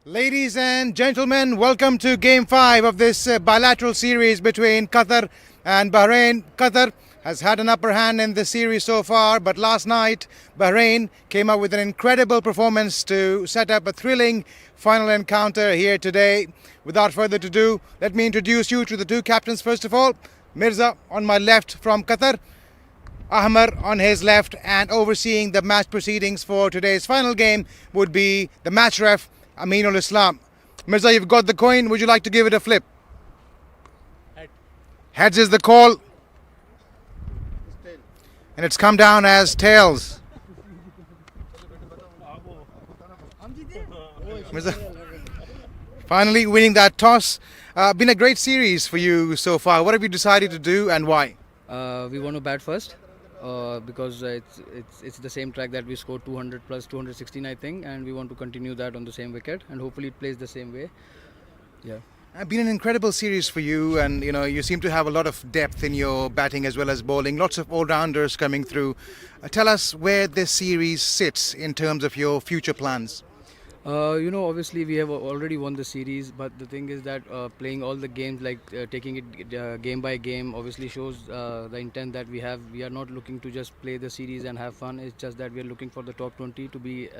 Ladies and gentlemen, welcome to Game 5 of this bilateral series between Qatar and Bahrain. Qatar has had an upper hand in the series so far, but last night Bahrain came up with an incredible performance to set up a thrilling final encounter here today. Without further ado, let me introduce you to the two captains first of all. Mirza on my left from Qatar, Ahmar on his left, and overseeing the match proceedings for today's final game would be the match ref Aminul Islam. Mirza, you've got the coin. Would you like to give it a flip? Heads is the call. And it's come down as tails. Mirza, finally winning that toss. Been a great series for you so far. What have you decided to do and why? We want to bat first because it's the same track that we scored 200 plus 216 I think, and we want to continue that on the same wicket and hopefully it plays the same way. Yeah. Been an incredible series for you, and you seem to have a lot of depth in your batting as well as bowling. Lots of all-rounders coming through. Tell us where this series sits in terms of your future plans. Obviously we have already won the series, but the thing is that playing all the games, like taking it game by game, obviously shows the intent that we have. We are not looking to just play the series and have fun. It's just that we are looking for the top 20 to be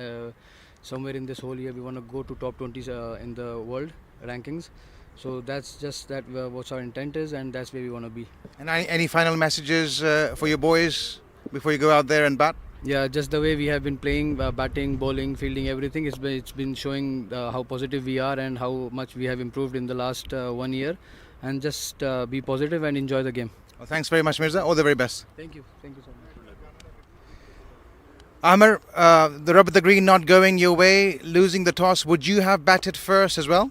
somewhere in this whole year. We want to go to top 20s in the world rankings. So that's just that what our intent is, and that's where we want to be. And any final messages for your boys before you go out there and bat? Yeah, just the way we have been playing, batting, bowling, fielding, everything. It's been showing how positive we are and how much we have improved in the last 1 year. And just be positive and enjoy the game. Well, thanks very much, Mirza. All the very best. Thank you so much. Amar, the rub of the green not going your way, losing the toss. Would you have batted first as well?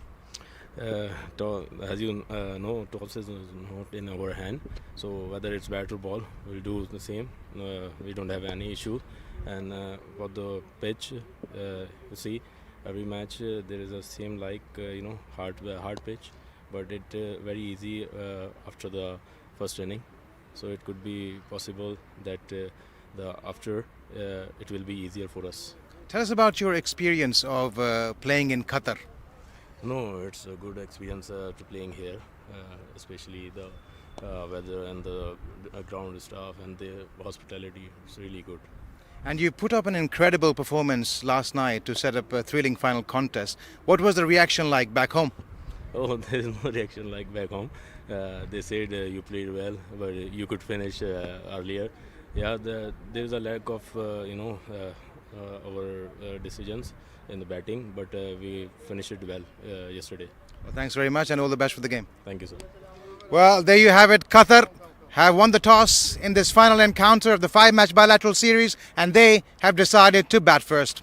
As you know, toss is not in our hand. So whether it's bat or ball, we'll do the same. We don't have any issue. And for the pitch, you see, every match there is a same hard pitch, but it very easy after the first inning. So it could be possible that the after it will be easier for us. Tell us about your experience of playing in Qatar. No, it's a good experience to playing here, especially the weather and the ground staff and the hospitality. It's really good. And you put up an incredible performance last night to set up a thrilling final contest. What was the reaction like back home? Oh, there is no reaction like back home. They said you played well, but you could finish earlier. Yeah, there is a lack of our decisions in the batting, but we finished it well yesterday. Well, thanks very much and all the best for the game. Thank you, sir. Well, there you have it. Qatar have won the toss in this final encounter of the 5-match bilateral series, and they have decided to bat first.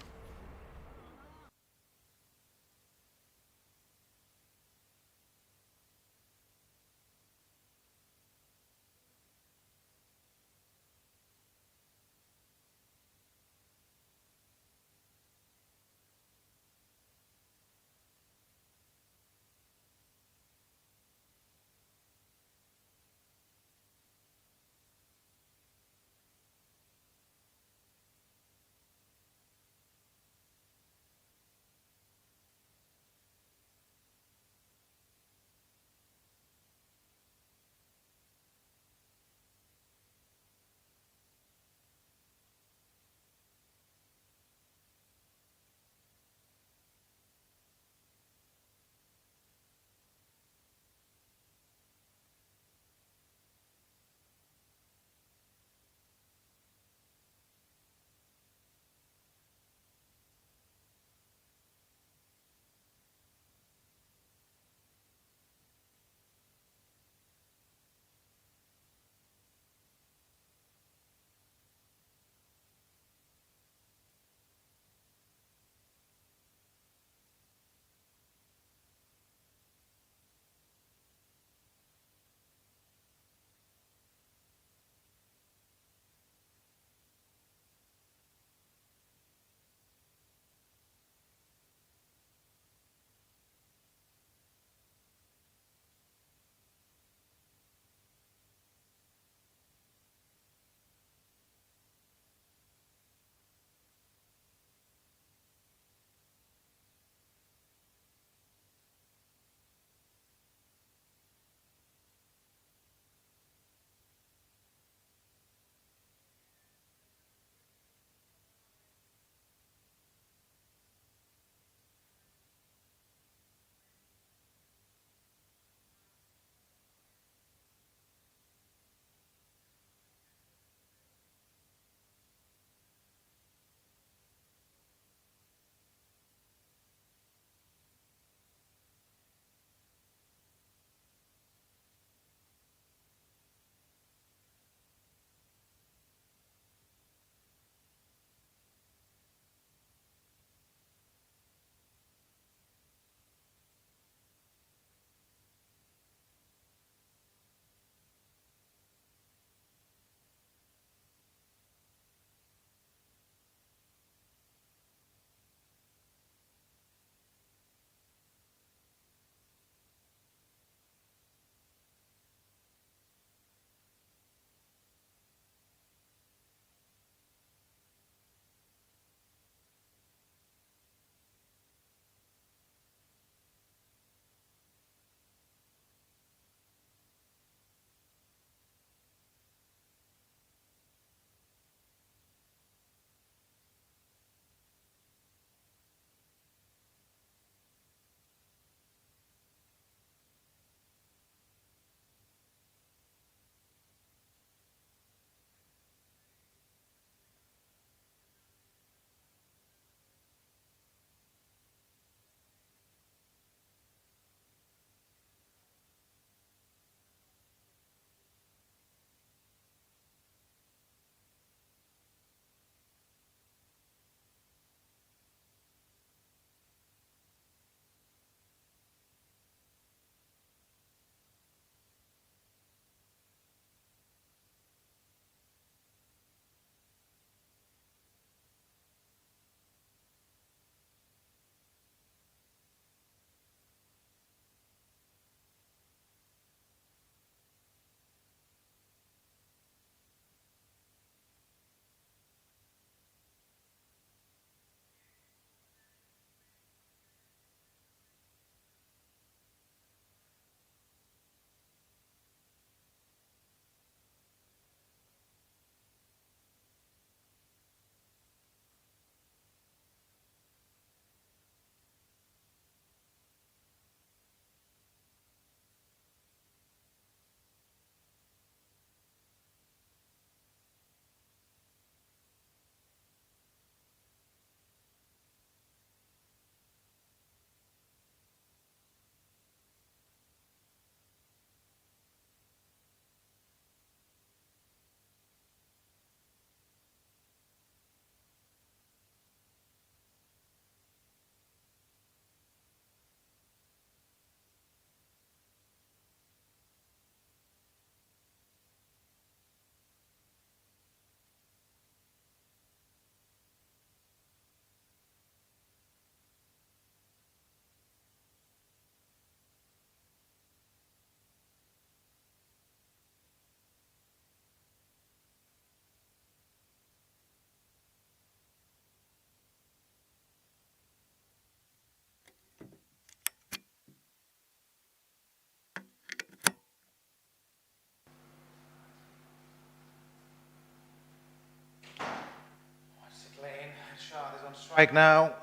Right now,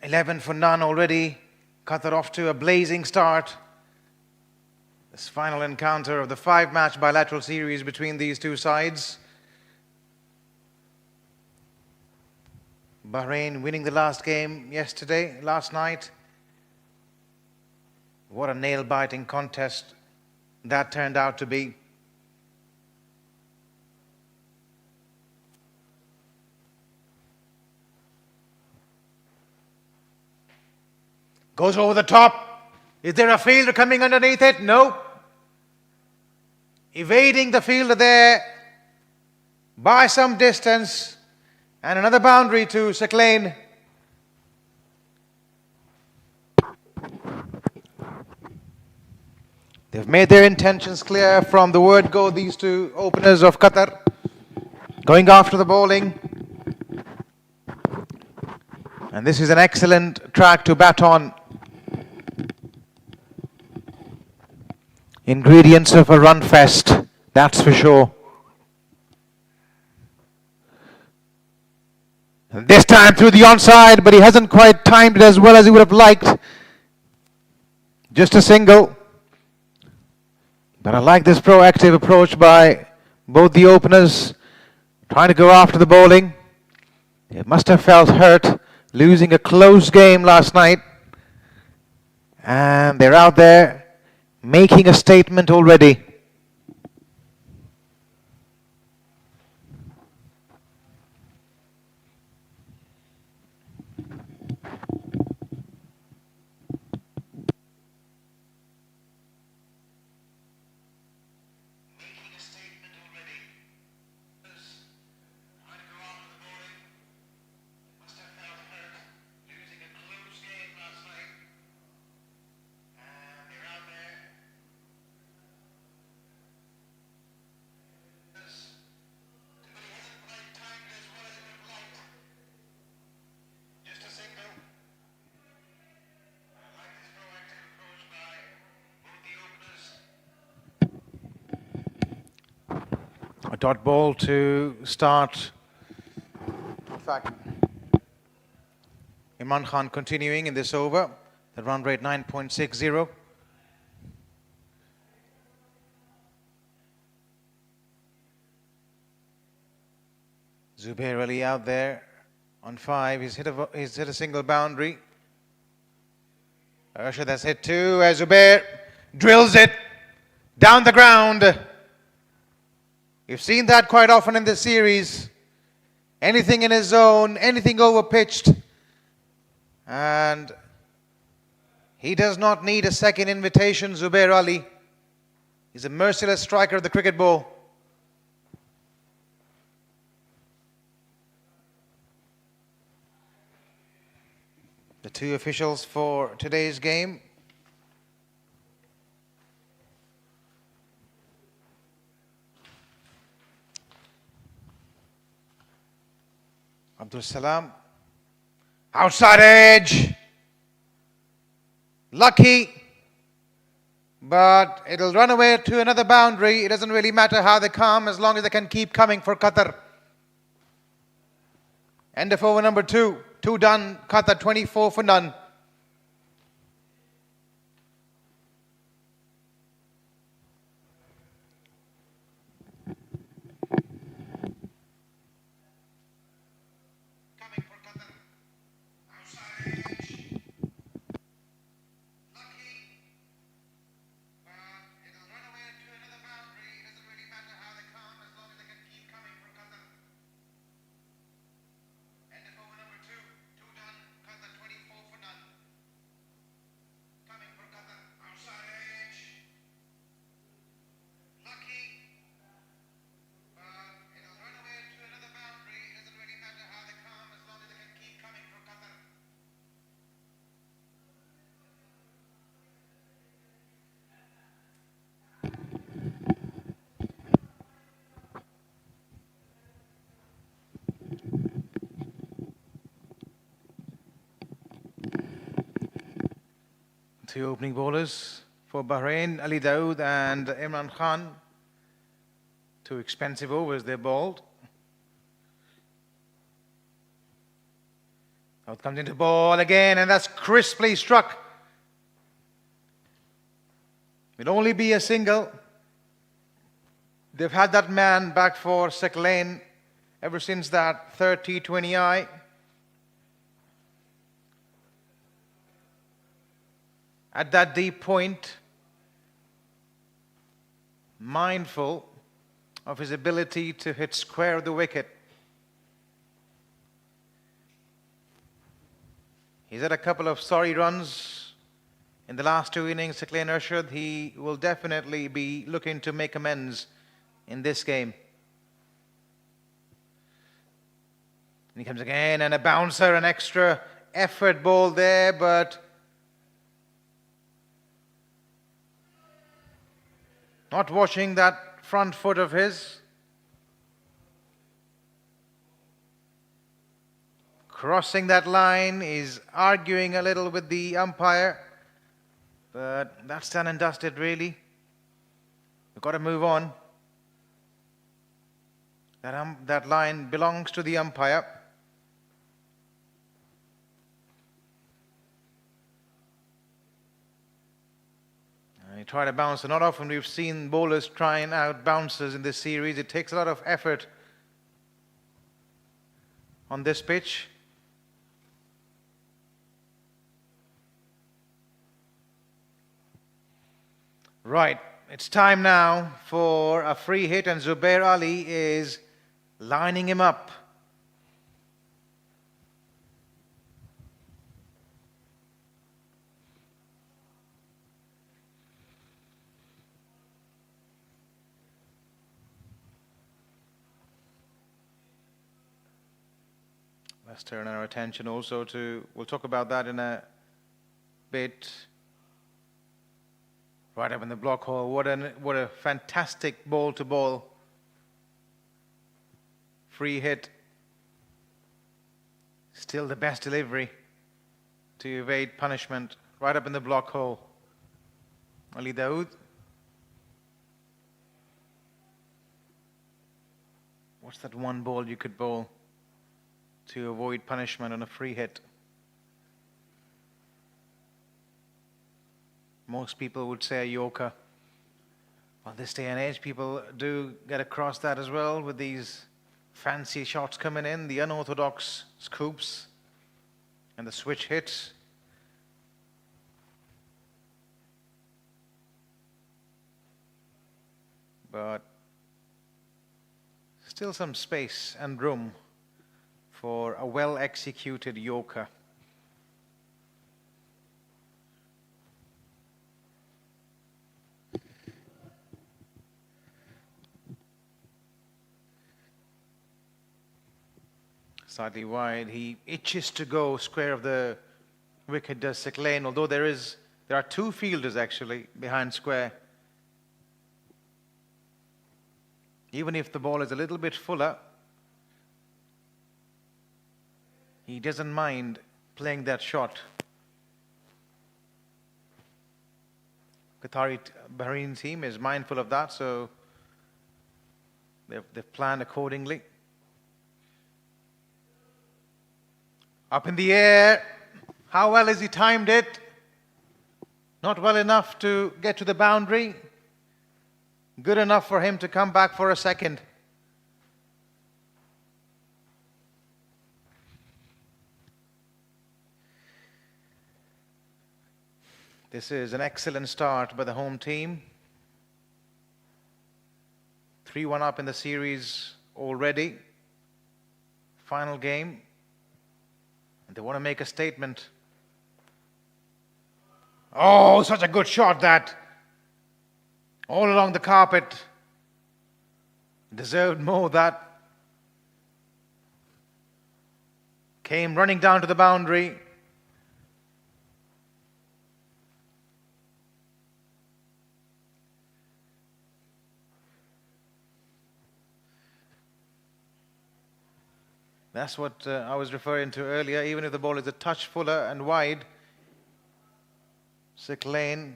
11 for none already. Qatar off to a blazing start. This final encounter of the 5-match bilateral series between these two sides. Bahrain winning the last game last night. What a nail-biting contest that turned out to be. Goes over the top. Is there a fielder coming underneath it? No. Evading the fielder there by some distance. And another boundary to Seclane. They've made their intentions clear from the word go, these two openers of Qatar. Going after the bowling. And this is an excellent track to bat on. Ingredients of a run fest, that's for sure. And this time through the onside, but he hasn't quite timed it as well as he would have liked. Just a single. But I like this proactive approach by both the openers, trying to go after the bowling. They must have felt hurt, losing a close game last night. And they're out there making a statement already. A dot ball to start. In fact, Imran Khan continuing in this over. The run rate 9.60. Zubair Ali out there on 5. He's hit a single boundary. Arshad has hit 2 as Zubair drills it down the ground. You've seen that quite often in this series. Anything in his zone, anything over pitched. And he does not need a second invitation, Zubair Ali. He's a merciless striker of the cricket ball. The two officials for today's game. Abdul Salam, outside edge, lucky, but it'll run away to another boundary. It doesn't really matter how they come as long as they can keep coming for Qatar. End of over number 2, 2 done, Qatar 24 for none. Two opening bowlers for Bahrain, Ali Dawood and Imran Khan. 2 expensive overs they bowled. Out comes into ball again, and that's crisply struck. It'll only be a single. They've had that man back for Lane ever since that third T20I. At that deep point, mindful of his ability to hit square of the wicket. He's had a couple of sorry runs in the last two innings, Lane Arshad. He will definitely be looking to make amends in this game. And he comes again, and a bouncer, an extra effort ball there, but not watching that front foot of his. Crossing that line, is arguing a little with the umpire, but that's done and dusted really. We've got to move on. That line belongs to the umpire. He tried a bouncer. Not often we've seen bowlers trying out bouncers in this series. It takes a lot of effort on this pitch. Right, it's time now for a free hit, and Zubair Ali is lining him up. Let's turn our attention also to, we'll talk about that in a bit. Right up in the block hole. What a fantastic ball to ball. Free hit. Still the best delivery to evade punishment. Right up in the block hole. Ali Dawood. What's that one ball you could bowl to avoid punishment on a free hit? Most people would say a Yorker. On this day and age, people do get across that as well with these fancy shots coming in, the unorthodox scoops and the switch hits. But still some space and room for a well-executed Yorker. Slightly wide. He itches to go square of the wicket, does Lane, although there are two fielders actually behind square. Even if the ball is a little bit fuller, he doesn't mind playing that shot. Qatar and Bahrain team is mindful of that, so they've planned accordingly. Up in the air. How well has he timed it? Not well enough to get to the boundary. Good enough for him to come back for a second. This is an excellent start by the home team. 3-1 up in the series already. Final game. And they want to make a statement. Oh, such a good shot that. All along the carpet. Deserved more that. Came running down to the boundary. That's what I was referring to earlier. Even if the ball is a touch fuller and wide, Lane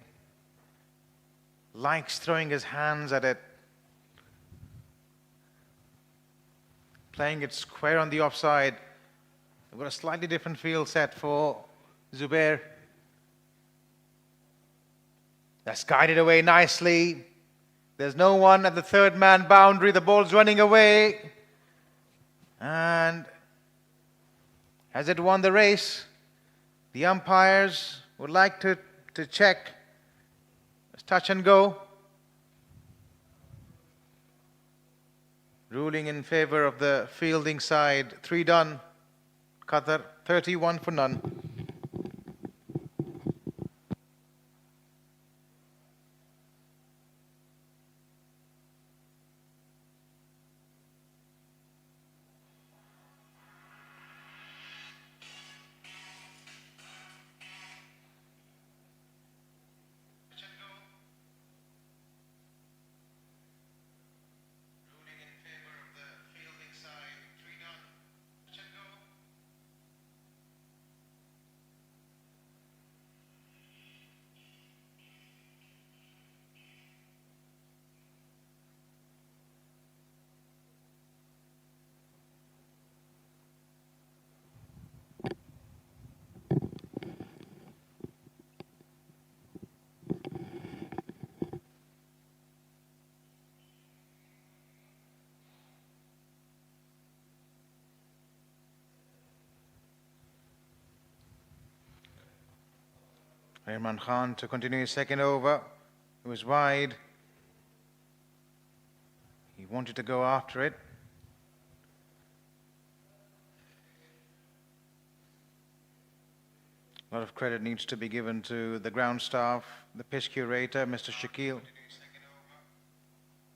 likes throwing his hands at it. Playing it square on the offside. We've got a slightly different field set for Zubair. That's guided away nicely. There's no one at the third man boundary. The ball's running away. And has it won the race? The umpires would like to check. It's touch and go. Ruling in favor of the fielding side. 3 done. Qatar 31 for none. Imran Khan to continue his second over. It was wide. He wanted to go after it. A lot of credit needs to be given to the ground staff, the pitch curator, Mr. Shakil.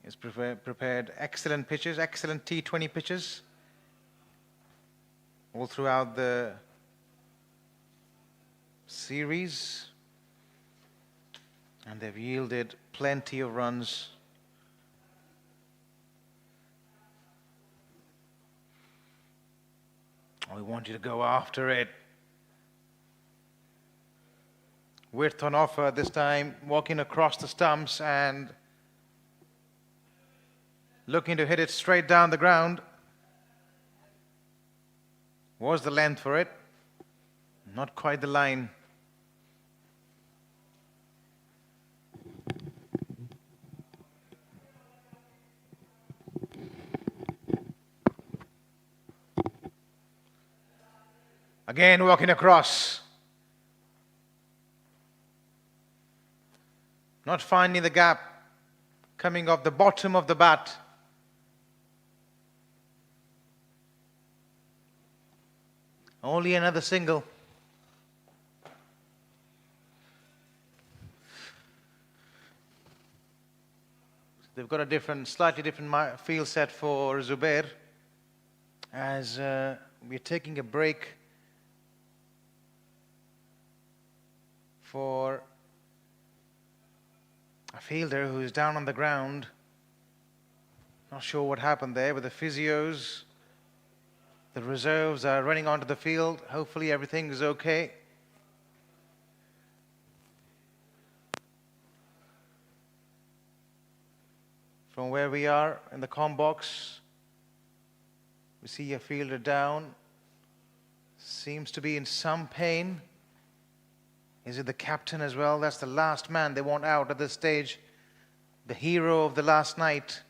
He's prepared excellent pitches, excellent T20 pitches all throughout the series. And they've yielded plenty of runs. We want you to go after it. Width on offer this time, walking across the stumps and looking to hit it straight down the ground. Was the length for it? Not quite the line. Again, walking across. Not finding the gap, coming off the bottom of the bat. Only another single. They've got a slightly different field set for Zubair. As we're taking a break for a fielder who's down on the ground. Not sure what happened there with the physios. The reserves are running onto the field. Hopefully everything is okay. From where we are in the comm box, we see a fielder down. Seems to be in some pain. Is it the captain as well? That's the last man they want out at this stage. The hero of the last night.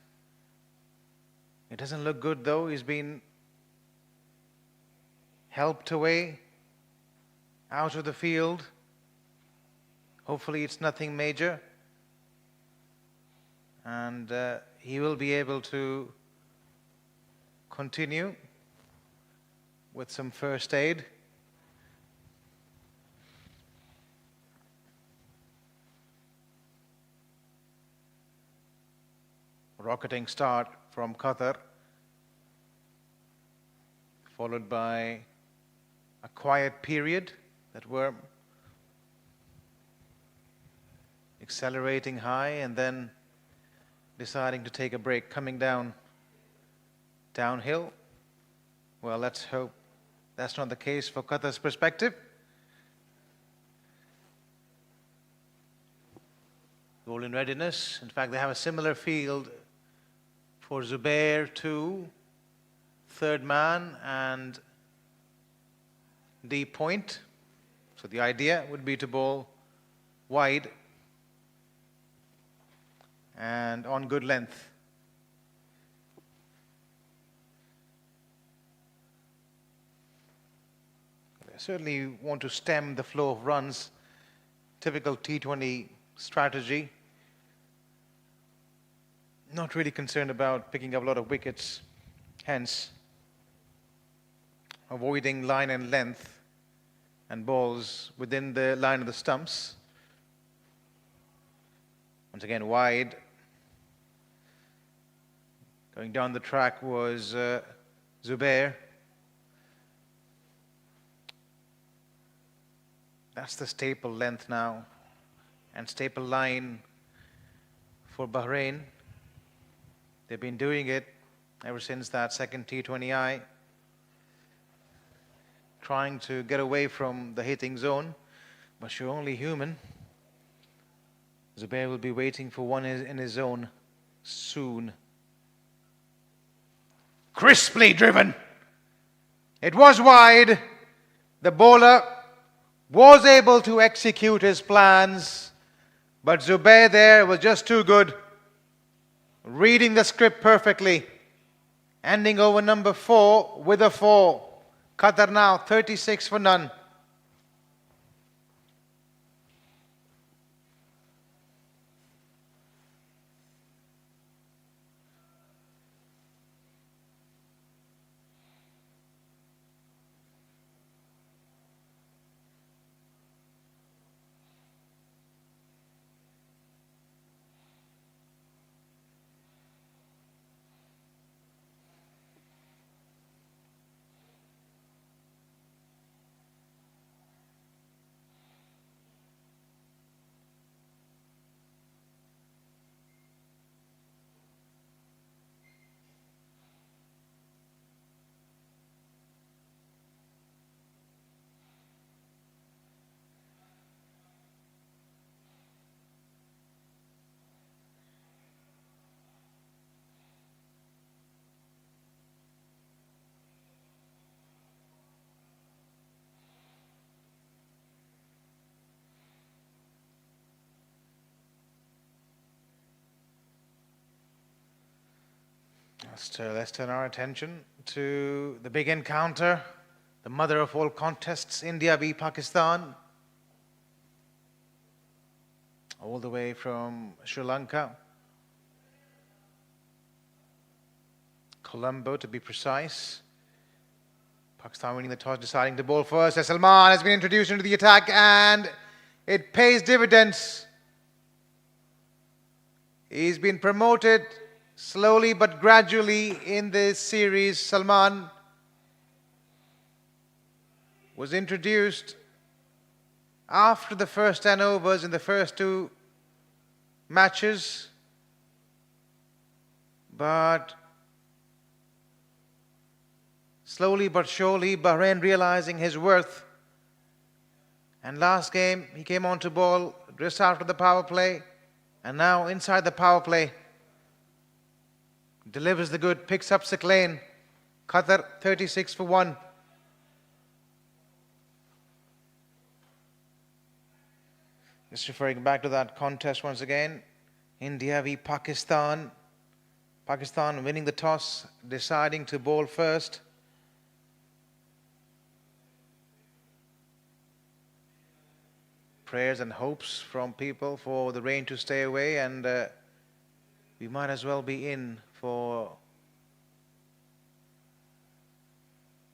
It doesn't look good though. He's been helped away out of the field. Hopefully it's nothing major. And he will be able to continue with some first aid. Rocketing start from Qatar, followed by a quiet period that were accelerating high and then deciding to take a break, coming downhill. Well, let's hope that's not the case for Qatar's perspective. All in readiness. In fact, they have a similar field for Zubair too, third man, and the point. So the idea would be to bowl wide and on good length. They certainly want to stem the flow of runs. Typical T20 strategy. Not really concerned about picking up a lot of wickets, hence avoiding line and length and balls within the line of the stumps. Once again, wide. Going down the track was Zubair. That's the staple length now, and staple line for Bahrain. They've been doing it ever since that second T20I, trying to get away from the hitting zone, but you're only human. Zubair will be waiting for one in his zone soon. Crisply driven. It was wide. The bowler was able to execute his plans, but Zubair there was just too good. Reading the script perfectly. Ending over number 4 with a 4. Qatar now 36 for none. Let's turn our attention to the big encounter, the mother of all contests, India v Pakistan. All the way from Sri Lanka. Colombo, to be precise. Pakistan winning the toss, deciding to bowl first. Salman has been introduced into the attack and it pays dividends. He's been promoted slowly but gradually in this series. Salman was introduced after the first 10 overs in the first 2 matches, but slowly but surely Bahrain realizing his worth, and last game he came on to bowl just after the power play, and now inside the power play delivers the good, picks up Sick lane. Qatar 36 for 1. Just referring back to that contest once again. India v Pakistan. Pakistan winning the toss, deciding to bowl first. Prayers and hopes from people for the rain to stay away, and we might as well be in for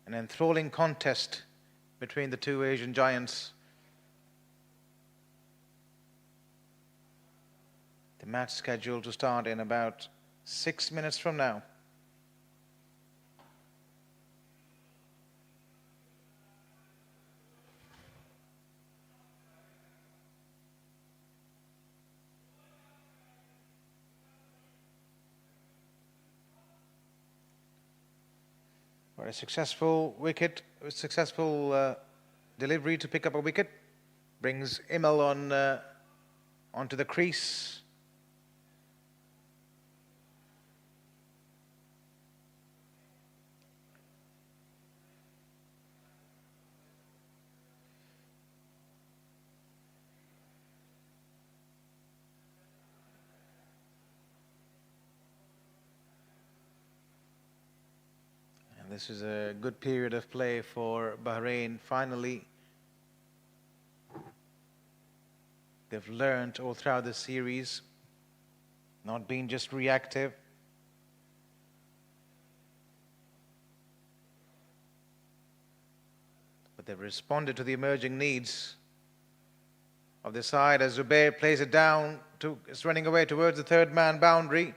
an enthralling contest between the two Asian giants. The match scheduled to start in about 6 minutes from now. A successful wicket, a successful delivery to pick up a wicket, brings Imal on onto the crease. This is a good period of play for Bahrain. Finally, they've learned all throughout the series, not being just reactive. But they've responded to the emerging needs of the side as Zubair plays it down, it's running away towards the third man boundary.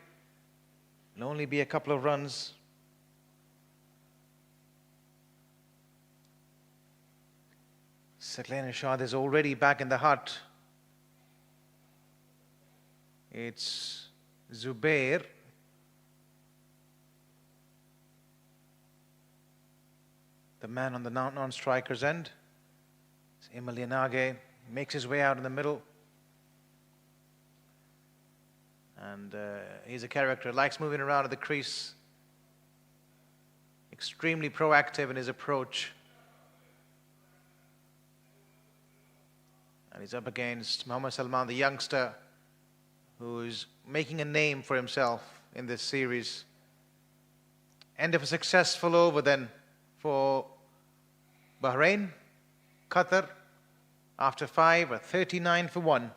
It'll only be a couple of runs. Saqlain Irshad is already back in the hut. It's Zubair. The man on the non-striker's end. It's Imalianage. Makes his way out in the middle. And he's a character, likes moving around at the crease. Extremely proactive in his approach. And he's up against Mohammad Salman, the youngster, who is making a name for himself in this series. End of a successful over then for Bahrain. Qatar, after 5, are 39 for 1.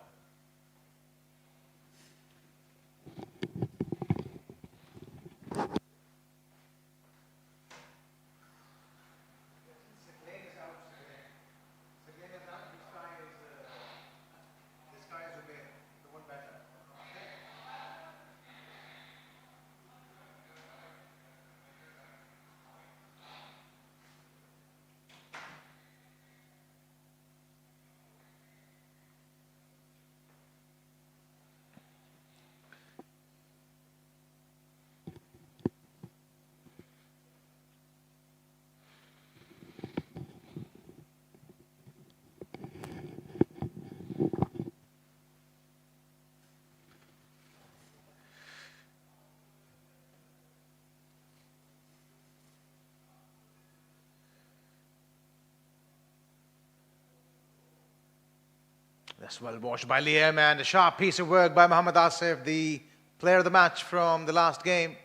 That's well watched by Liam, and a sharp piece of work by Mohammad Asif, the player of the match from the last game.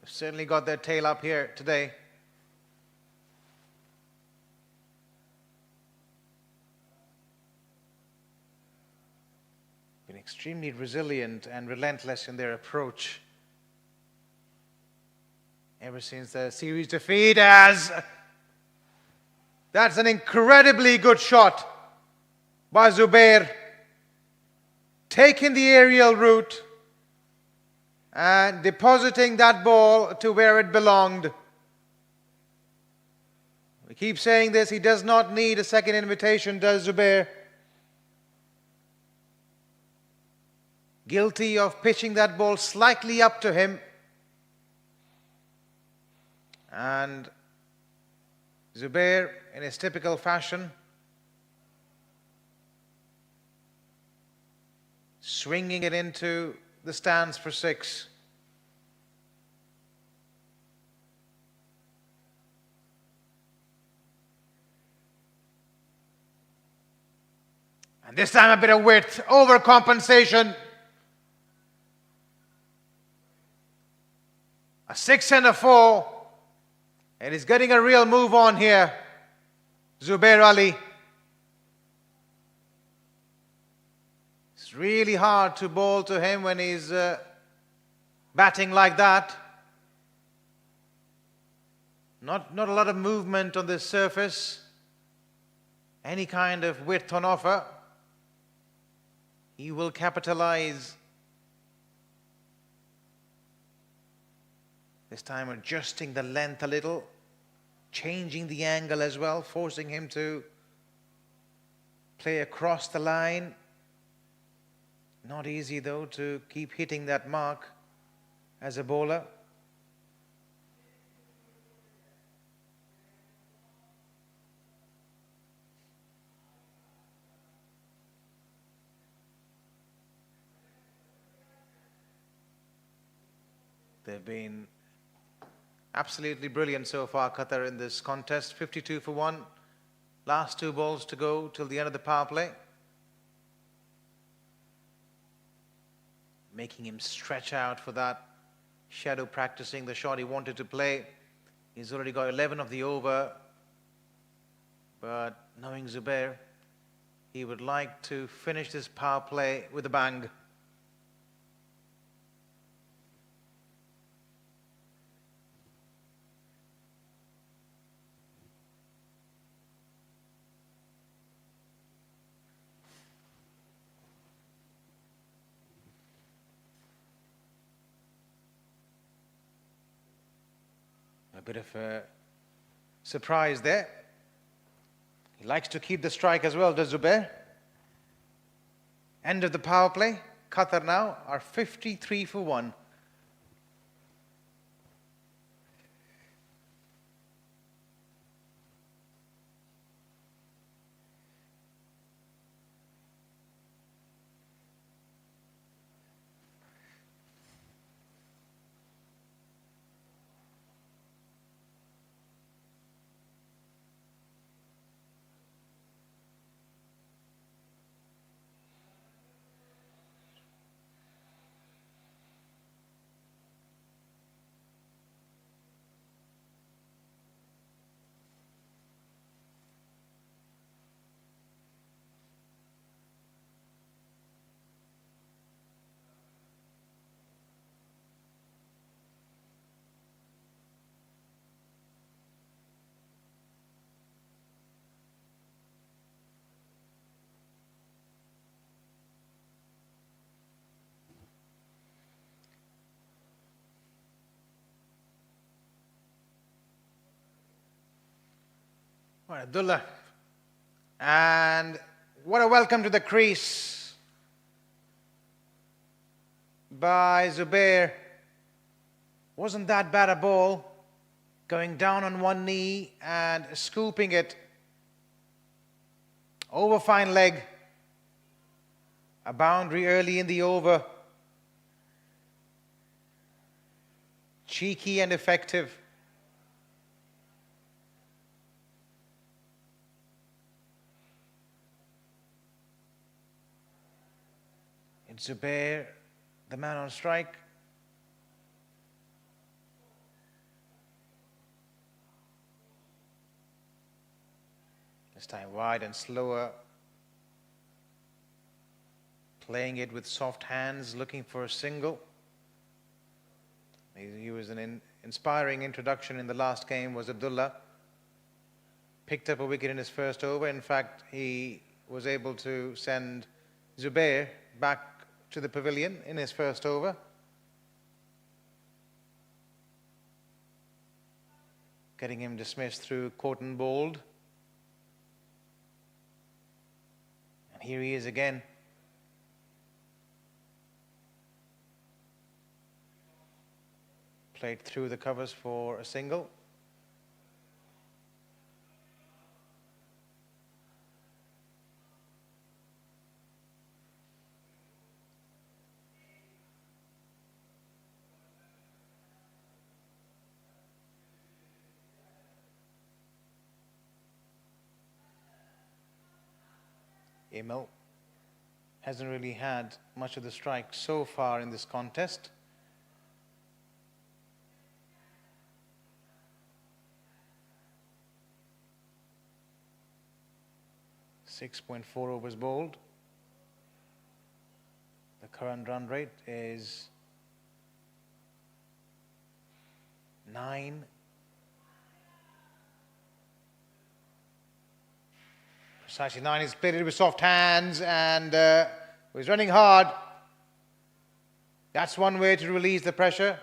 They've certainly got their tail up here today. Been extremely resilient and relentless in their approach ever since the series defeat. As that's an incredibly good shot by Zubair, taking the aerial route and depositing that ball to where it belonged. We keep saying this, he does not need a second invitation, does Zubair? Guilty of pitching that ball slightly up to him. And Zubair, in his typical fashion, swinging it into the stands for 6. And this time a bit of width, overcompensation. A 6 and a 4. And he's getting a real move on here, Zubair Ali. It's really hard to bowl to him when he's batting like that. Not a lot of movement on this surface. Any kind of width on offer. He will capitalize. This time adjusting the length a little, changing the angle as well, forcing him to play across the line. Not easy though to keep hitting that mark as a bowler. They've been absolutely brilliant so far, Qatar, in this contest. 52 for 1. Last 2 balls to go till the end of the power play. making him stretch out for that shadow, practicing the shot he wanted to play. He's already got 11 of the over, but knowing Zubair, he would like to finish this power play with a bang. A bit of a surprise there. He likes to keep the strike as well, does Zubair. End of the power play. Qatar now are 53 for 1. Well, Abdullah. And what a welcome to the crease by Zubair. Wasn't that bad a ball? Going down on one knee and scooping it. Over fine leg. A boundary early in the over. Cheeky and effective. It's Zubair, the man on strike. This time wide and slower. Playing it with soft hands, looking for a single. He was an inspiring introduction in the last game, was Abdullah. Picked up a wicket in his first over. In fact, he was able to send Zubair back to the pavilion in his first over. Getting him dismissed through caught and bowled. And here he is again. Played through the covers for a single. Emil hasn't really had much of the strike so far in this contest. .4 overs bowled. The current run rate is 9. Precisely 9. He's played it with soft hands and he's running hard. That's one way to release the pressure.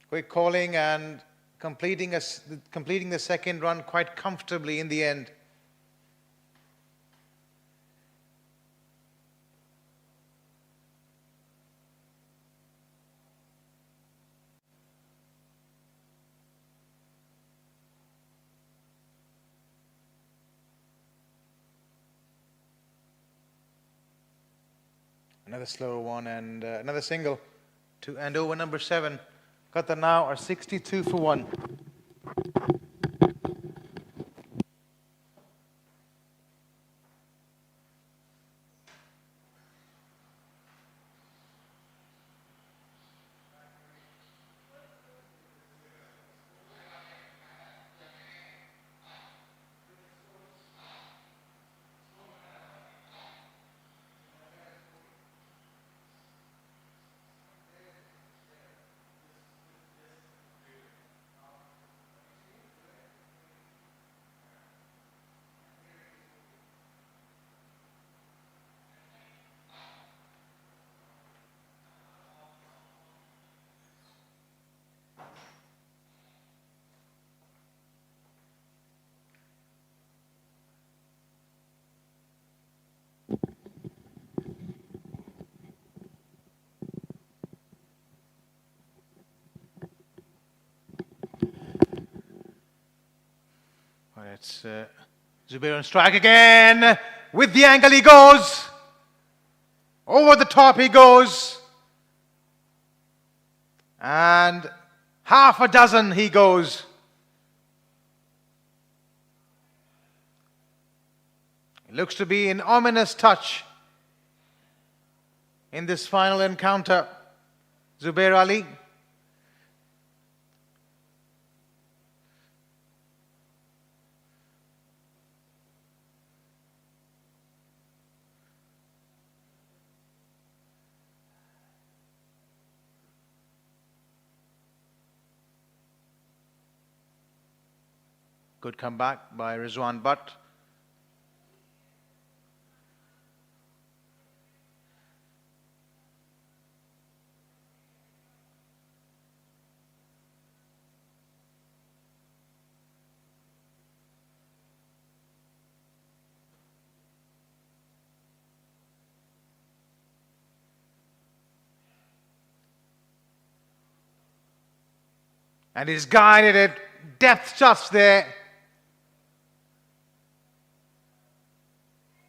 Quick calling and completing the second run quite comfortably in the end. Another slower one and another single and over number 7. Qatar now are 62 for 1. It's Zubair on strike again. With the angle he goes. Over the top he goes. And half a dozen he goes. It looks to be an ominous touch in this final encounter. Zubair Ali. Good comeback by Rizwan Butt. And he's guided it. Depth shots there.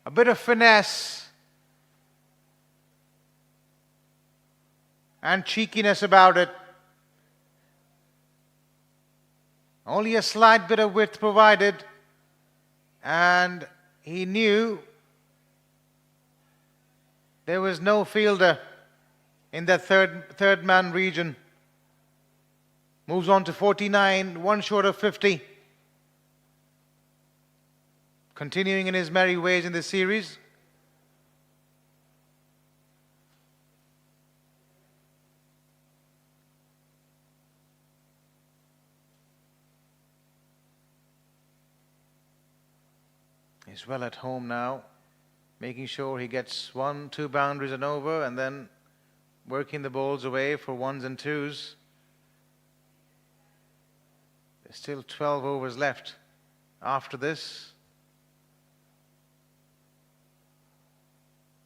A bit of finesse and cheekiness about it. Only a slight bit of width provided, and he knew there was no fielder in that third man region. Moves on to 49, one short of 50. Continuing in his merry ways in this series. He's well at home now, making sure he gets 1, 2 boundaries and over, and then working the balls away for ones and twos. There's still 12 overs left after this.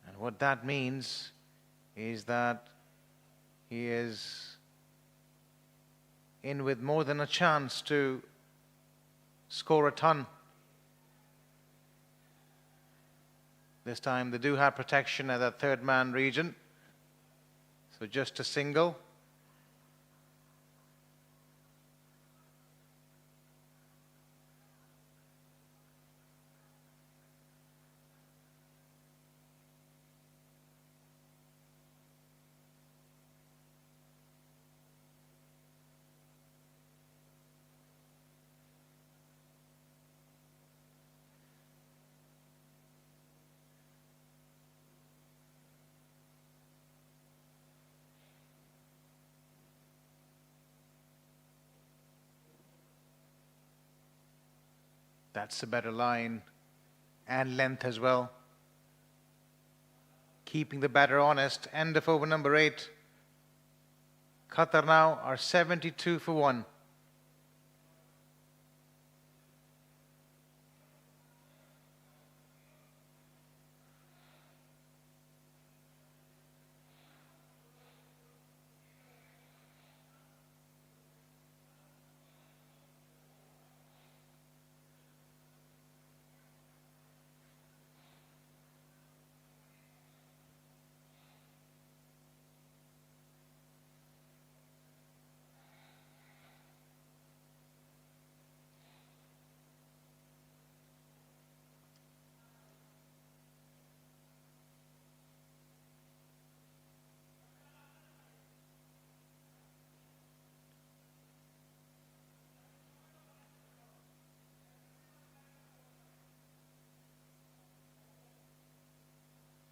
And what that means is that he is in with more than a chance to score a ton. This time they do have protection at that third man region. So just a single. That's a better line and length as well. Keeping the batter honest. End of over number 8. Qatar now are 72 for 1.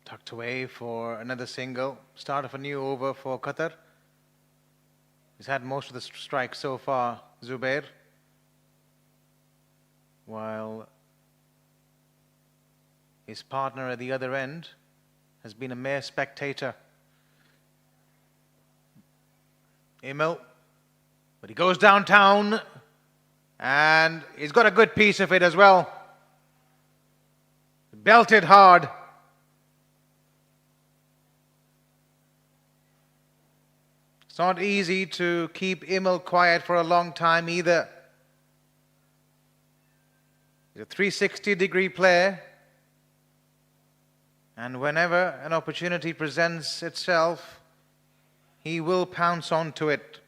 Tucked away for another single. Start of a new over for Qatar. He's had most of the strikes so far, Zubair. While his partner at the other end has been a mere spectator. Emil, but he goes downtown and he's got a good piece of it as well. Belted hard. It's not easy to keep Emil quiet for a long time either. He's a 360-degree player. And whenever an opportunity presents itself, he will pounce onto it.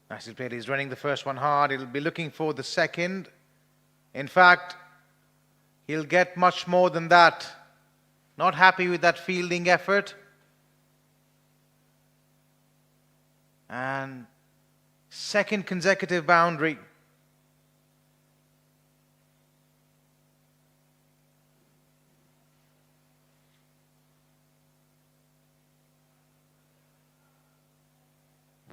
Nicely played. He's running the first one hard. He'll be looking for the second. In fact, he'll get much more than that. Not happy with that fielding effort. And second consecutive boundary.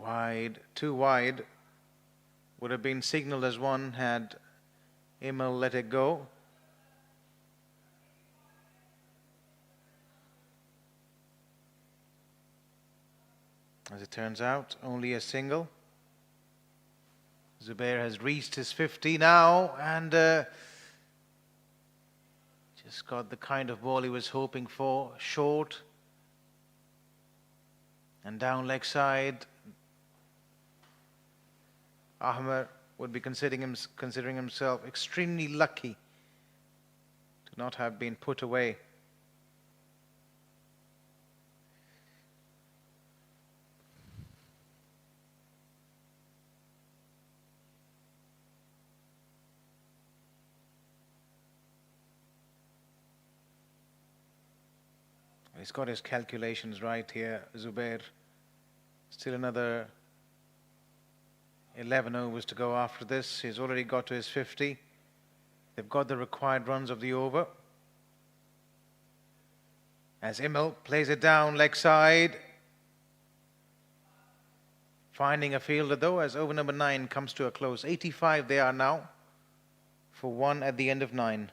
Wide, too wide. Would have been signalled as one had Imel let it go. As it turns out, only a single. Zubair has reached his 50 now and just got the kind of ball he was hoping for. Short and down leg side. Ahmed would be considering himself extremely lucky to not have been put away. He's got his calculations right here, Zubair. Still another 11 overs to go after this. He's already got to his 50. They've got the required runs of the over. As Imel plays it down leg side. Finding a fielder though as over number 9 comes to a close. 85 they are now for 1 at the end of 9.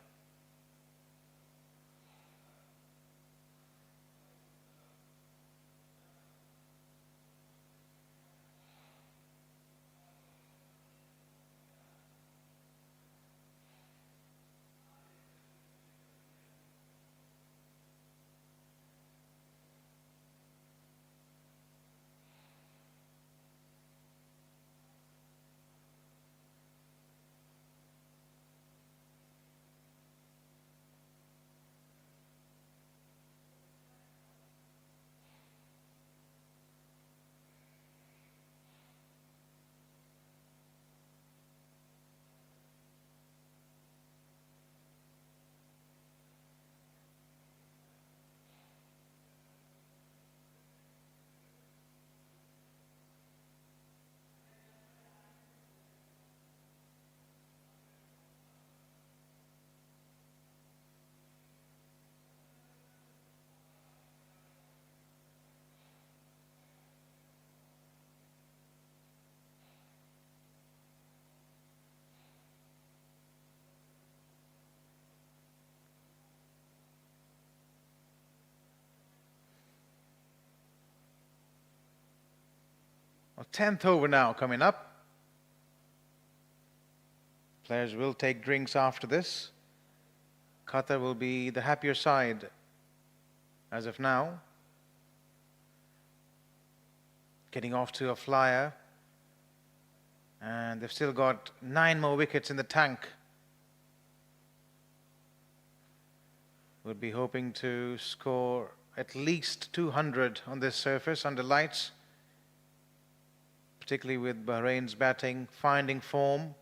Well, 10th over now coming up. Players will take drinks after this. Qatar will be the happier side as of now. Getting off to a flyer. And they've still got 9 more wickets in the tank. Would be hoping to score at least 200 on this surface under lights. Particularly with Bahrain's batting finding form.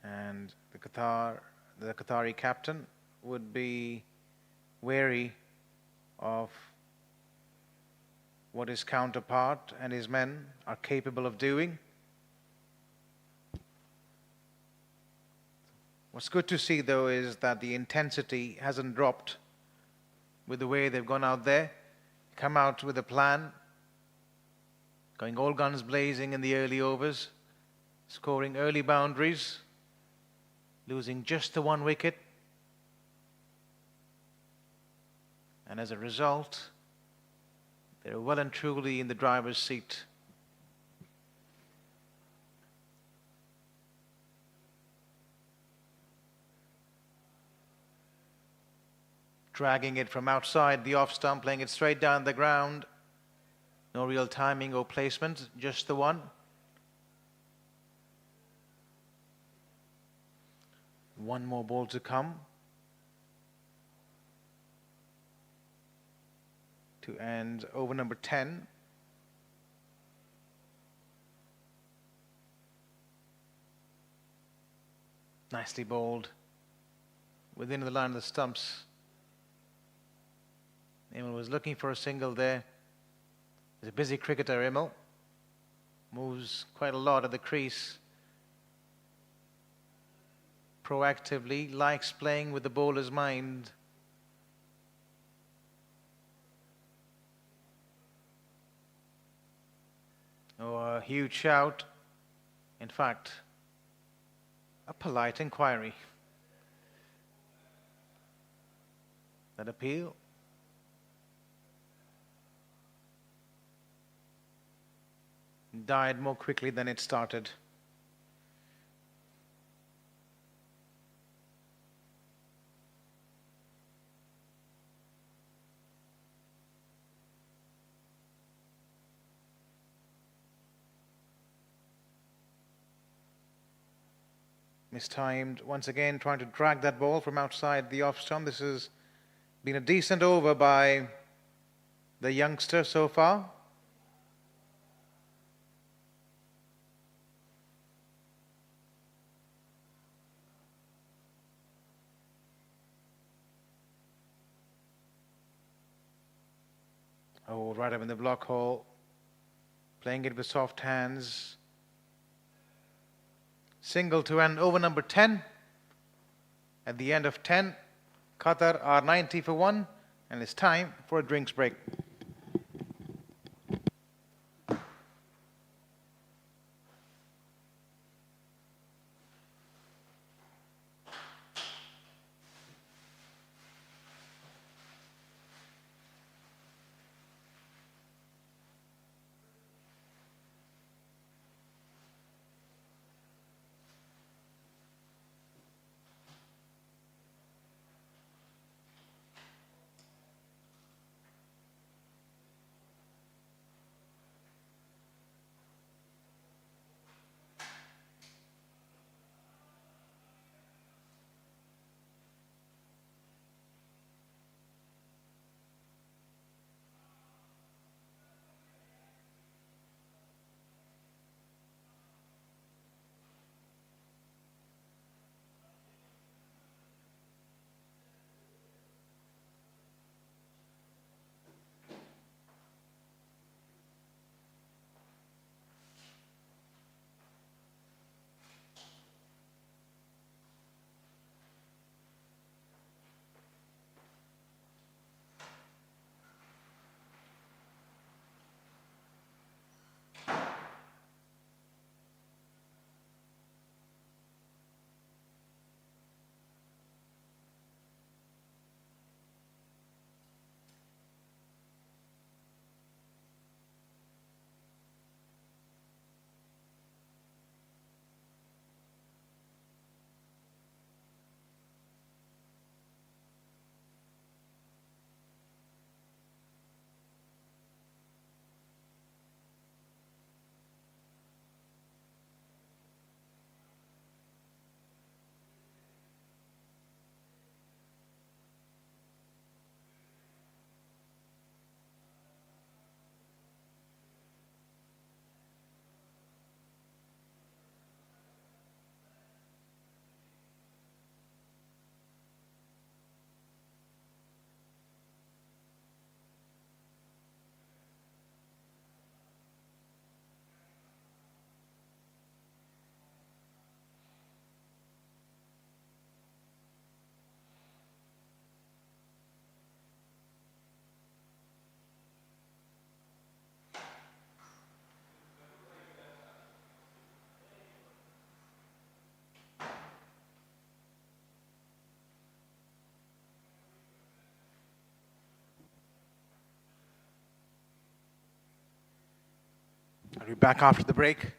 And the Qatari captain would be wary of what his counterpart and his men are capable of doing. What's good to see though is that the intensity hasn't dropped with the way they've gone out there. Come out with a plan, going all guns blazing in the early overs, scoring early boundaries, losing just the 1 wicket. And as a result, they're well and truly in the driver's seat. Dragging it from outside the off stump, playing it straight down the ground. No real timing or placement, just the one. One more ball to come to end over number 10. Nicely bowled within the line of the stumps. Emil was looking for a single there. He's a busy cricketer, Emil. Moves quite a lot at the crease. Proactively, likes playing with the bowler's mind. Oh, a huge shout. In fact, a polite inquiry. That appeal. Died more quickly than it started. Mistimed once again, trying to drag that ball from outside the off stump. This has been a decent over by the youngster so far. Oh, right up in the block hole. Playing it with soft hands. Single to end over number 10. At the end of 10, Qatar are 90 for 1, and it's time for a drinks break. I'll be back after the break.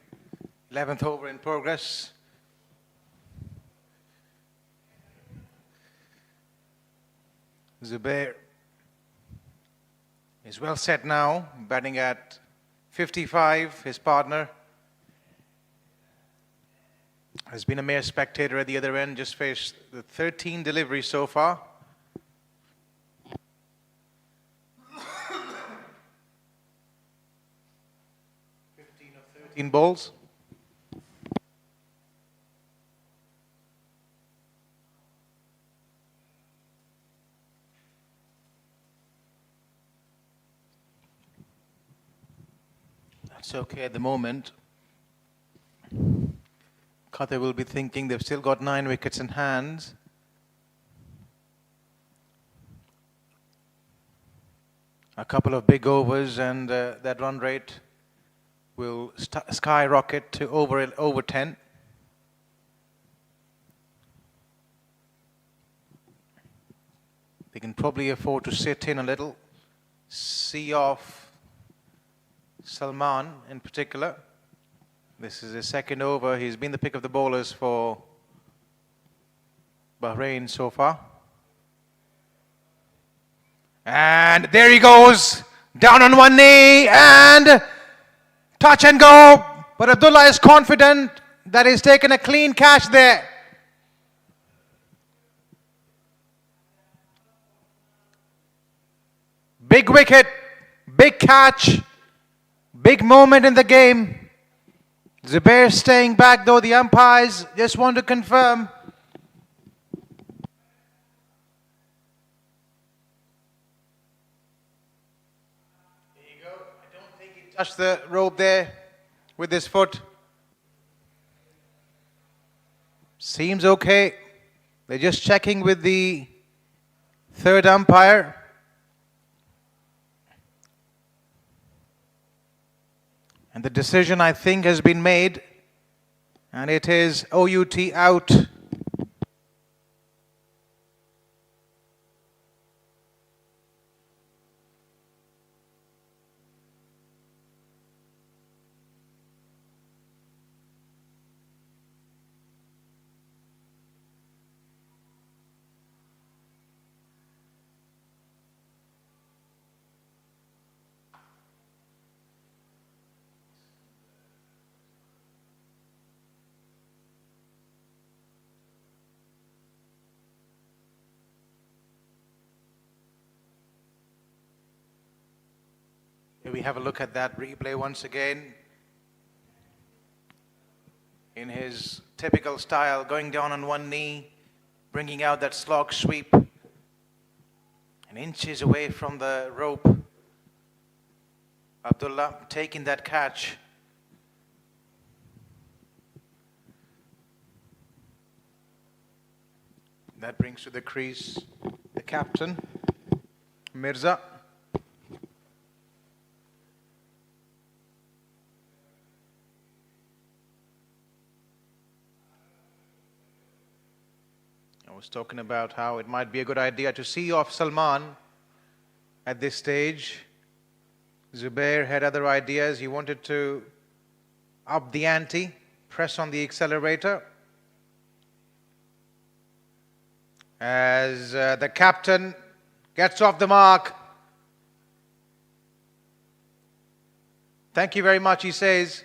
11th over in progress. Zubair is well set now, batting at 55. His partner has been a mere spectator at the other end, just faced the 13 deliveries so far. 13 balls. That's okay at the moment. Qatar will be thinking they've still got 9 wickets in hand. A couple of big overs and that run rate will skyrocket to over 10. They can probably afford to sit in a little, see off Salman in particular. This is his second over. He's been the pick of the bowlers for Bahrain so far. And there he goes, down on one knee and touch and go. But Abdullah is confident that he's taken a clean catch there. Big wicket, big catch, big moment in the game. Zubair staying back, though the umpires just want to confirm. There you go. I don't think he touched the rope there with his foot. Seems okay. They're just checking with the third umpire. And the decision, I think, has been made. And it is OUT out. Here we have a look at that replay once again. In his typical style, going down on one knee, bringing out that slog sweep. And inches away from the rope. Abdullah taking that catch. That brings to the crease the captain, Mirza. I was talking about how it might be a good idea to see off Salman at this stage. Zubair had other ideas. He wanted to up the ante, press on the accelerator. As the captain gets off the mark. Thank you very much, he says.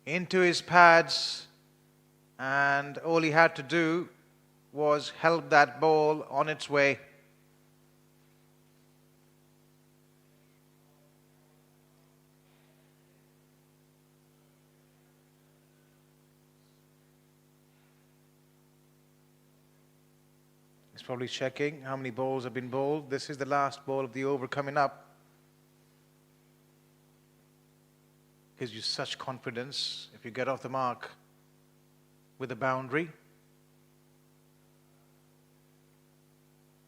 Into his pads, and all he had to do was help that ball on its way. He's probably checking how many balls have been bowled. This is the last ball of the over coming up. Gives you such confidence if you get off the mark with a boundary.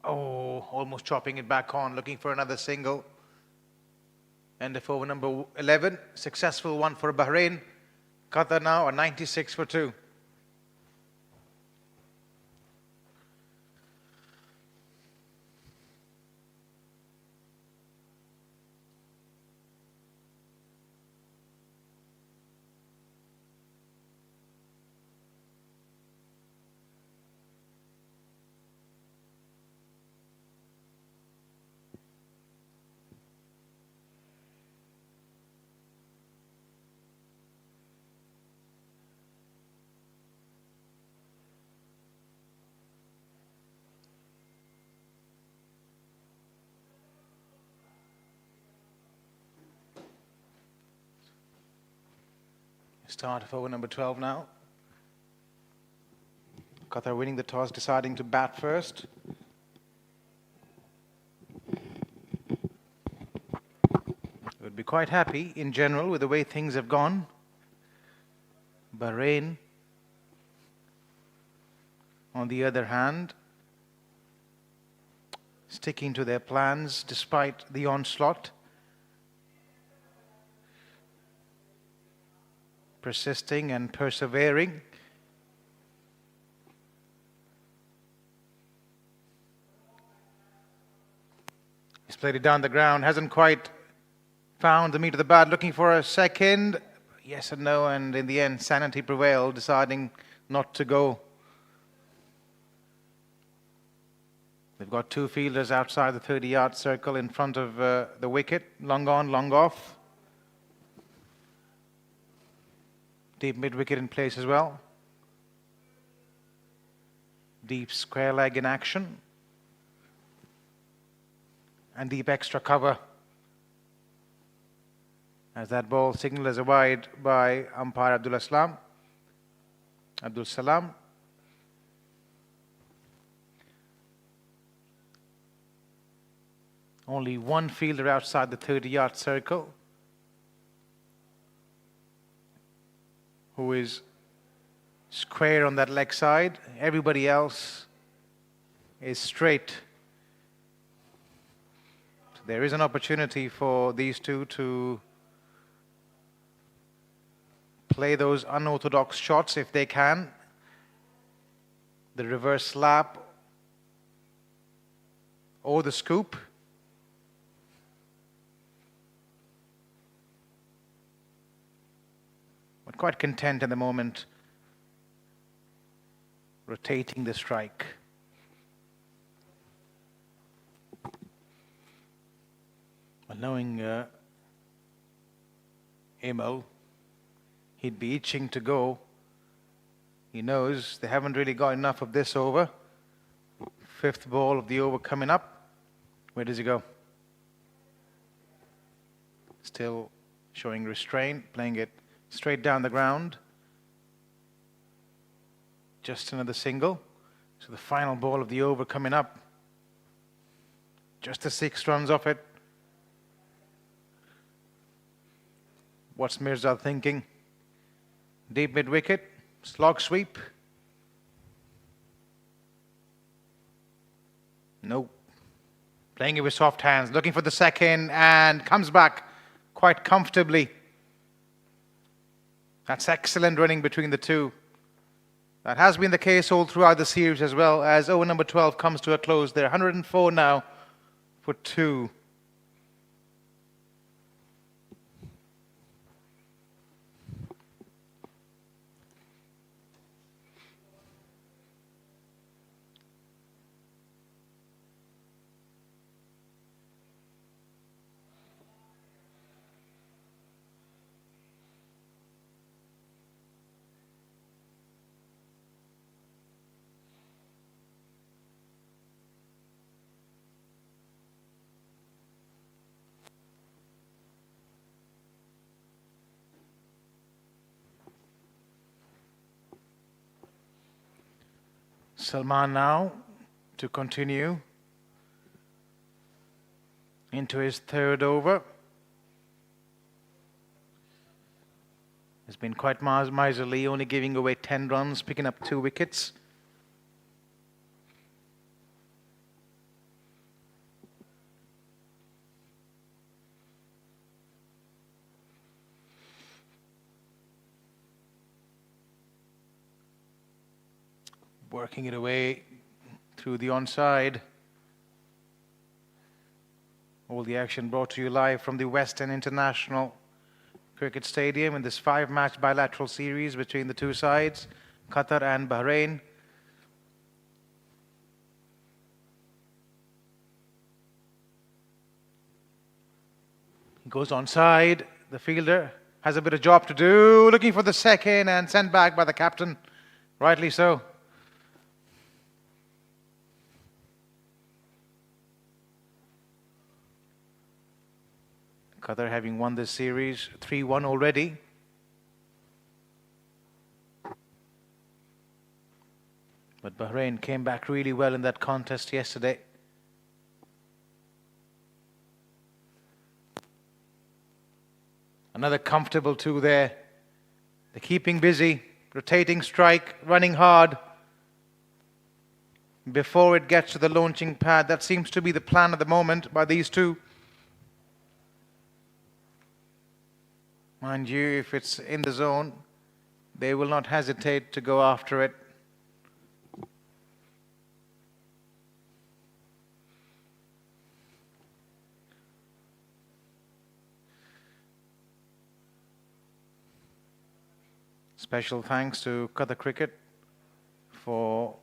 Oh, almost chopping it back on, looking for another single. End of over number 11. Successful one for Bahrain. Qatar now are 96 for 2. Start of over number 12 now. Qatar winning the toss, deciding to bat first. Would be quite happy in general with the way things have gone. Bahrain, on the other hand, sticking to their plans despite the onslaught. Persisting and persevering. He's played it down the ground, hasn't quite found the meat of the bat, looking for a second. Yes and no, and in the end, sanity prevailed, deciding not to go. They've got two fielders outside the 30-yard circle in front of the wicket. Long on, long off. Deep mid-wicket in place as well. Deep square leg in action. And deep extra cover. As that ball signaled as a wide by umpire Abdul Salam. Only one fielder outside the 30-yard circle, who is square on that leg side. Everybody else is straight. So there is an opportunity for these two to play those unorthodox shots if they can. The reverse slap or the scoop. But quite content at the moment, rotating the strike. But knowing Emil, he'd be itching to go. He knows they haven't really got enough of this over. Fifth ball of the over coming up. Where does he go? Still showing restraint, playing it straight down the ground. Just another single. So the final ball of the over coming up. Just the 6 runs off it. What's Mirza thinking? Deep mid-wicket, slog sweep. Nope. Playing it with soft hands, looking for the second, and comes back quite comfortably. That's excellent running between the two. That has been the case all throughout the series as well, as over number 12 comes to a close. They're 104 now for 2. Salman now to continue into his 3rd over. Has been quite miserly, only giving away 10 runs, picking up 2 wickets. Working it away through the onside. All the action brought to you live from the Western International Cricket Stadium in this 5-match bilateral series between the two sides, Qatar and Bahrain. He goes onside. The fielder has a bit of job to do, looking for the second and sent back by the captain. Rightly so. Qatar having won this series 3-1 already. Bahrain came back really well in that contest yesterday. Another comfortable two there. They're keeping busy, rotating strike, running hard. Before it gets to the launching pad, that seems to be the plan at the moment by these two. Mind you, if it's in the zone, they will not hesitate to go after it. Special thanks to Qatar Cricket for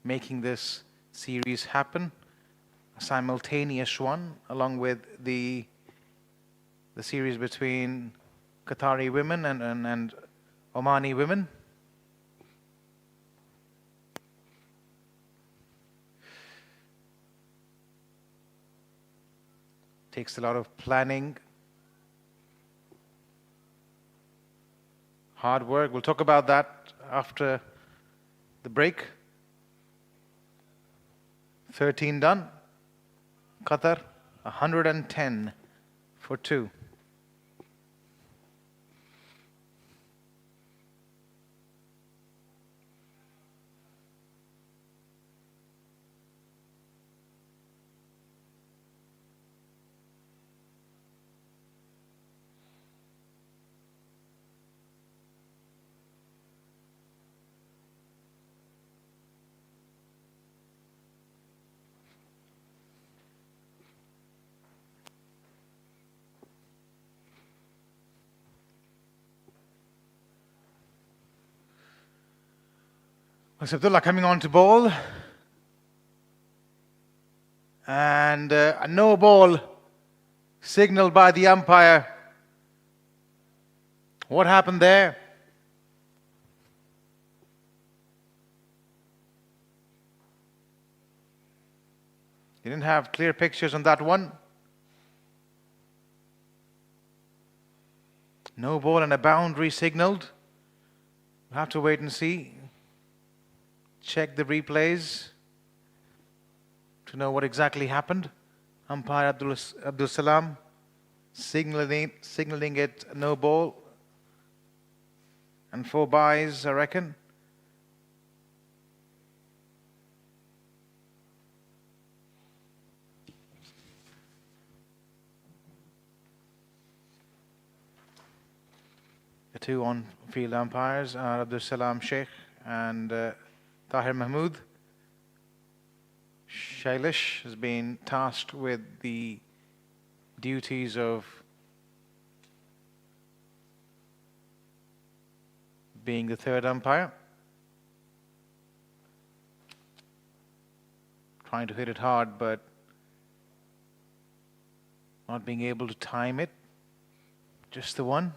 making this series happen. A simultaneous one, along with the series between Qatari women and Omani women. Takes a lot of planning, hard work. We'll talk about that after the break. 13 done. Qatar 110 for 2. Abdullah coming on to ball. And a no ball signaled by the umpire. What happened there? You didn't have clear pictures on that one. No ball and a boundary signaled. We'll have to wait and see. Check the replays to know what exactly happened. Umpire Abdul Salam signaling it no ball. And 4 byes, I reckon. The 2 on-field umpires are Abdul Salam Sheikh and Tahir Mahmood. Shailesh has been tasked with the duties of being the 3rd umpire. Trying to hit it hard, but not being able to time it. Just the one.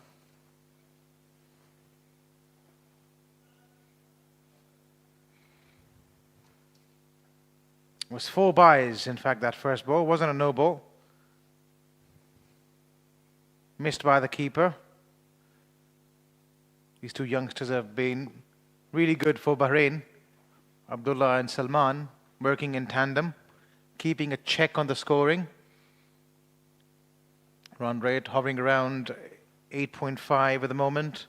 It was 4 byes, in fact, that first ball. Wasn't a no ball. Missed by the keeper. These 2 youngsters have been really good for Bahrain. Abdullah and Salman working in tandem, keeping a check on the scoring. Run rate hovering around 8.5 at the moment.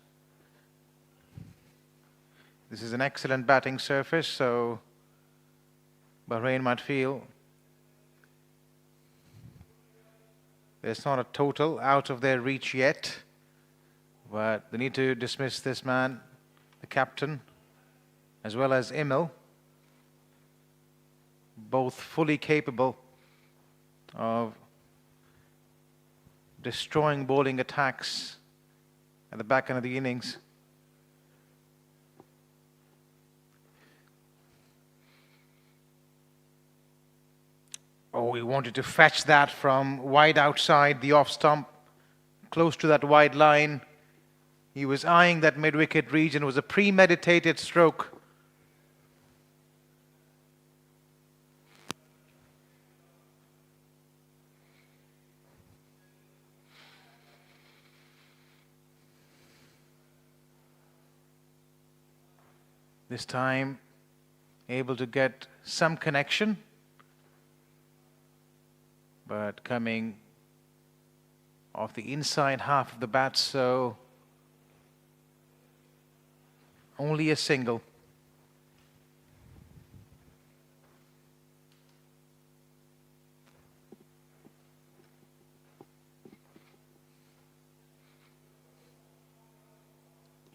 This is an excellent batting surface, so Bahrain might feel there's not a total out of their reach yet, but they need to dismiss this man, the captain, as well as Emil, both fully capable of destroying bowling attacks at the back end of the innings. Oh, he wanted to fetch that from wide outside the off stump, close to that wide line. He was eyeing that mid-wicket region. It was a premeditated stroke. This time able to get some connection, but coming off the inside half of the bat, so only a single.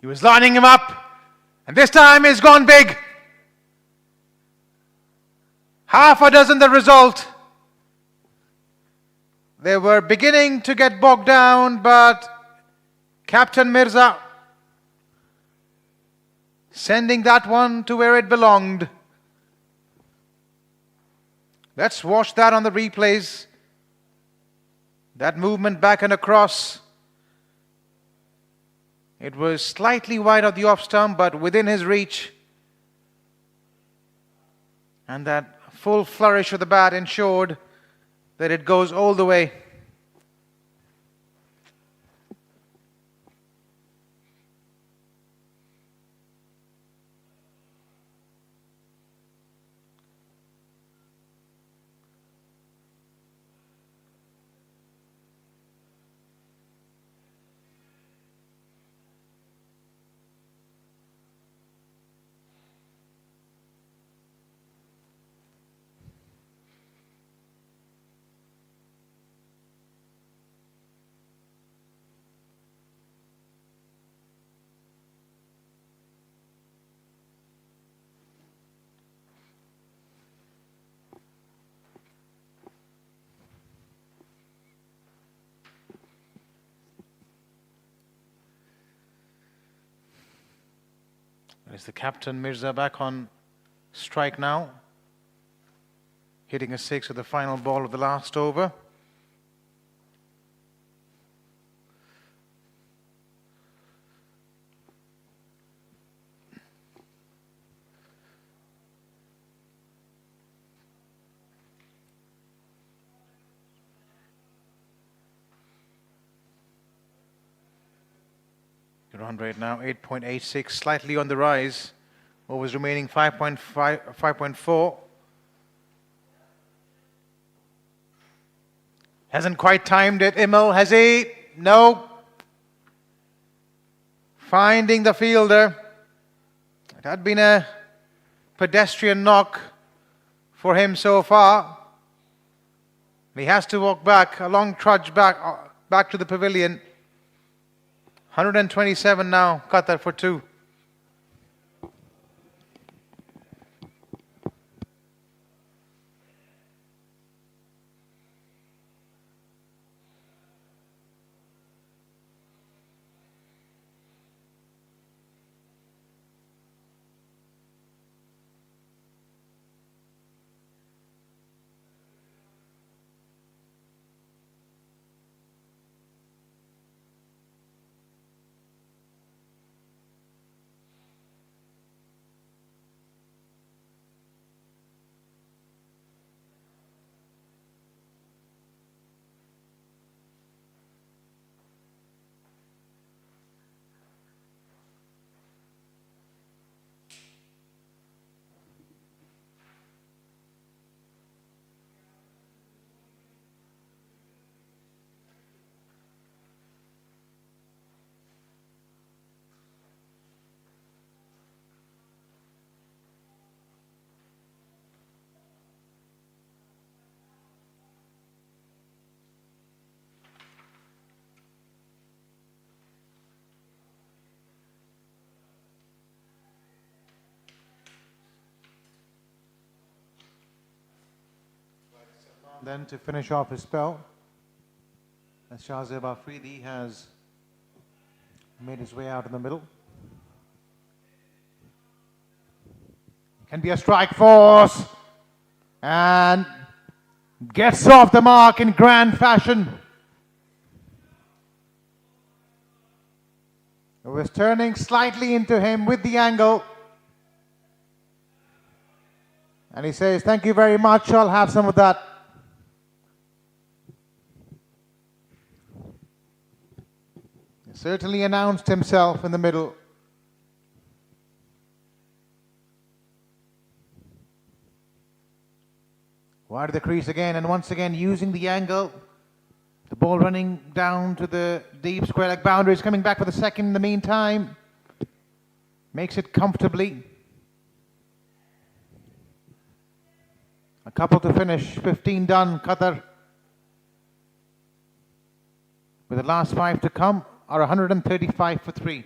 He was lining him up, and this time he's gone big. Half a dozen the result. They were beginning to get bogged down, but Captain Mirza sending that one to where it belonged. Let's watch that on the replays. That movement back and across. It was slightly wide of the off stump, but within his reach. And that full flourish of the bat ensured that it goes all the way. There's the captain Mirza back on strike now, hitting a six with the final ball of the last over. Run rate now 8.86, slightly on the rise. Overs remaining 5.4. Hasn't quite timed it. Imel, has he? No. Finding the fielder. It had been a pedestrian knock for him so far. He has to walk back, a long trudge back to the pavilion. 127 now, Qatar for 2. Then to finish off his spell, as Shahzeb Afridi has made his way out in the middle. Can be a strike force and gets off the mark in grand fashion. It was turning slightly into him with the angle. And he says, thank you very much, I'll have some of that. He certainly announced himself in the middle. Wide of the crease again, and once again using the angle. The ball running down to the deep square leg boundaries, coming back for the second in the meantime. Makes it comfortably. A couple to finish, 15 done, Qatar. With the last 5 to come, are 135 for 3.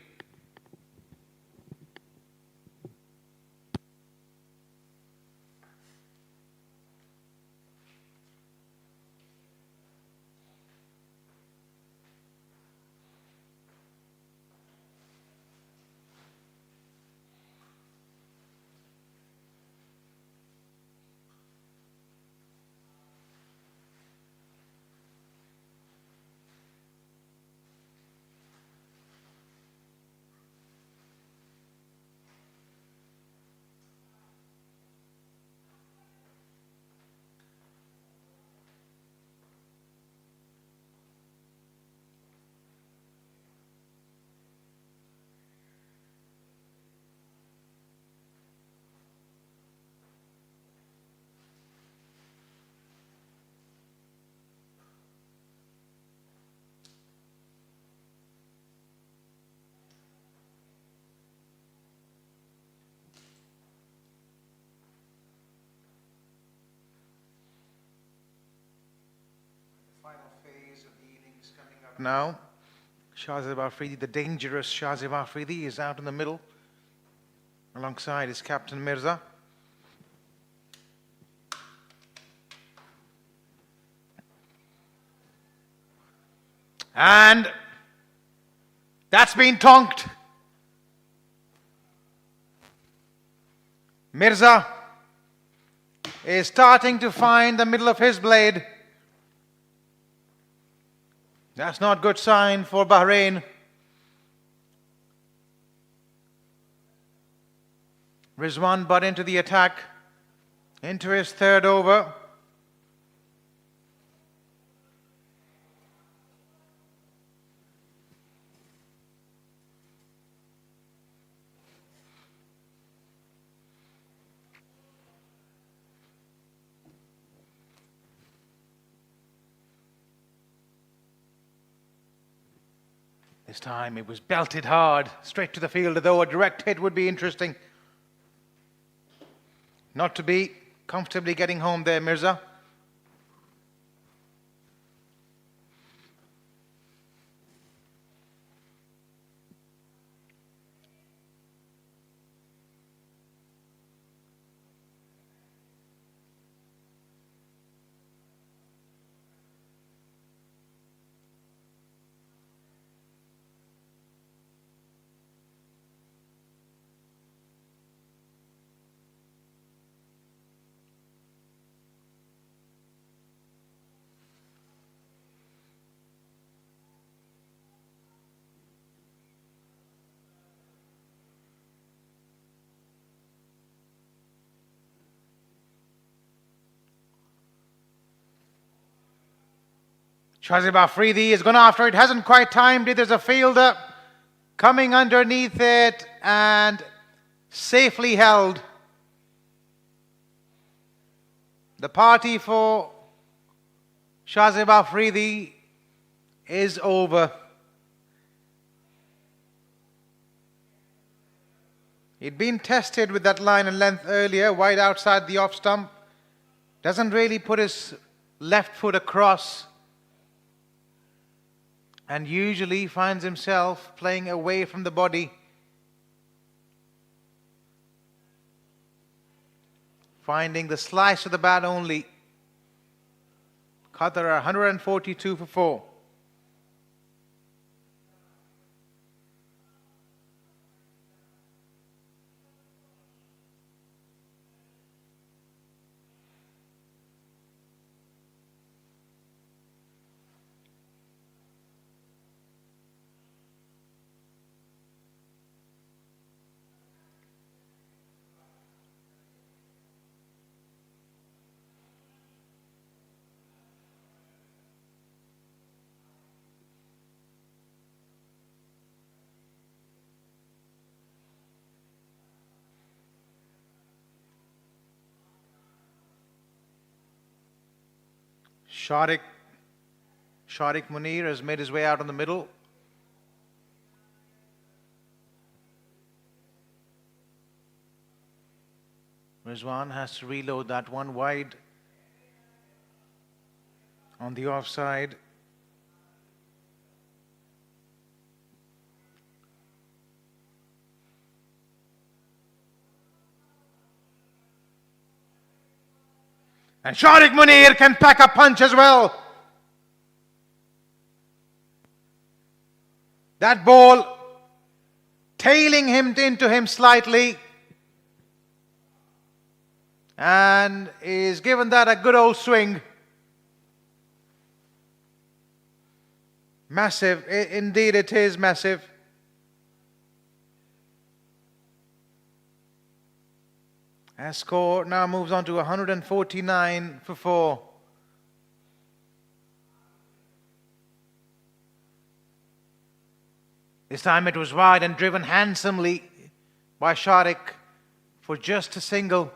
Final phase of the innings coming up now. Shahzeb Afridi, the dangerous Shahzeb Afridi, is out in the middle alongside his captain Mirza. And that's been tonked. Mirza is starting to find the middle of his blade. That's not a good sign for Bahrain. Rizwan butt into the attack, into his third over. This time it was belted hard, straight to the fielder, though a direct hit would be interesting. Not to be comfortably getting home there, Mirza. Shahzeb Afridi is gone after it, hasn't quite timed it. There's a fielder coming underneath it and safely held. The party for Shahzeb Afridi is over. He'd been tested with that line and length earlier, wide outside the off stump. Doesn't really put his left foot across, and usually finds himself playing away from the body. Finding the slice of the bat only. Qatar are 142 for 4. Sharik Munir has made his way out in the middle. Rizwan has to reload that one wide on the offside. And Sharik Munir can pack a punch as well. That ball tailing him into him slightly, and is given that a good old swing. Massive, indeed it is massive. Our score now moves on to 149 for 4. This time it was wide and driven handsomely by Sharik for just a single.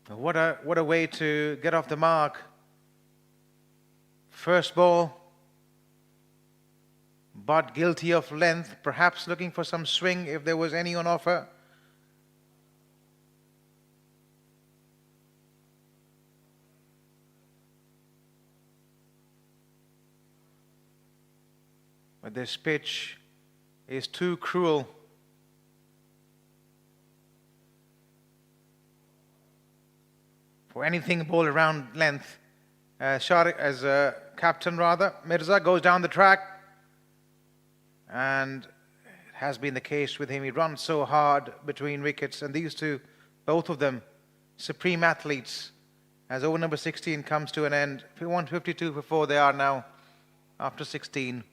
What a way to get off the mark. First ball, but guilty of length, perhaps looking for some swing if there was any on offer. But this pitch is too cruel. For anything ball around length. Sharik, as a captain rather, Mirza goes down the track, and it has been the case with him. He runs so hard between wickets, and these two, both of them, supreme athletes. As over number 16 comes to an end, 152 for 4 they are now after 16.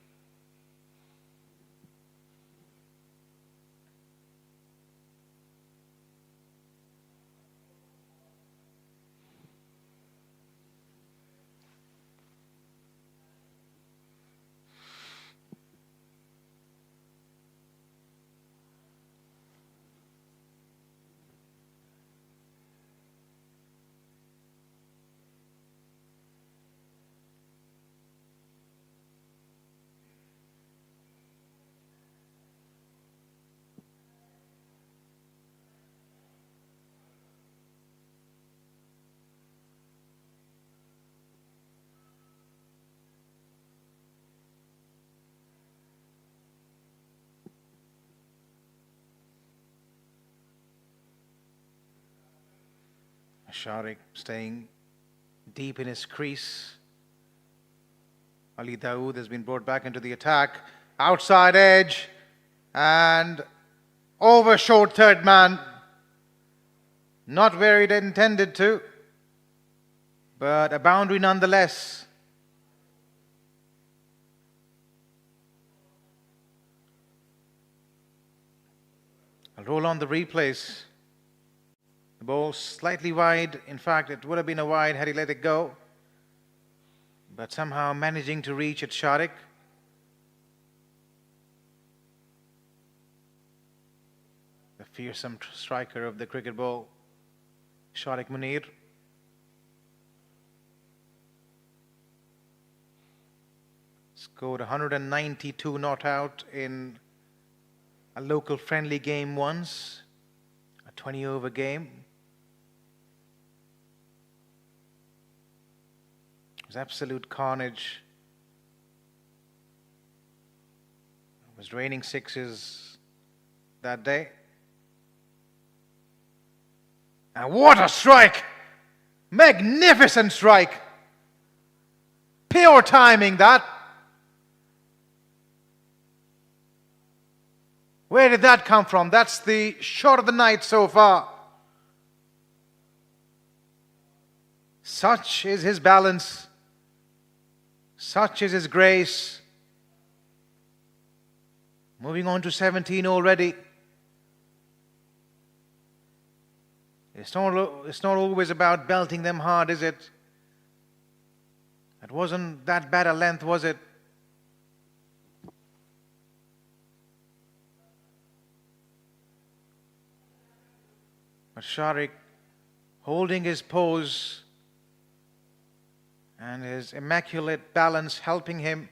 Sharik staying deep in his crease. Ali Dawood has been brought back into the attack. Outside edge and over short third man. Not where it intended to, but a boundary nonetheless. I'll roll on the replays. The ball slightly wide. In fact, it would have been a wide had he let it go. But somehow managing to reach at Sharik. The fearsome striker of the cricket ball, Sharik Munir. Scored 192 not out in a local friendly game once. A 20-over game. It was absolute carnage. It was raining sixes that day. And what a strike! Magnificent strike! Pure timing that. Where did that come from? That's the shot of the night so far. Such is his balance. Such is his grace. Moving on to 17 already. It's not always about belting them hard, is it? It wasn't that bad a length, was it? But Sharik holding his pose and his immaculate balance helping him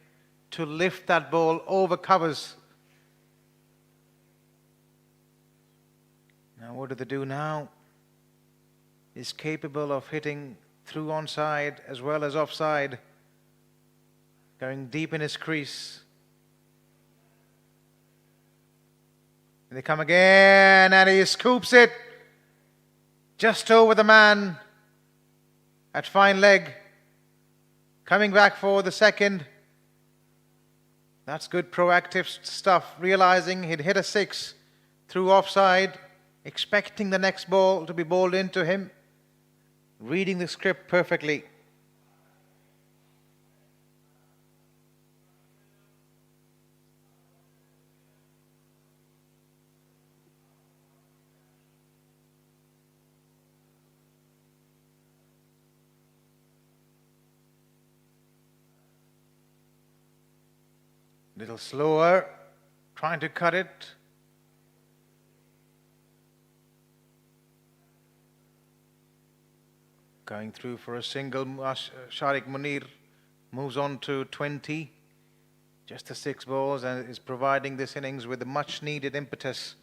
to lift that ball over covers. Now what do they do now? He's capable of hitting through onside as well as offside, going deep in his crease. And they come again and he scoops it just over the man at fine leg. Coming back for the second. That's good proactive stuff. Realizing he'd hit a six through offside, expecting the next ball to be bowled into him, reading the script perfectly. Little slower, trying to cut it. Going through for a single. Sharik Munir moves on to 20. Just the 6 balls and is providing this innings with a much needed impetus.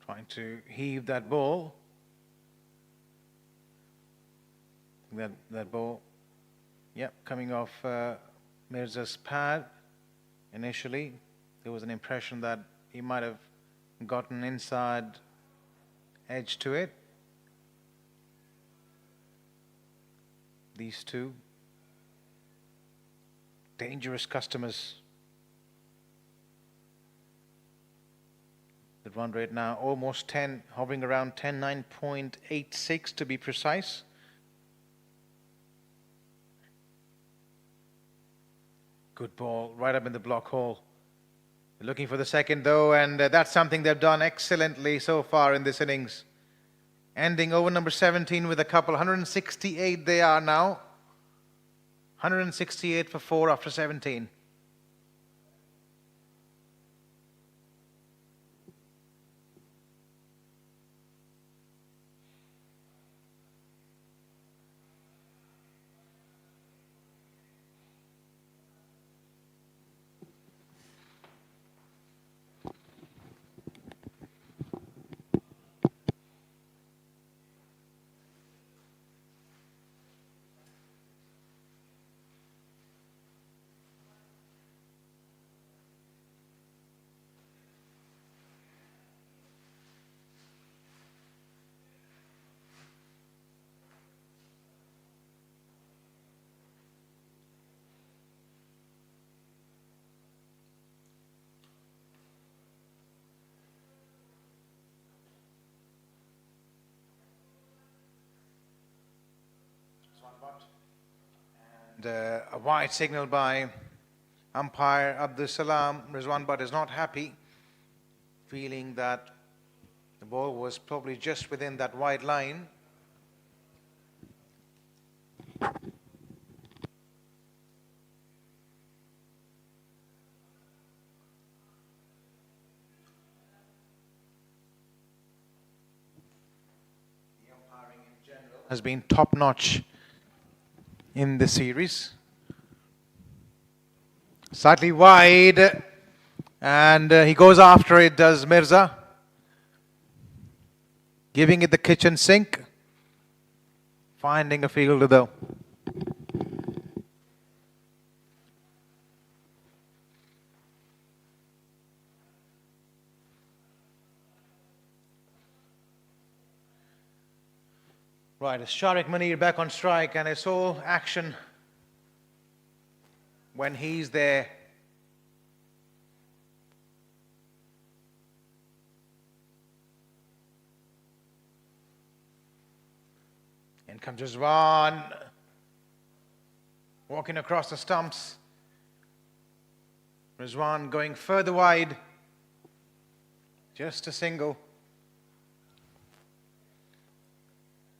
Trying to heave that ball. That ball, yep, coming off Mirza's pad. Initially, there was an impression that he might have gotten inside edge to it. These two dangerous customers. The run rate now almost 10, hovering around 10, 9.86 to be precise. Good ball, right up in the block hole. They're looking for the second though, and that's something they've done excellently so far in this innings. Ending over number 17 with a couple, 168 they are now. 168 for 4 after 17. And a wide signal by umpire Abdul Salam. Rizwan Butt is not happy, feeling that the ball was probably just within that wide line. The umpiring in general has been top-notch in the series. Slightly wide, and he goes after it, does Mirza, giving it the kitchen sink, finding a fielder though. Right, it's Sharik Munir back on strike, and it's all action when he's there. In comes Rizwan, walking across the stumps. Rizwan going further wide, just a single.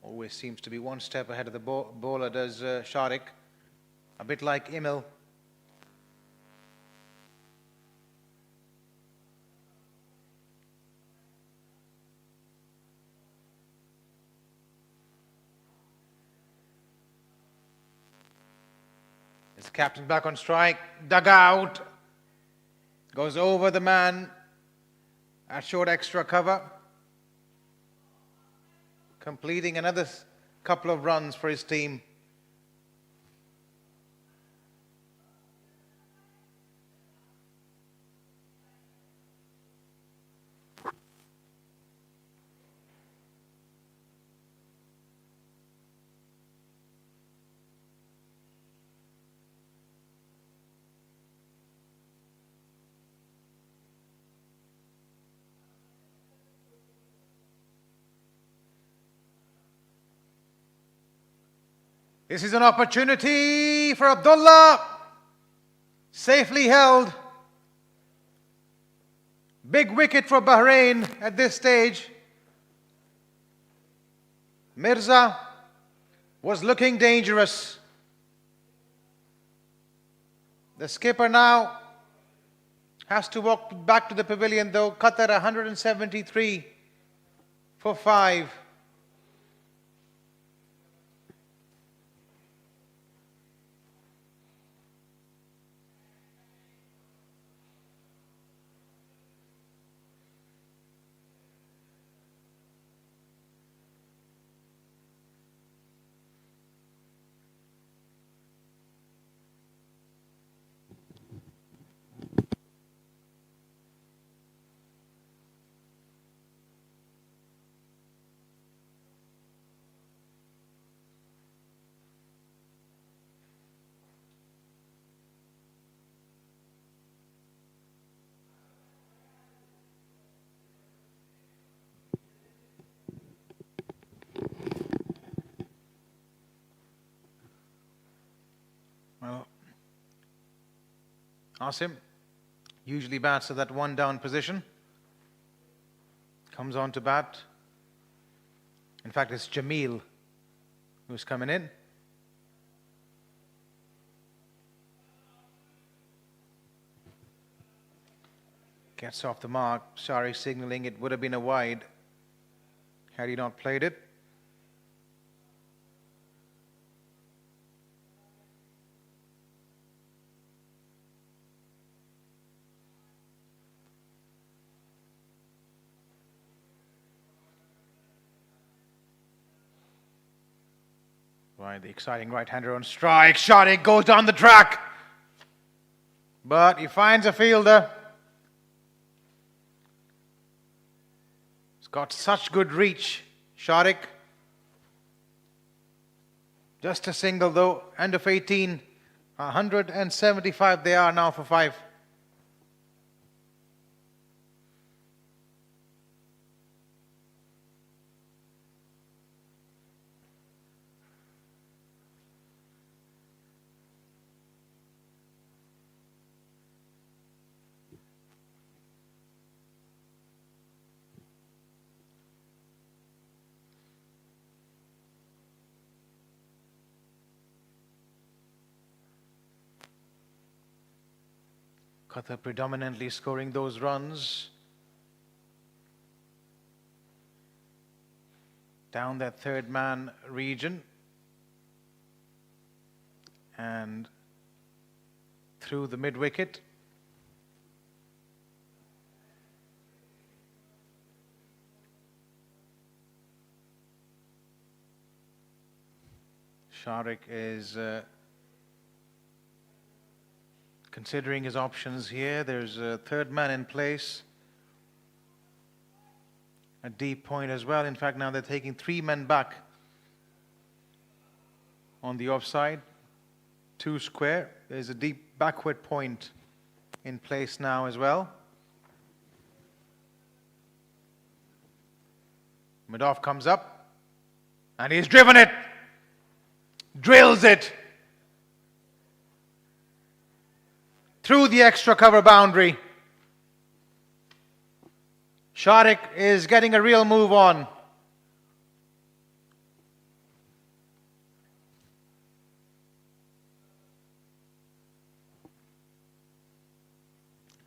Always seems to be one step ahead of the bowler, does Sharik, a bit like Emil. His captain back on strike, dug out, goes over the man at short extra cover, completing another couple of runs for his team. This is an opportunity for Abdullah. Safely held. Big wicket for Bahrain at this stage. Mirza was looking dangerous. The skipper now has to walk back to the pavilion though. Qatar 173 for 5. Well, Asim usually bats at that one down position. Comes on to bat. In fact, it's Jamil who's coming in. Gets off the mark. Shari signaling it would have been a wide had he not played it. Right, the exciting right-hander on strike. Shot it, goes down the track. But he finds a fielder. He's got such good reach, Sharik. Just a single though, end of 18. 175 they are now for 5. Qatar predominantly scoring those runs. Down that third man region. And through the mid wicket. Sharik is considering his options here. There's a third man in place. A deep point as well. In fact, now they're taking 3 men back on the offside. 2 square. There's a deep backward point in place now as well. Madoff comes up and he's driven it, drills it through the extra cover boundary. Shardik is getting a real move on.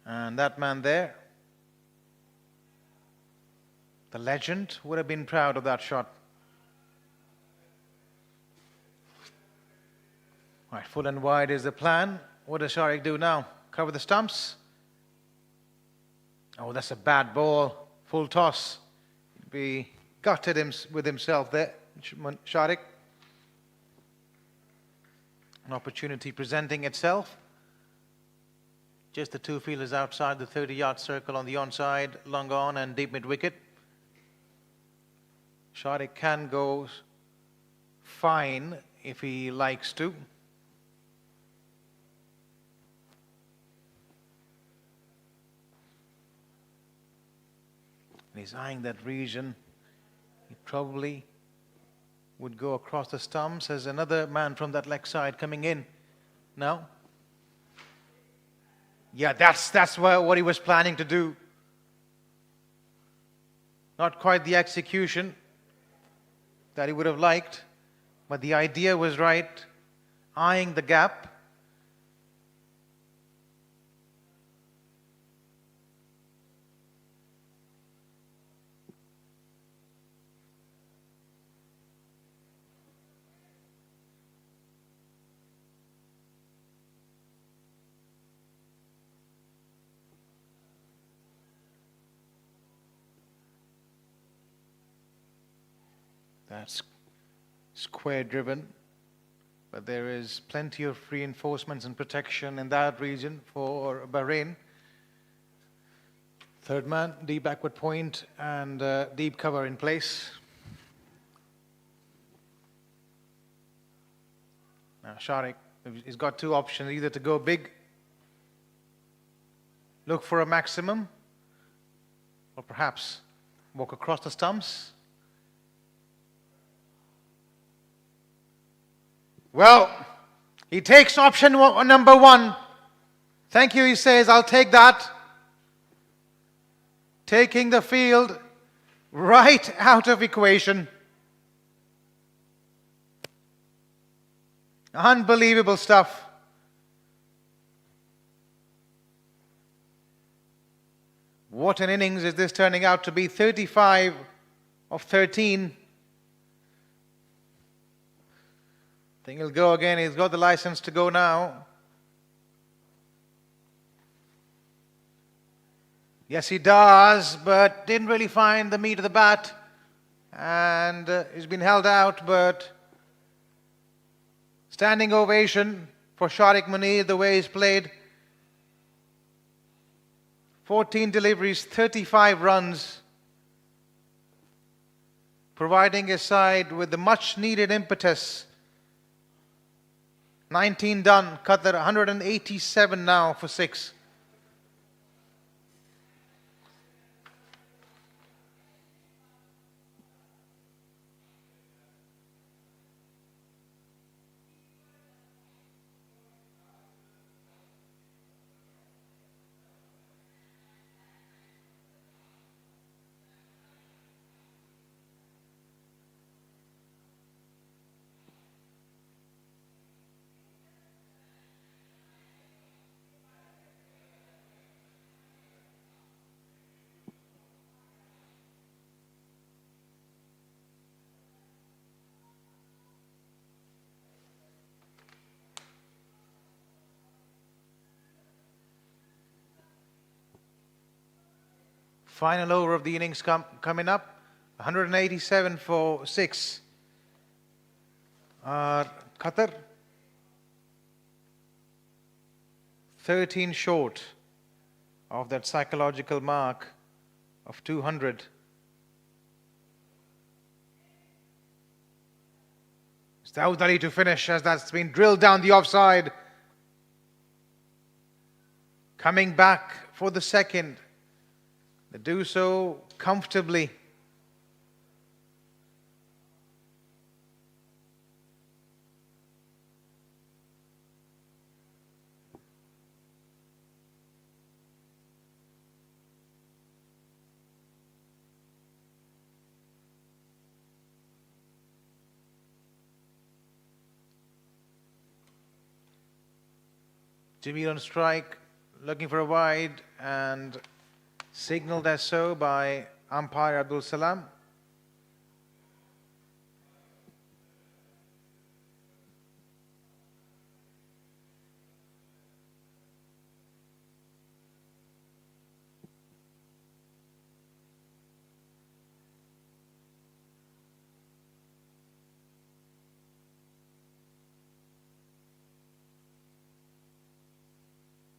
And that man there, the legend, would have been proud of that shot. Right, full and wide is the plan. What does Shardik do now? Cover the stumps? Oh, that's a bad ball. Full toss. He'd be gutted with himself there, Shardik. An opportunity presenting itself. Just the two fielders outside the 30-yard circle on the onside, long on and deep mid-wicket. Shardik can go fine if he likes to. And he's eyeing that region. He probably would go across the stumps. There's another man from that leg side coming in now. Yeah, that's what he was planning to do. Not quite the execution that he would have liked, but the idea was right. Eyeing the gap. That's square driven, but there is plenty of reinforcements and protection in that region for Bahrain. Third man, deep backward point and deep cover in place. Now Shardik, he's got two options, either to go big, look for a maximum, or perhaps walk across the stumps. Well, he takes option number one. Thank you, he says, I'll take that. Taking the field right out of equation. Unbelievable stuff. What an innings is this turning out to be. 35 of 13. I think he'll go again. He's got the license to go now. Yes, he does, but didn't really find the meat of the bat. And he's been held out, but standing ovation for Shardik Munir, the way he's played. 14 deliveries, 35 runs, providing his side with the much-needed impetus. 19 done. Qatar 187 now for 6. Final over of the innings coming up. 187 for 6. Qatar 13 short of that psychological mark of 200. It's Dawood Ali to finish as that's been drilled down the offside. coming back for the second. They do so comfortably. Jamil on strike, looking for a wide, and signaled as so by umpire Abdul Salam.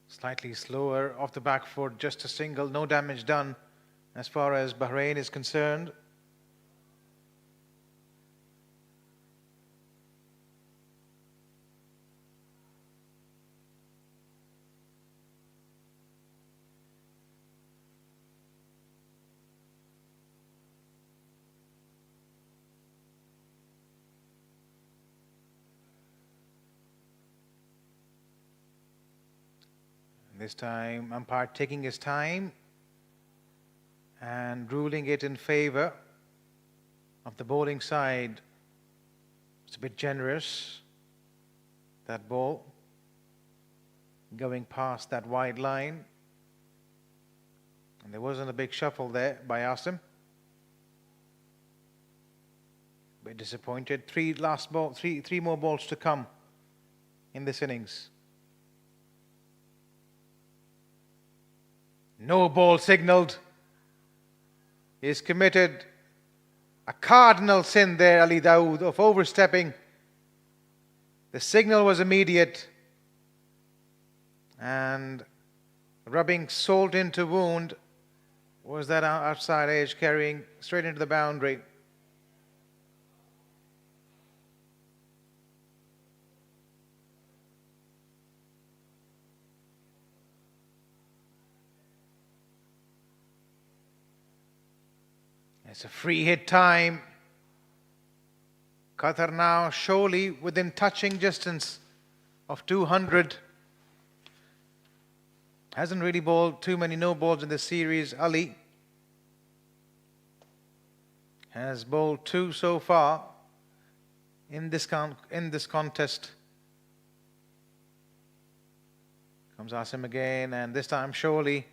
Slightly slower off the back foot, just a single, no damage done as far as Bahrain is concerned. This time, umpire taking his time and ruling it in favor of the bowling side. It's a bit generous, that ball, going past that wide line. And there wasn't a big shuffle there by Asim. Bit disappointed. Three more balls to come in this innings. No ball signalled. He's committed a cardinal sin there, Ali Dawood, of overstepping. The signal was immediate, and rubbing salt into wound was that outside edge carrying straight into the boundary. It's a free hit time. Qatar now surely within touching distance of 200. Hasn't really bowled too many no balls in this series. Ali has bowled 2 so far in this contest. Comes Asim again, and this time surely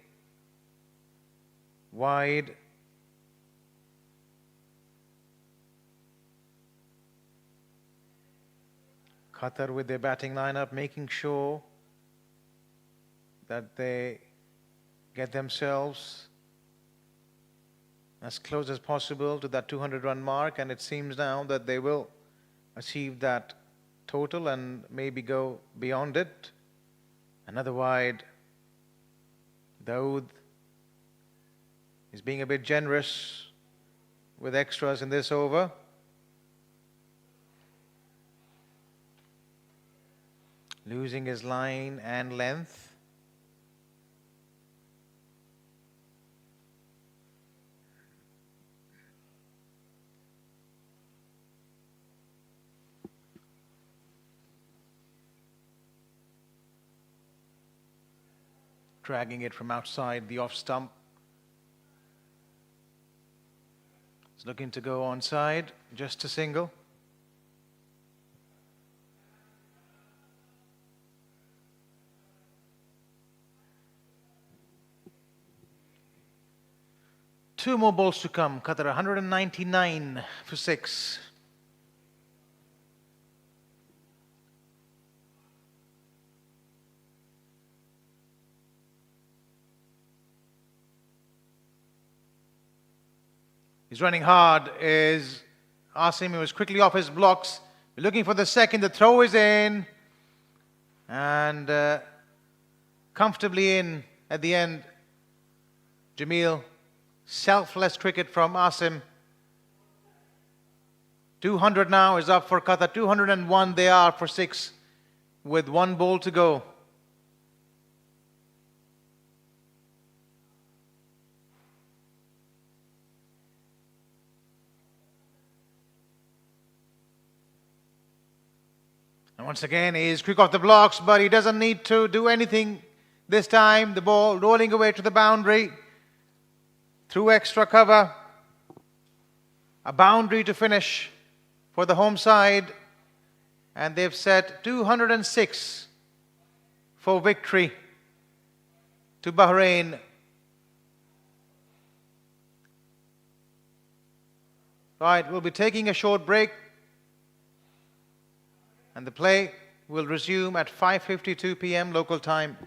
wide. Qatar with their batting lineup, making sure that they get themselves as close as possible to that 200-run mark, and it seems now that they will achieve that total and maybe go beyond it. Another wide. Dawood is being a bit generous with extras in this over. Losing his line and length. Dragging it from outside the off stump. It's looking to go onside, just a single. Two more balls to come. Qatar 199 for 6. He's running hard. Is Asim, he was quickly off his blocks. Looking for the second. The throw is in. And comfortably in at the end. Jamil. Selfless cricket from Asim. 200 now is up for Qatar. 201 they are for 6 with 1 ball to go. Once again, he's quick off the blocks, but he doesn't need to do anything this time. The ball rolling away to the boundary through extra cover. A boundary to finish for the home side, and they've set 206 for victory to Bahrain. Right, we'll be taking a short break, and the play will resume at 5:52 p.m. local time.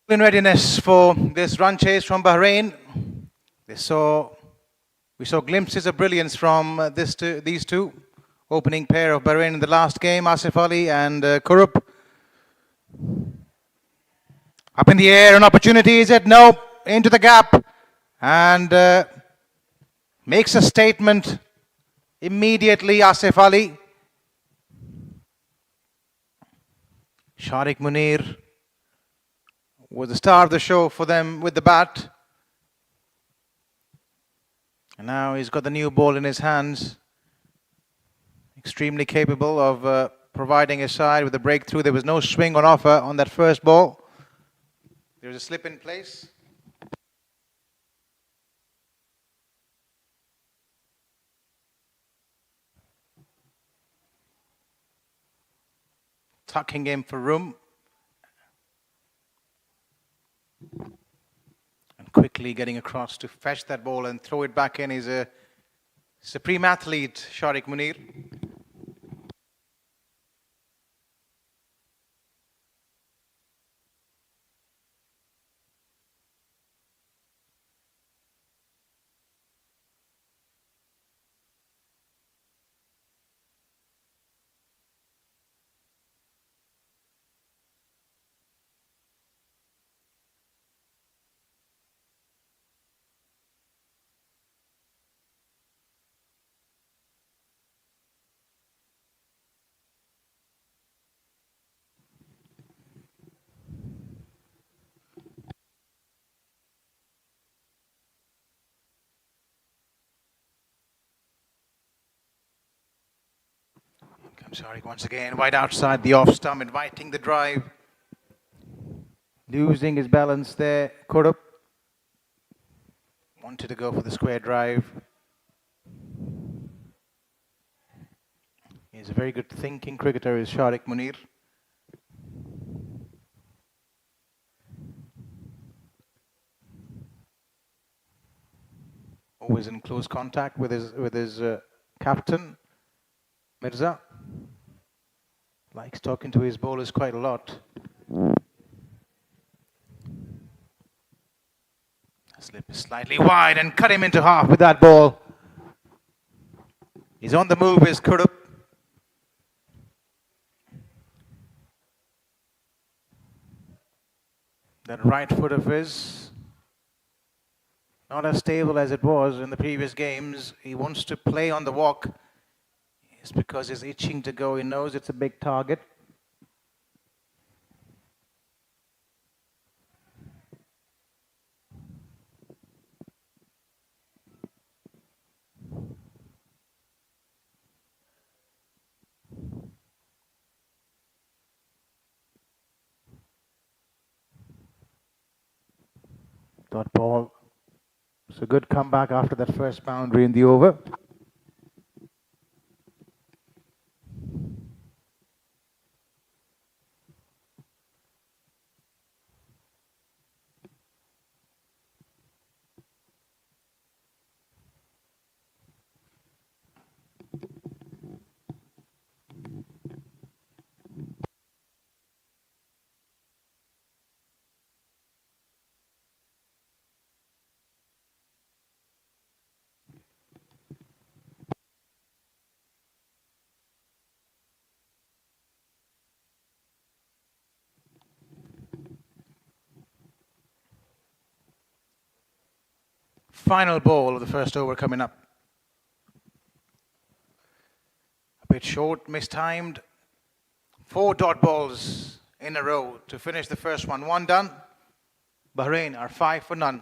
In readiness for this run chase from Bahrain. They saw, we saw glimpses of brilliance from these two. Opening pair of Bahrain in the last game, Asif Ali and Kurup. Up in the air, an opportunity, is it? No, into the gap. And makes a statement immediately, Asif Ali. Sharik Munir was the star of the show for them with the bat. And now he's got the new ball in his hands. Extremely capable of providing a side with a breakthrough. There was no swing on offer on that first ball. There was a slip in place. Tucking him for room. And quickly getting across to fetch that ball and throw it back in. He's a supreme athlete, Sharik Munir. Comes Sharik once again, wide outside the off stump, inviting the drive. Losing his balance there. Kurup wanted to go for the square drive. He's a very good thinking cricketer, is Sharik Munir. Always in close contact with his captain, Mirza. Likes talking to his bowlers quite a lot. Slip is slightly wide and cut him into half with that ball. He's on the move, is Kurup. That right foot of his, not as stable as it was in the previous games. He wants to play on the walk. It's because he's itching to go. He knows it's a big target. Dot ball. It's a good comeback after that first boundary in the over. Final ball of the first over coming up. A bit short, mistimed. 4 dot balls in a row to finish the first one. 1 done. Bahrain are 5 for none.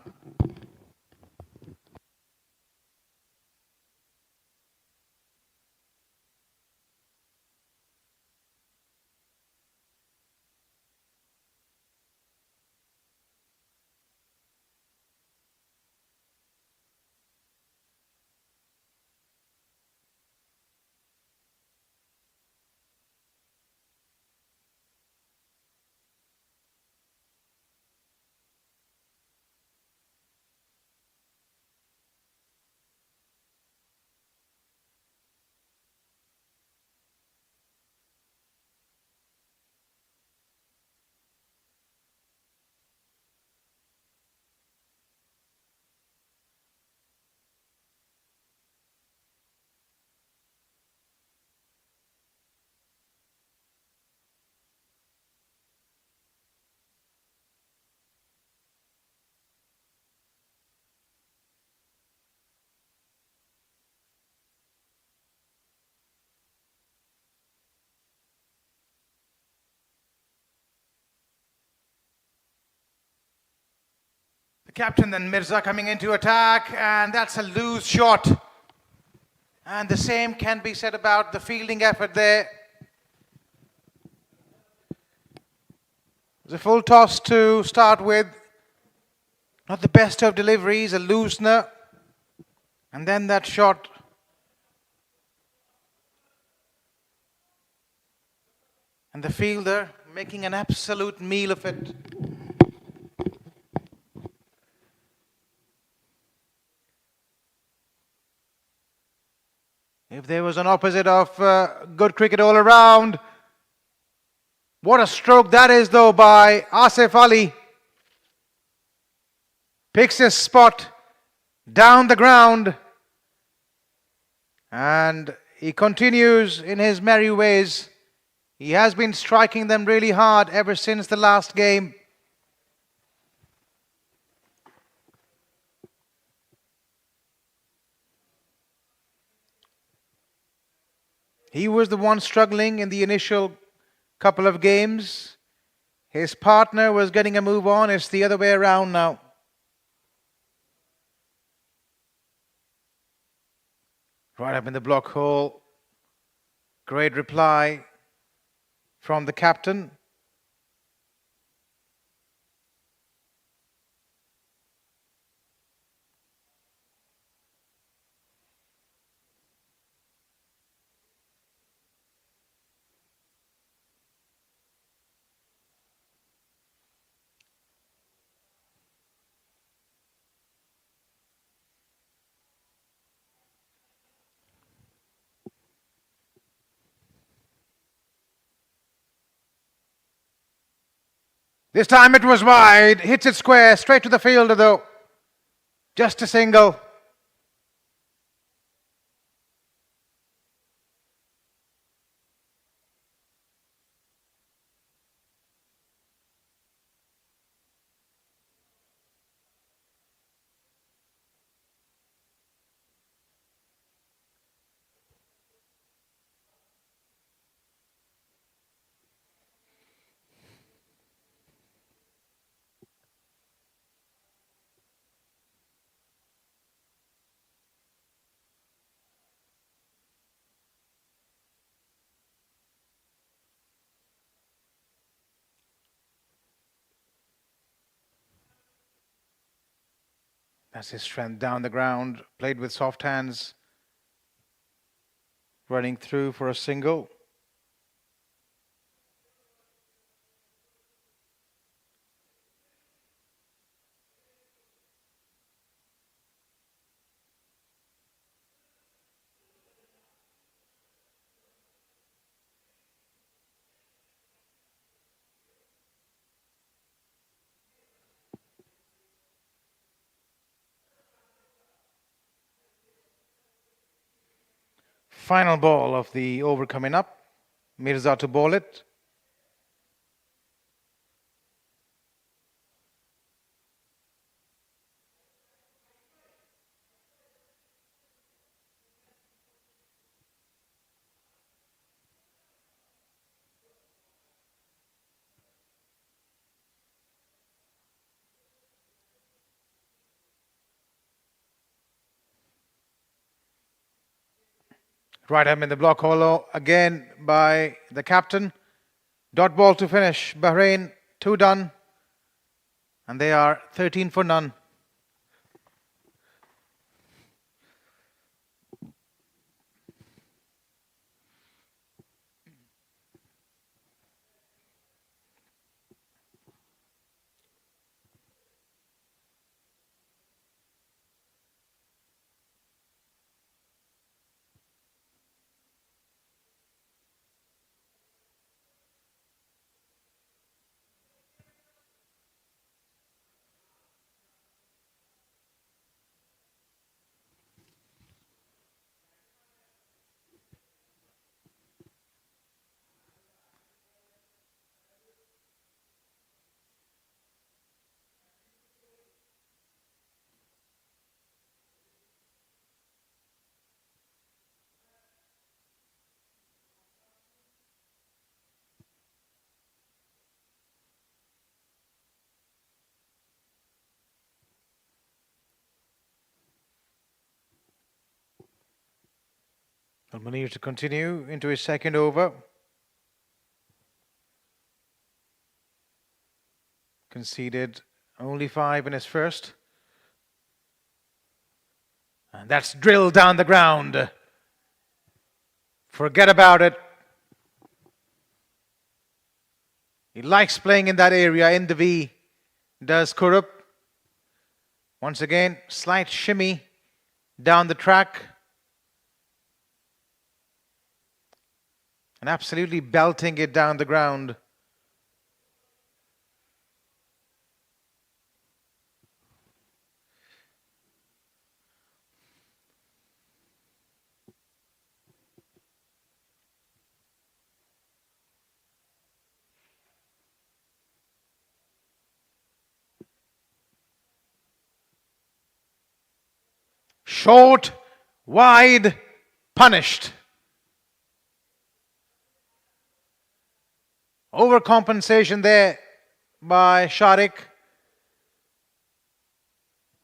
Captain then Mirza coming into attack, and that's a loose shot. And the same can be said about the fielding effort there. It was a full toss to start with. Not the best of deliveries, a loosener. And then that shot. And the fielder making an absolute meal of it. If there was an opposite of good cricket all around. What a stroke that is though by Asif Ali. Picks his spot down the ground. And he continues in his merry ways. He has been striking them really hard ever since the last game. He was the one struggling in the initial couple of games. His partner was getting a move on. It's the other way around now. Right up in the block hole. Great reply from the captain. This time it was wide, hits it square, straight to the fielder though. Just a single. That's his strength down the ground, played with soft hands, running through for a single. Final ball of the over coming up. Mirza to bowl it. Right arm in the block hollow again by the captain. Dot ball to finish. Bahrain 2 done. And they are 13 for none. Well, Munir to continue into his second over. Conceded only 5 in his first. And that's drilled down the ground. Forget about it. He likes playing in that area, in the V. Does Kurup. Once again, slight shimmy down the track. And absolutely belting it down the ground. Short, wide, punished. Overcompensation there by Sharik.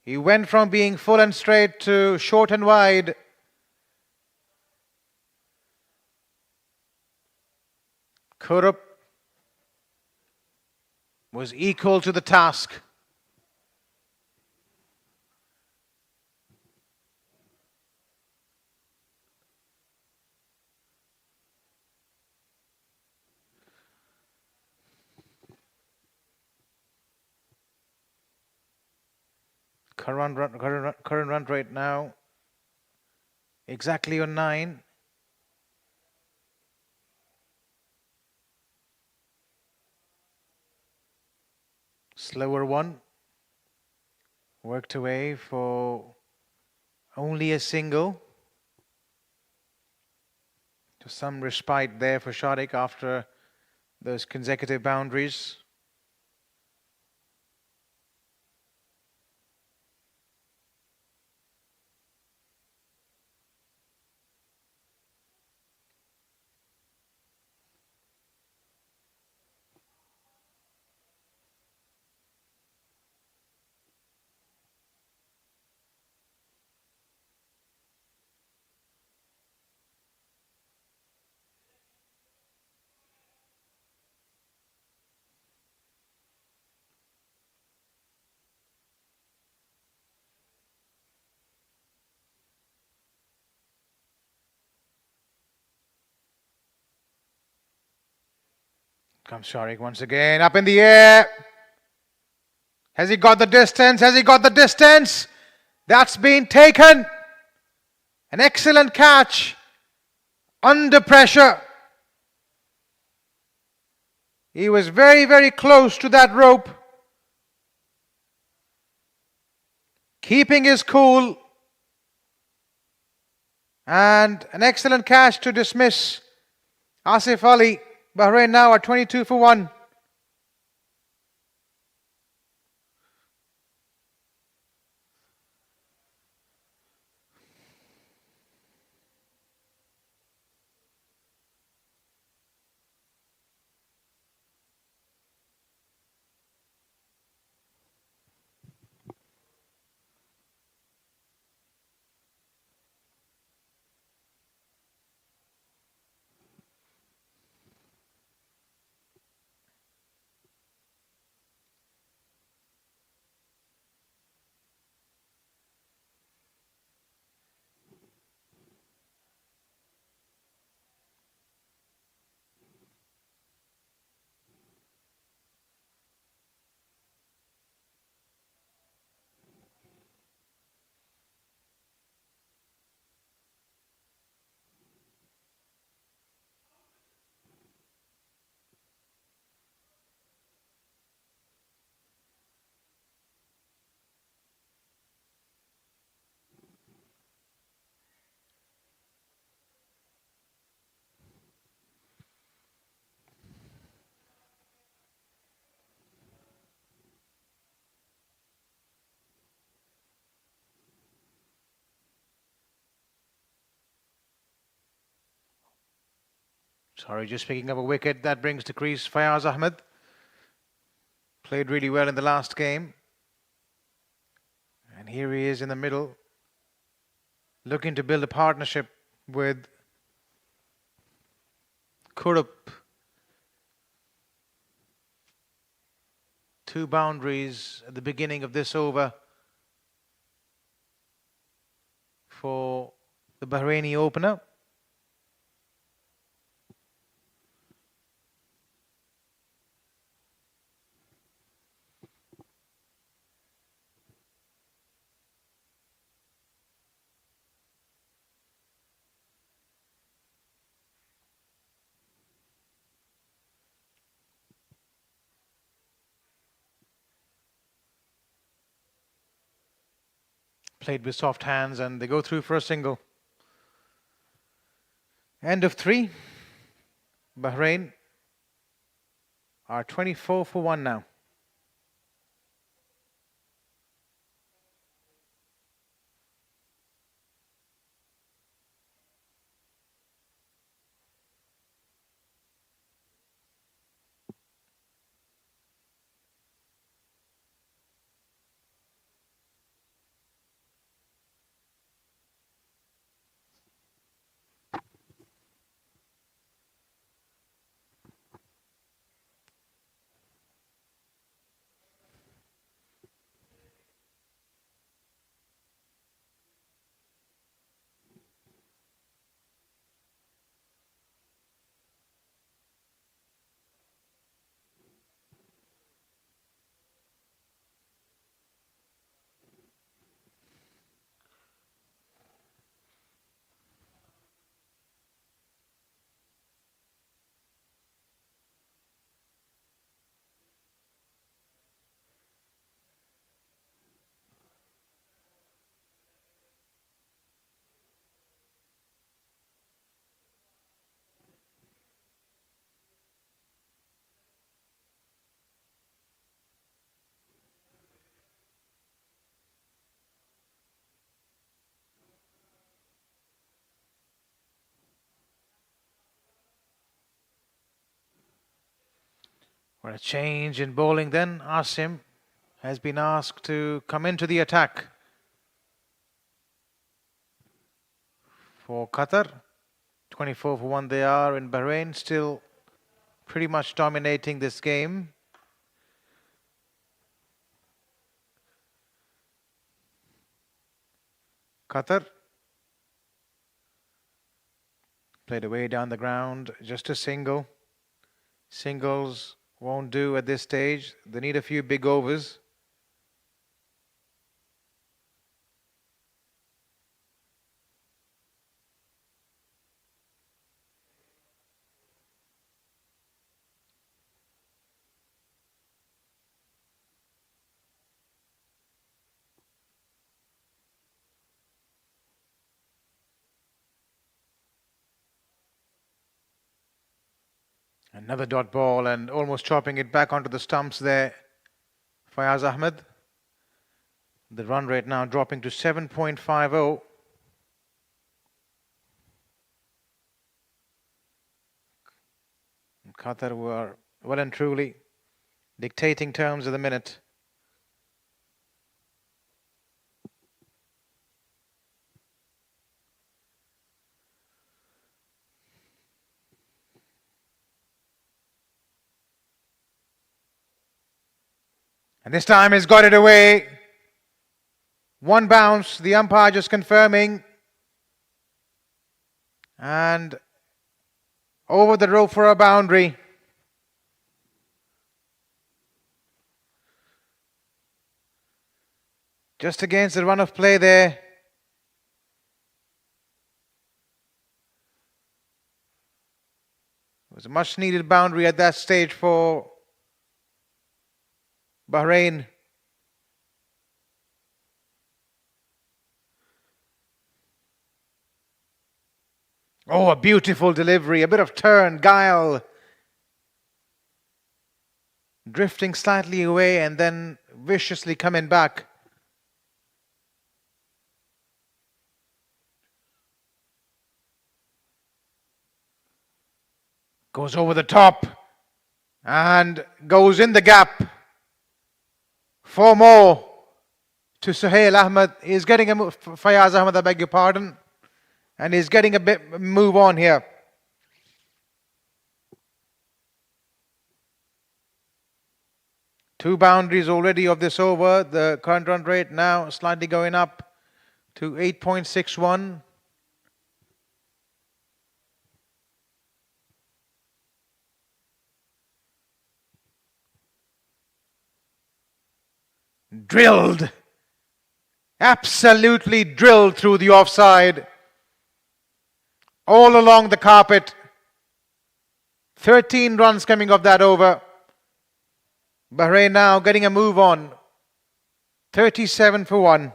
He went from being full and straight to short and wide. Kurup was equal to the task. Current run rate now exactly on 9. Slower one. Worked away for only a single. Just some respite there for Sharik after those consecutive boundaries. Comes Sharik once again, up in the air. Has he got the distance? Has he got the distance? That's been taken. An excellent catch. Under pressure. He was very, very close to that rope. Keeping his cool. And an excellent catch to dismiss Asif Ali. Bahrain now are 22 for 1. Sorry, just picking up a wicket. That brings to crease Fayaz Ahmed. Played really well in the last game. And here he is in the middle, looking to build a partnership with Kurup. 2 boundaries at the beginning of this over for the Bahraini opener. Played with soft hands and they go through for a single. End of 3. Bahrain are 24 for 1 now. For a change in bowling then, Asim has been asked to come into the attack for Qatar. 24 for 1 they are in Bahrain, still pretty much dominating this game. Qatar played away down the ground, just a single. Singles won't do at this stage. They need a few big overs. Another dot ball and almost chopping it back onto the stumps there. Fayaz Ahmed. The run rate now dropping to 7.50. Qatar were well and truly dictating terms of the minute. And this time he's got it away. 1 bounce, the umpire just confirming. And over the rope for a boundary. Just against the run of play there. It was a much needed boundary at that stage for Bahrain. Oh, a beautiful delivery, a bit of turn, guile. Drifting slightly away and then viciously coming back. Goes over the top and goes in the gap. 4 more to Suhail Ahmed. He's getting a move, Fayaz Ahmed, I beg your pardon. And he's getting a bit move on here. 2 boundaries already of this over. The current run rate now slightly going up to 8.61. Drilled. Absolutely drilled through the offside. All along the carpet. 13 runs coming off that over. Bahrain now getting a move on. 37 for 1.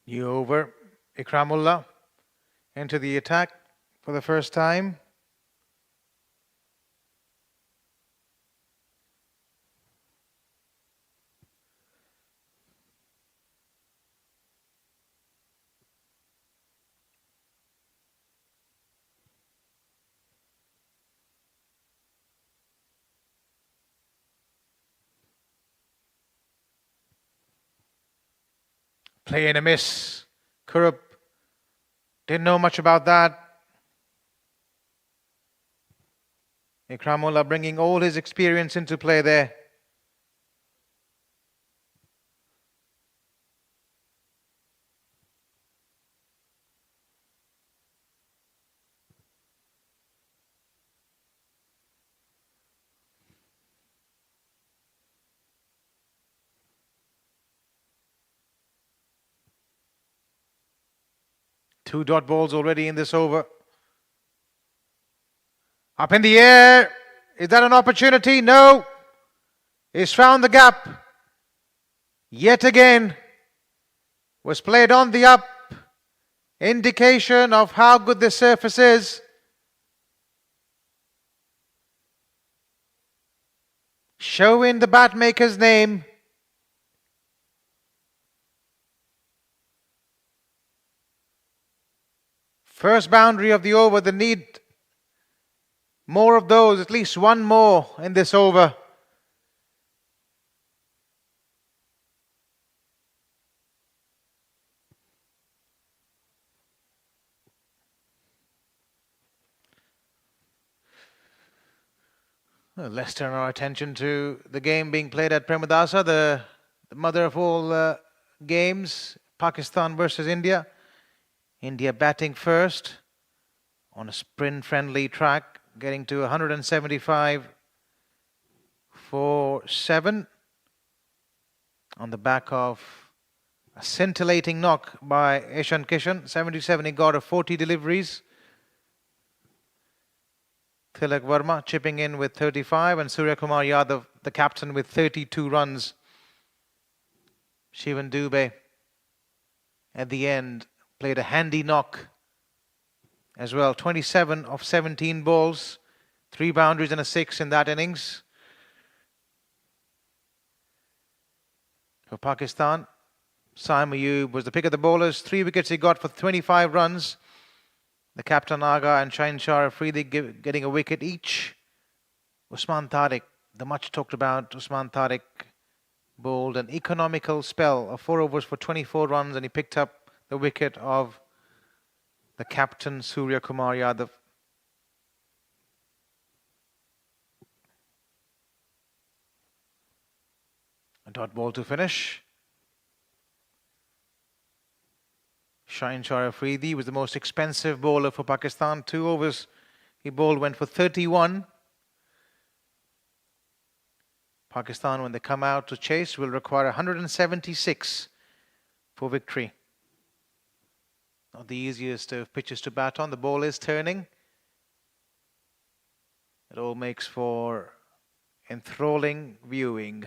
New over. Ikramullah into the attack for the first time. Play and a miss. Kurup didn't know much about that. Ikramullah bringing all his experience into play there. Two dot balls already in this over. Up in the air. Is that an opportunity? No. He's found the gap. Yet again. Was played on the up. Indication of how good this surface is. Showing the bat maker's name. First boundary of the over. The need more of those, at least one more in this over. Well, let's turn our attention to the game being played at Premadasa, the mother of all games, Pakistan versus India. India batting first on a sprint-friendly track, getting to 175 for 7 on the back of a scintillating knock by Ishan Kishan. 77 he got of 40 deliveries. Tilak Verma chipping in with 35 and Surya Kumar Yadav, the captain, with 32 runs. Shivan Dubey at the end played a handy knock as well. 27 of 17 balls, 3 boundaries and a 6 in that innings. For Pakistan, Saim Ayub was the pick of the bowlers. 3 wickets he got for 25 runs. The captain Aga and Shaheen Shah Afridi getting a wicket each. Usman Tariq, the much talked about Usman Tariq, bowled an economical spell of 4 overs for 24 runs and he picked up the wicket of the captain Surya Kumar Yadav. A dot ball to finish. Shaheen Shah Afridi was the most expensive bowler for Pakistan. 2 overs He bowled, went for 31. Pakistan, when they come out to chase, will require 176 for victory. Not the easiest of pitches to bat on. The ball is turning. It all makes for enthralling viewing.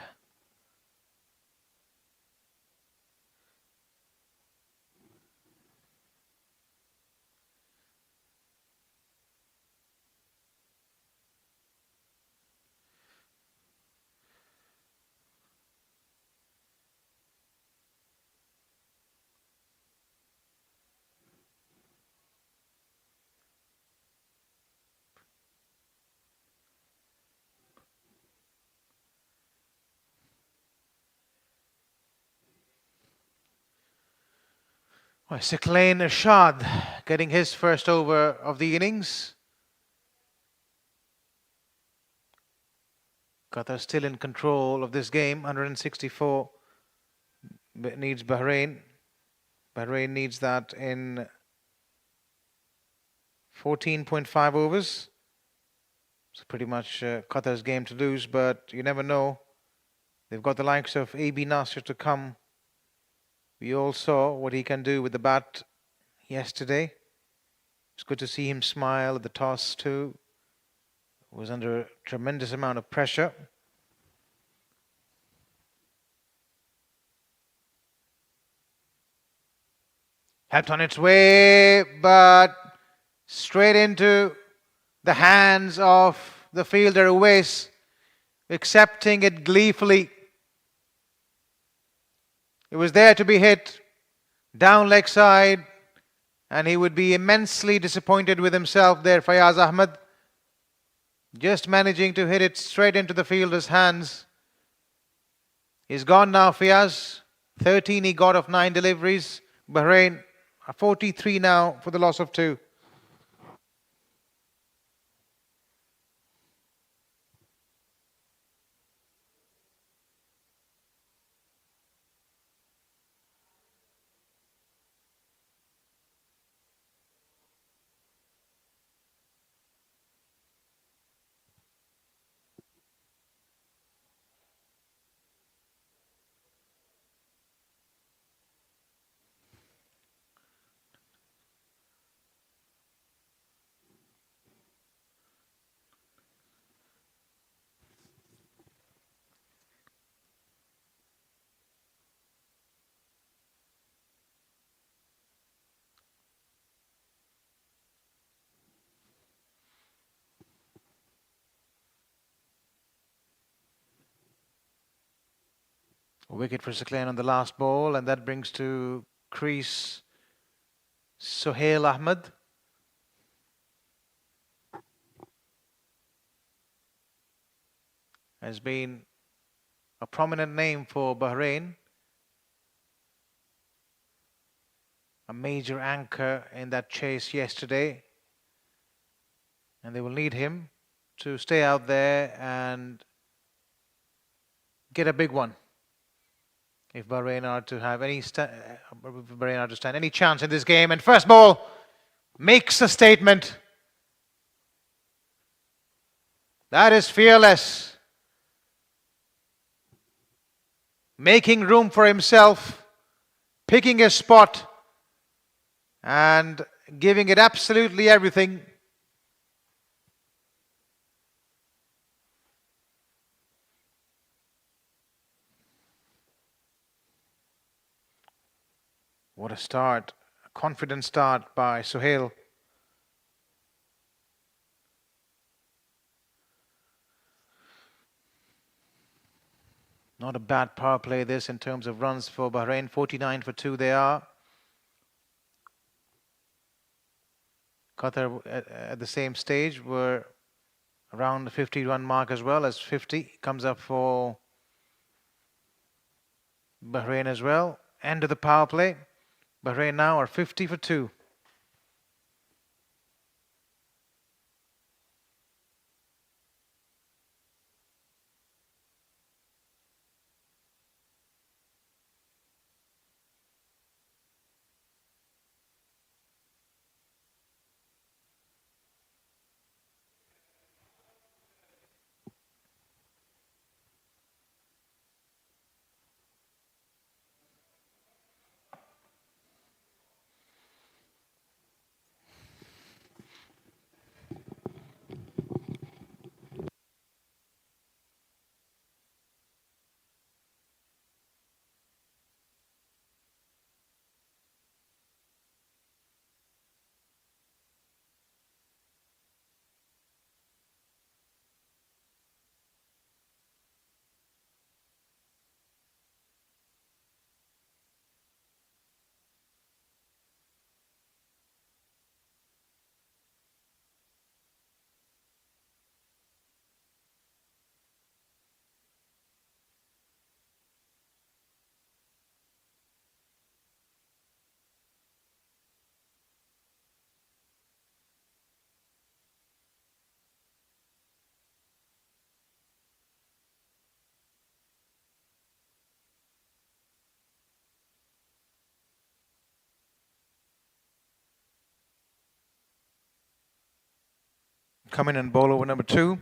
Siklain Ashad getting his first over of the innings. Qatar still in control of this game. 164 needs Bahrain. Bahrain needs that in 14.5 overs. It's pretty much Qatar's game to lose, but you never know. They've got the likes of AB Nasser to come. We all saw what he can do with the bat yesterday. It's good to see him smile at the toss too. Was under a tremendous amount of pressure. Helped on its way, but straight into the hands of the fielder Uwais, accepting it gleefully. It was there to be hit, down leg side, and he would be immensely disappointed with himself there, Fayaz Ahmed. Just managing to hit it straight into the fielder's hands. He's gone now, Fayaz. 13 he got of 9 deliveries. Bahrain are 43 now for the loss of 2. A wicket for Siklain on the last ball, and that brings to crease Sohail Ahmed. Has been a prominent name for Bahrain. A major anchor in that chase yesterday. And they will need him to stay out there and get a big one. If Bahrain are to have stand any chance in this game. And first ball makes a statement. That is fearless. Making room for himself, picking his spot, and giving it absolutely everything. What a start, a confident start by Sohail. Not a bad power play this in terms of runs for Bahrain. 49 for 2 they are. Qatar at the same stage were around the 50-run mark as well, as 50 comes up for Bahrain as well. End of the power play. Bahrain now are 50 for 2. come in and bowl over number 2.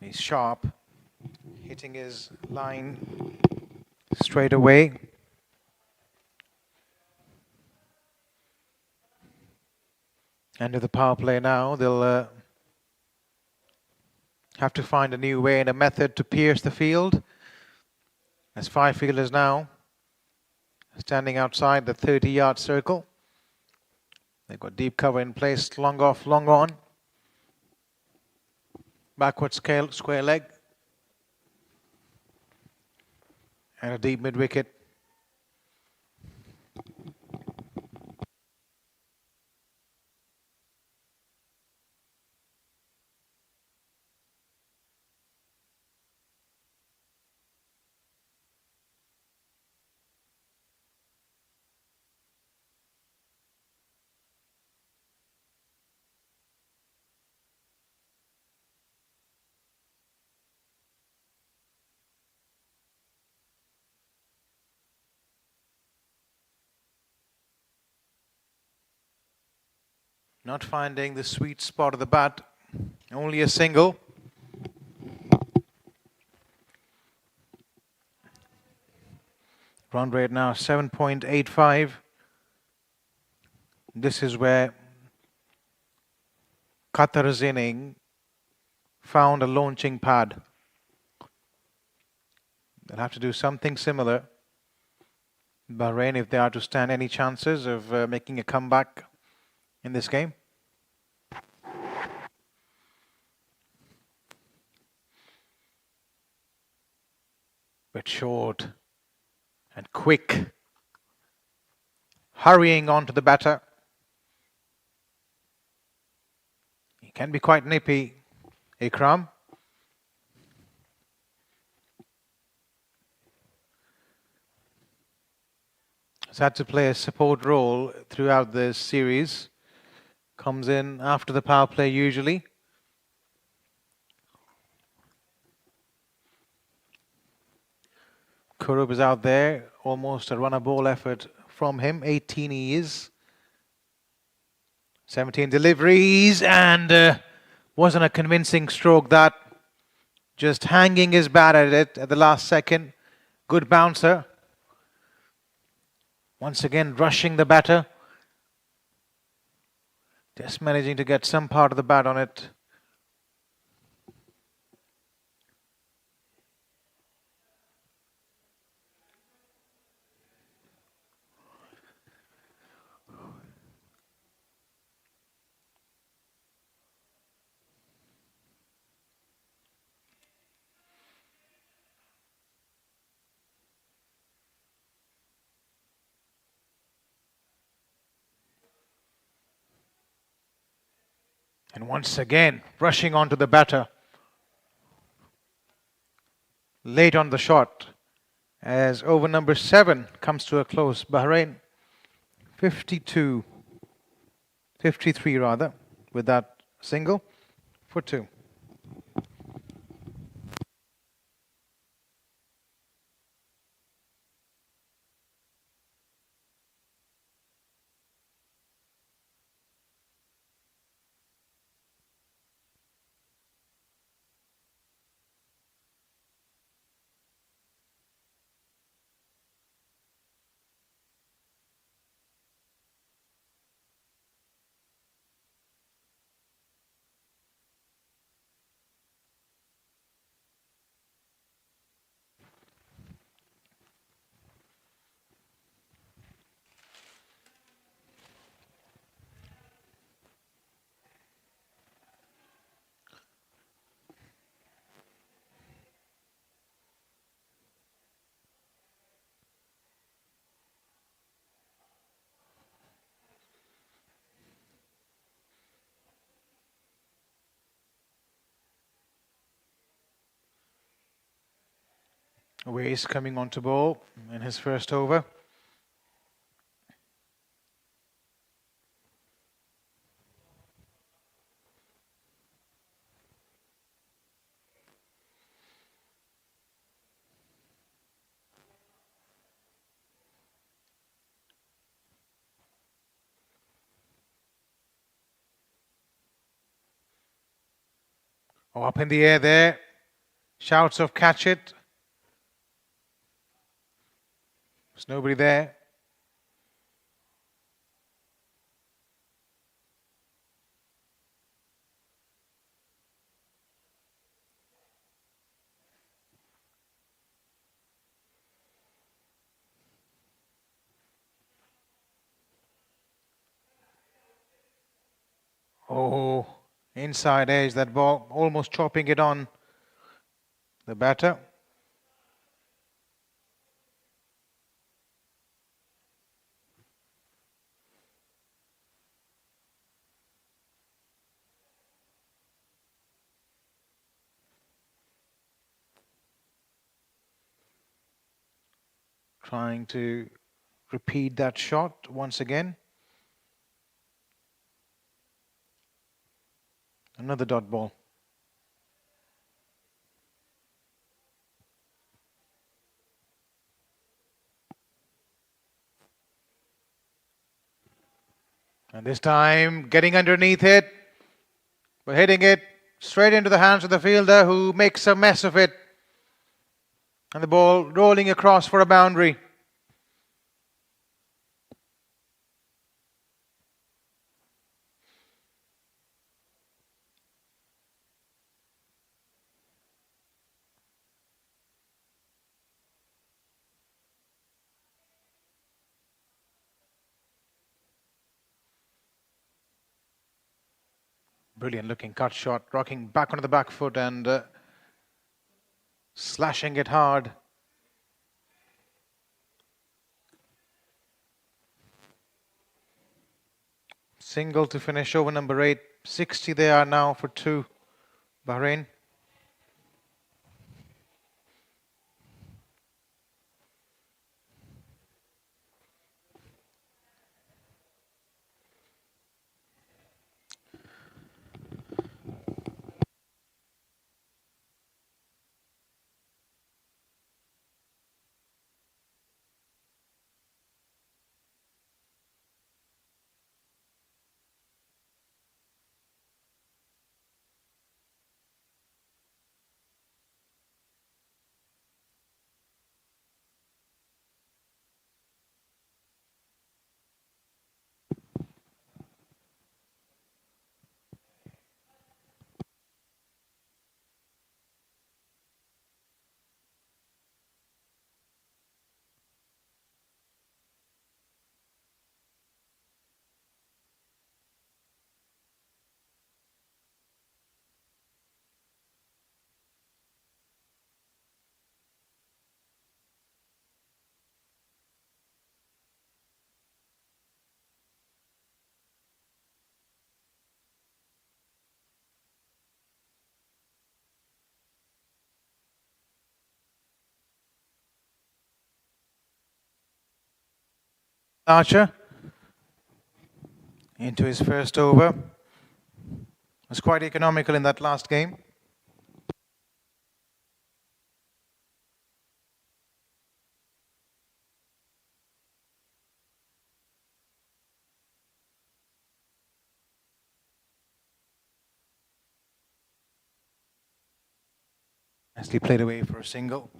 He's sharp, hitting his line straight away. End of the power play now. They'll have to find a new way and a method to pierce the field. As 5 fielders now standing outside the 30-yard circle. They've got deep cover in place, long off, long on. Backward square leg. And a deep mid-wicket. Not finding the sweet spot of the bat. Only a single. Run rate now 7.85. This is where Qatar's inning found a launching pad. They'll have to do something similar. Bahrain, if they are to stand any chances of making a comeback in this game. But short and quick. Hurrying on to the batter. He can be quite nippy, Ikram. Has had to play a support role throughout this series. Comes in after the power play usually. Kurub is out there. Almost a runner ball effort from him. 18 he is. 17 deliveries, and wasn't a convincing stroke that. Just hanging his bat at it at the last second. Good bouncer. Once again rushing the batter. Just managing to get some part of the bat on it. And once again, rushing onto the batter. Late on the shot. As over number 7 comes to a close. Bahrain 52, 53 rather, with that single for 2. Ways coming on to ball in his first over. Oh, up in the air there. Shouts of catch it. There's nobody there. Oh, inside edge, that ball almost chopping it on the batter. Trying to repeat that shot once again. Another dot ball. And this time getting underneath it, but hitting it straight into the hands of the fielder, who makes a mess of it. And the ball rolling across for a boundary. Brilliant looking cut shot, rocking back onto the back foot and slashing it hard. Single to finish over number 8. 60 they are now for 2, Bahrain. Archer into his first over. Was quite economical in that last game. Nicely played away for a single.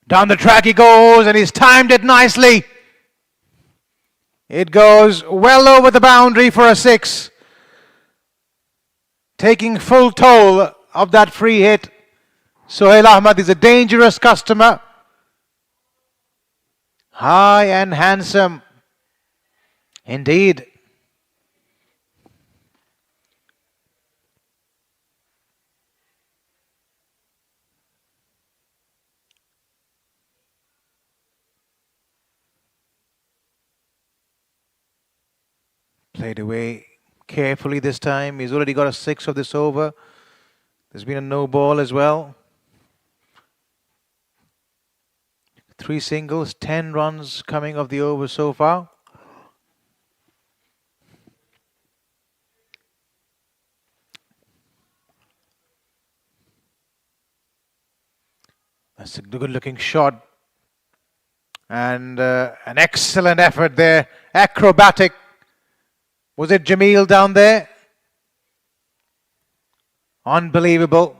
Down the track he goes, and he's timed it nicely. It goes well over the boundary for a 6. Taking full toll of that free hit. Sohail Ahmad is a dangerous customer. High and handsome. Indeed. Played away carefully this time. He's already got a 6 of this over. There's been a no ball as well. 3 singles, 10 runs coming of the over so far. That's a good looking shot. And an excellent effort there. Acrobatic. Was it Jamil down there? Unbelievable.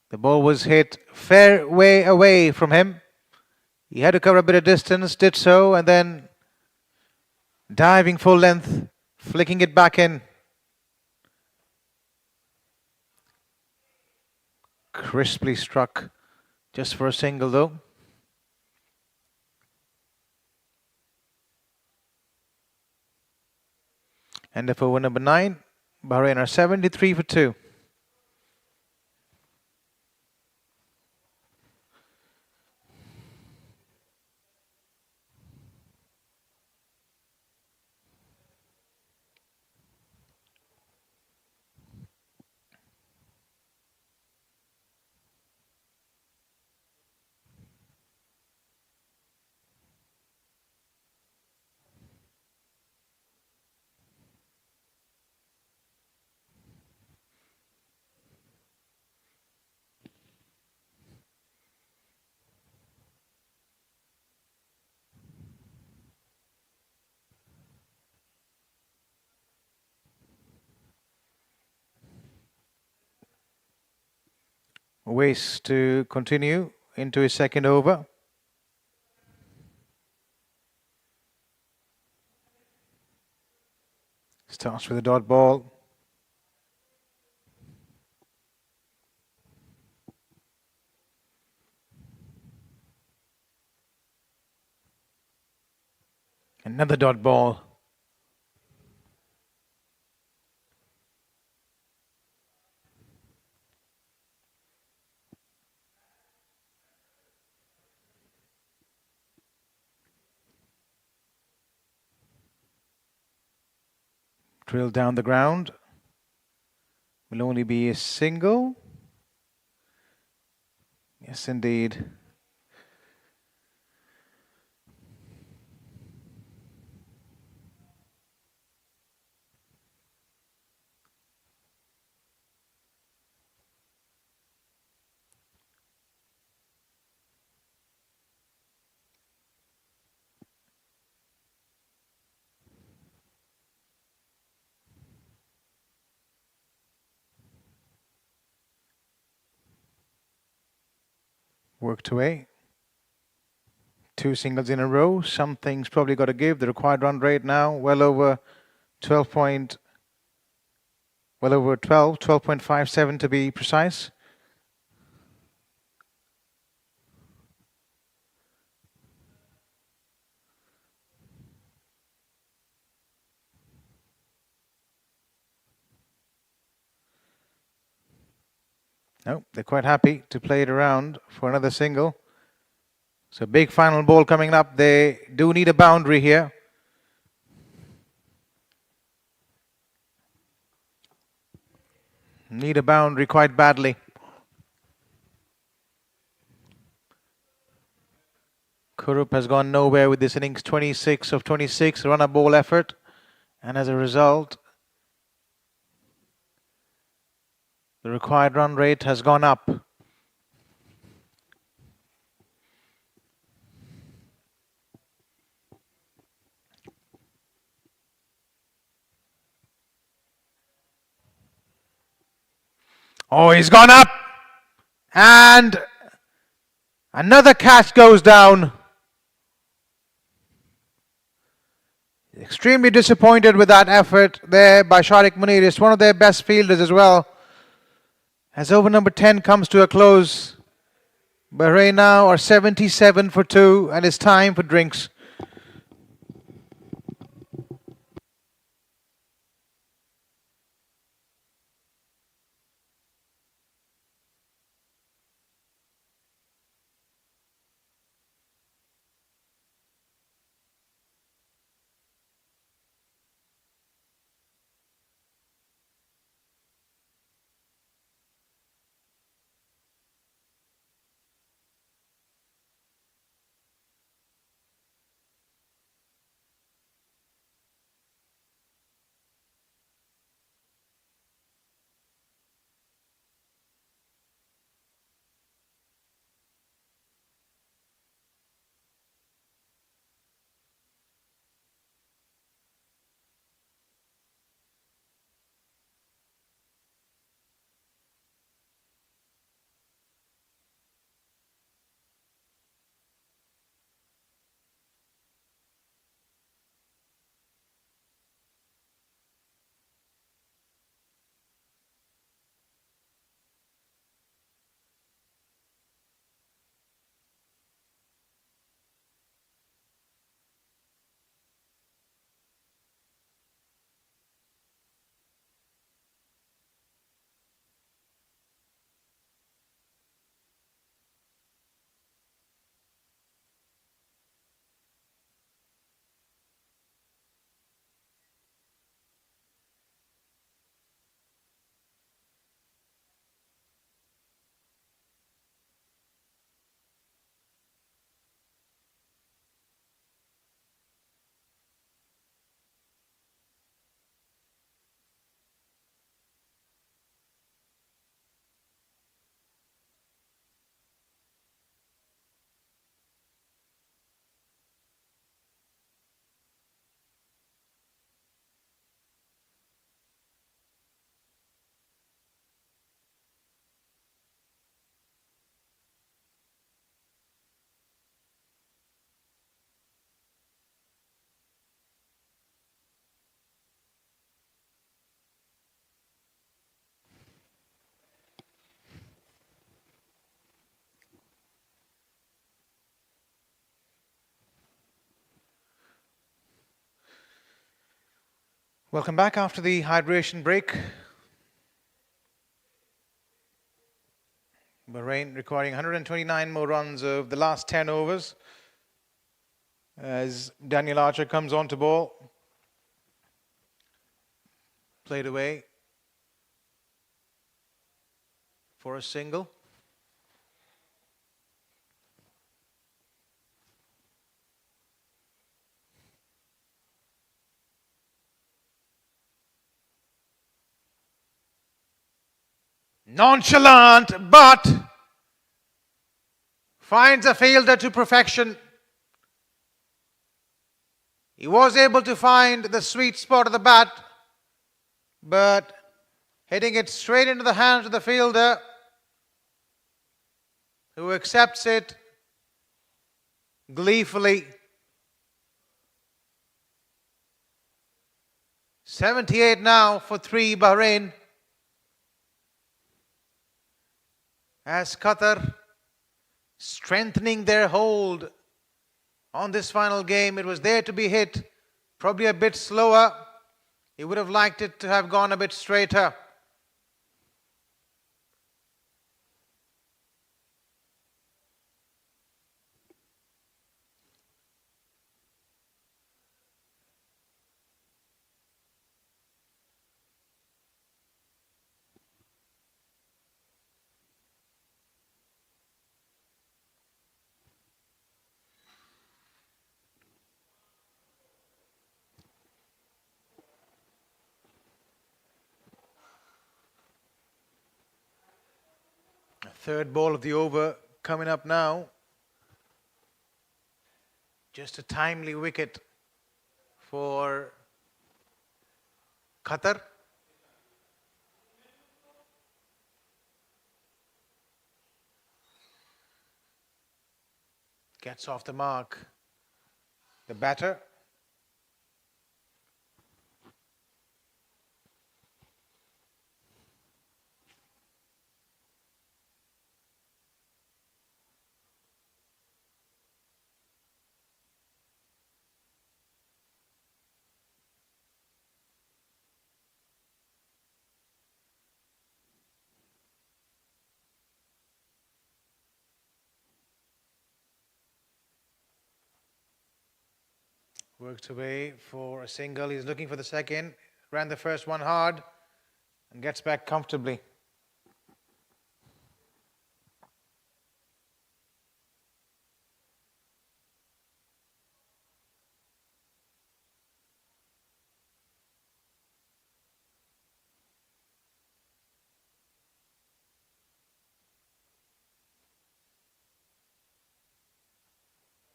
The ball was hit fair way away from him. He had to cover a bit of distance, did so, and then diving full length, flicking it back in. Crisply struck, just for a single though. And for over number 9, Bahrain are 73 for 2. Waste to continue into his second over. Starts with a dot ball. Another dot ball. Drilled down the ground. Will only be a single. Yes, indeed. Worked away. 2 singles in a row. Something's probably got to give. The required run rate now well over 12 point, well over 12.57 to be precise. No, they're quite happy to play it around for another single. So big final ball coming up. They do need a boundary here. Need a boundary quite badly. Kurup has gone nowhere with this innings. 26 of 26 run-up ball effort. And as a result, the required run rate has gone up. Oh, he's gone up! And another catch goes down. Extremely disappointed with that effort there by Sharik Munir. It's one of their best fielders as well. As over number 10 comes to a close, Bahrain now are 77 for 2 and it's time for drinks. Welcome back after the hydration break. Bahrain requiring 129 more runs of the last 10 overs as Daniel Archer comes on to ball. Played away for a single. Nonchalant, but finds a fielder to perfection. He was able to find the sweet spot of the bat, but hitting it straight into the hands of the fielder, who accepts it gleefully. 78 now for 3 Bahrain. As Qatar strengthening their hold on this final game. It was there to be hit, probably a bit slower. He would have liked it to have gone a bit straighter. Third ball of the over coming up now. Just a timely wicket for Qatar. Gets off the mark the batter. Works away for a single. He's looking for the second. Ran the first one hard and gets back comfortably.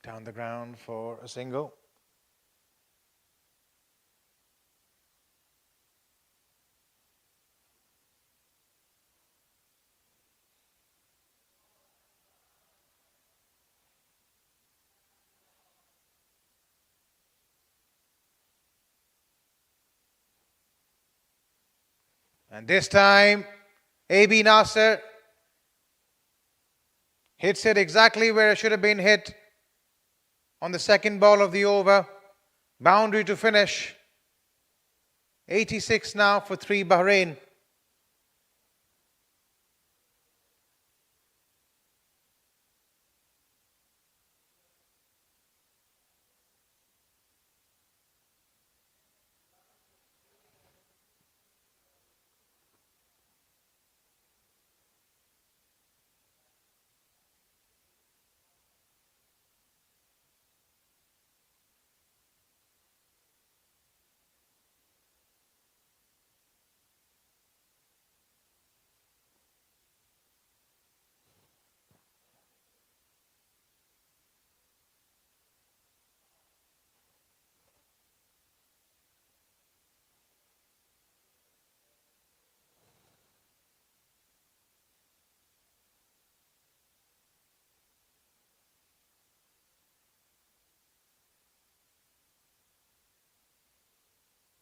Down the ground for a single. And this time, AB Nasser hits it exactly where it should have been hit on the second ball of the over. Boundary to finish. 86 now for 3 Bahrain.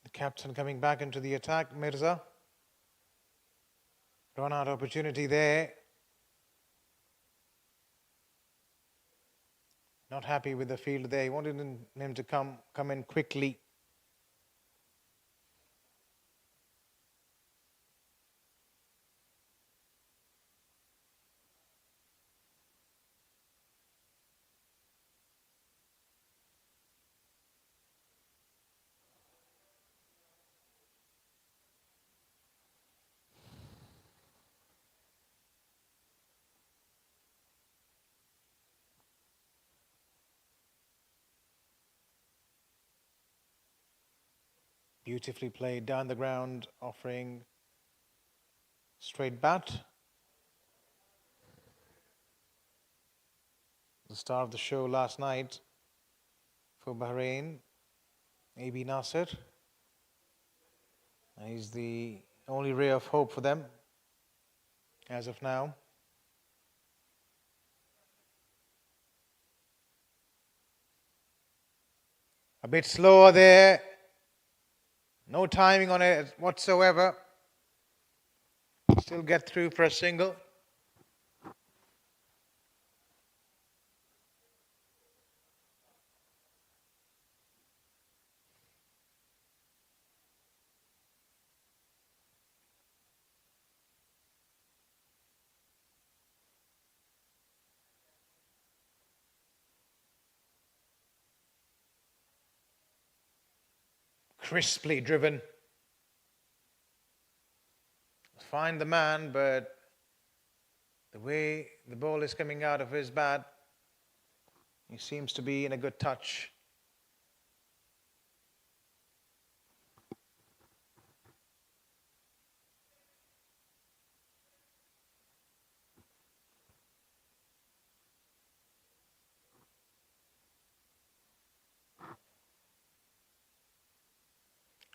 The captain coming back into the attack, Mirza. Run out opportunity there. Not happy with the field there. He wanted him to come in quickly. Beautifully played down the ground, offering straight bat. The star of the show last night for Bahrain, AB Nasser. He's the only ray of hope for them as of now. A bit slower there. No timing on it whatsoever. Still get through for a single. Crisply driven. Find the man, but the way the ball is coming out of his bat, he seems to be in a good touch.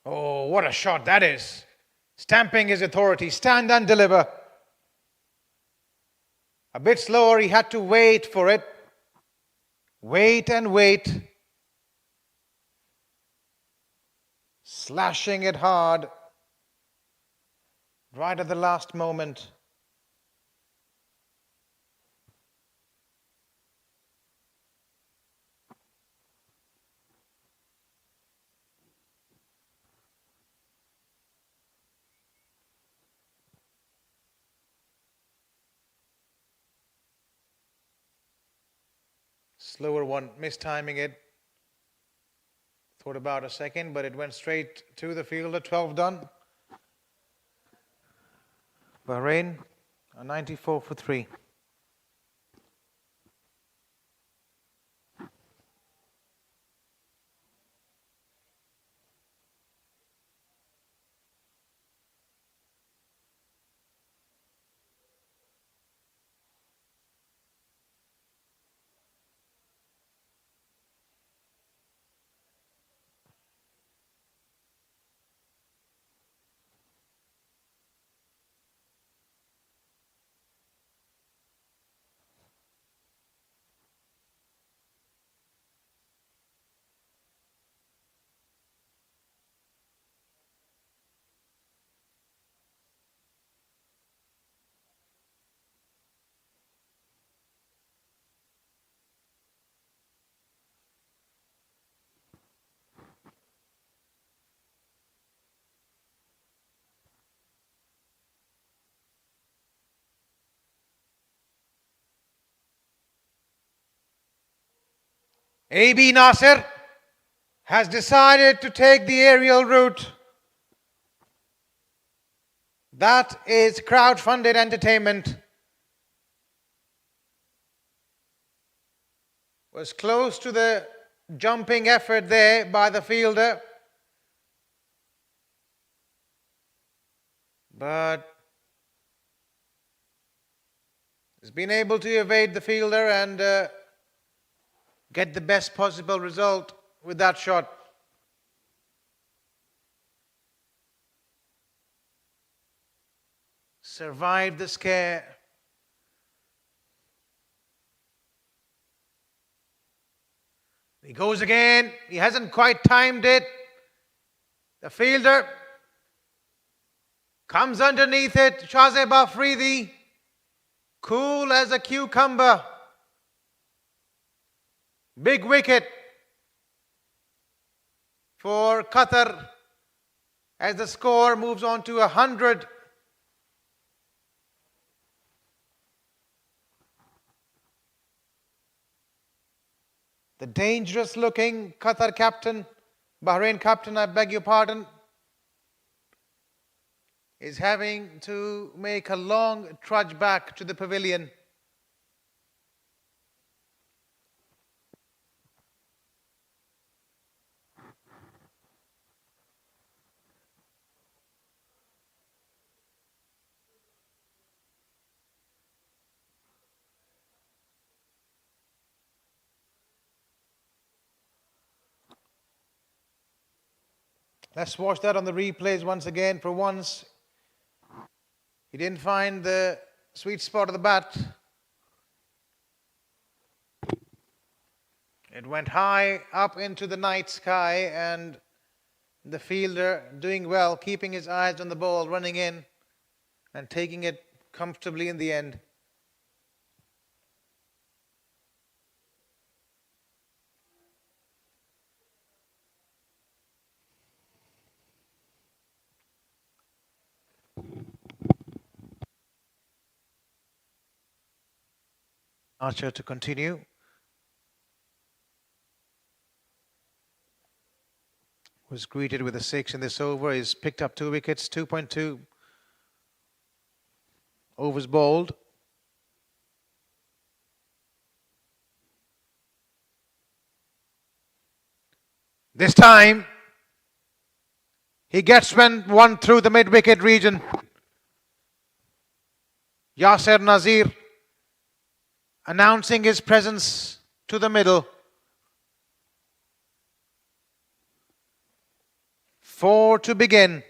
Oh, what a shot that is. Stamping his authority. Stand and deliver. A bit slower. He had to wait for it. Wait and wait. Slashing it hard. Right at the last moment. Slower one, mistiming it. Thought about a second, but it went straight to the fielder. 12 done. Bahrain, a 94 for 3. AB Nasser has decided to take the aerial route. That is crowd-funded entertainment. Was close to the jumping effort there by the fielder. But has been able to evade the fielder and get the best possible result with that shot. Survived the scare. He goes again. He hasn't quite timed it. The fielder comes underneath it. Shahzeb Afridi, cool as a cucumber. Big wicket for Qatar as the score moves on to 100. The dangerous looking Qatar captain, Bahrain captain, I beg your pardon, is having to make a long trudge back to the pavilion. Let's watch that on the replays once again. For once, he didn't find the sweet spot of the bat. It went high up into the night sky, and the fielder doing well, keeping his eyes on the ball, running in and taking it comfortably in the end. Archer to continue. Was greeted with a 6 in this over. He's picked up 2 wickets, 2.2 overs bowled. This time, he gets one through the mid-wicket region. Yasser Nazir announcing his presence to the middle. 4 to begin.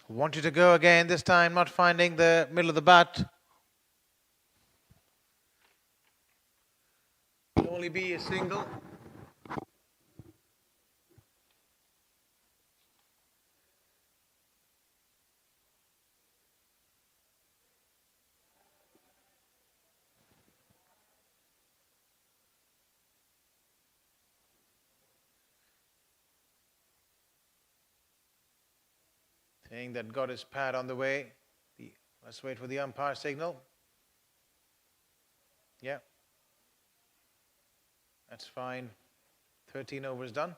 Wanted to go again, this time not finding the middle of the bat. Will only be a single. saying that got his pad on the way. Let's wait for the umpire signal. Yeah, that's fine. 13 overs done.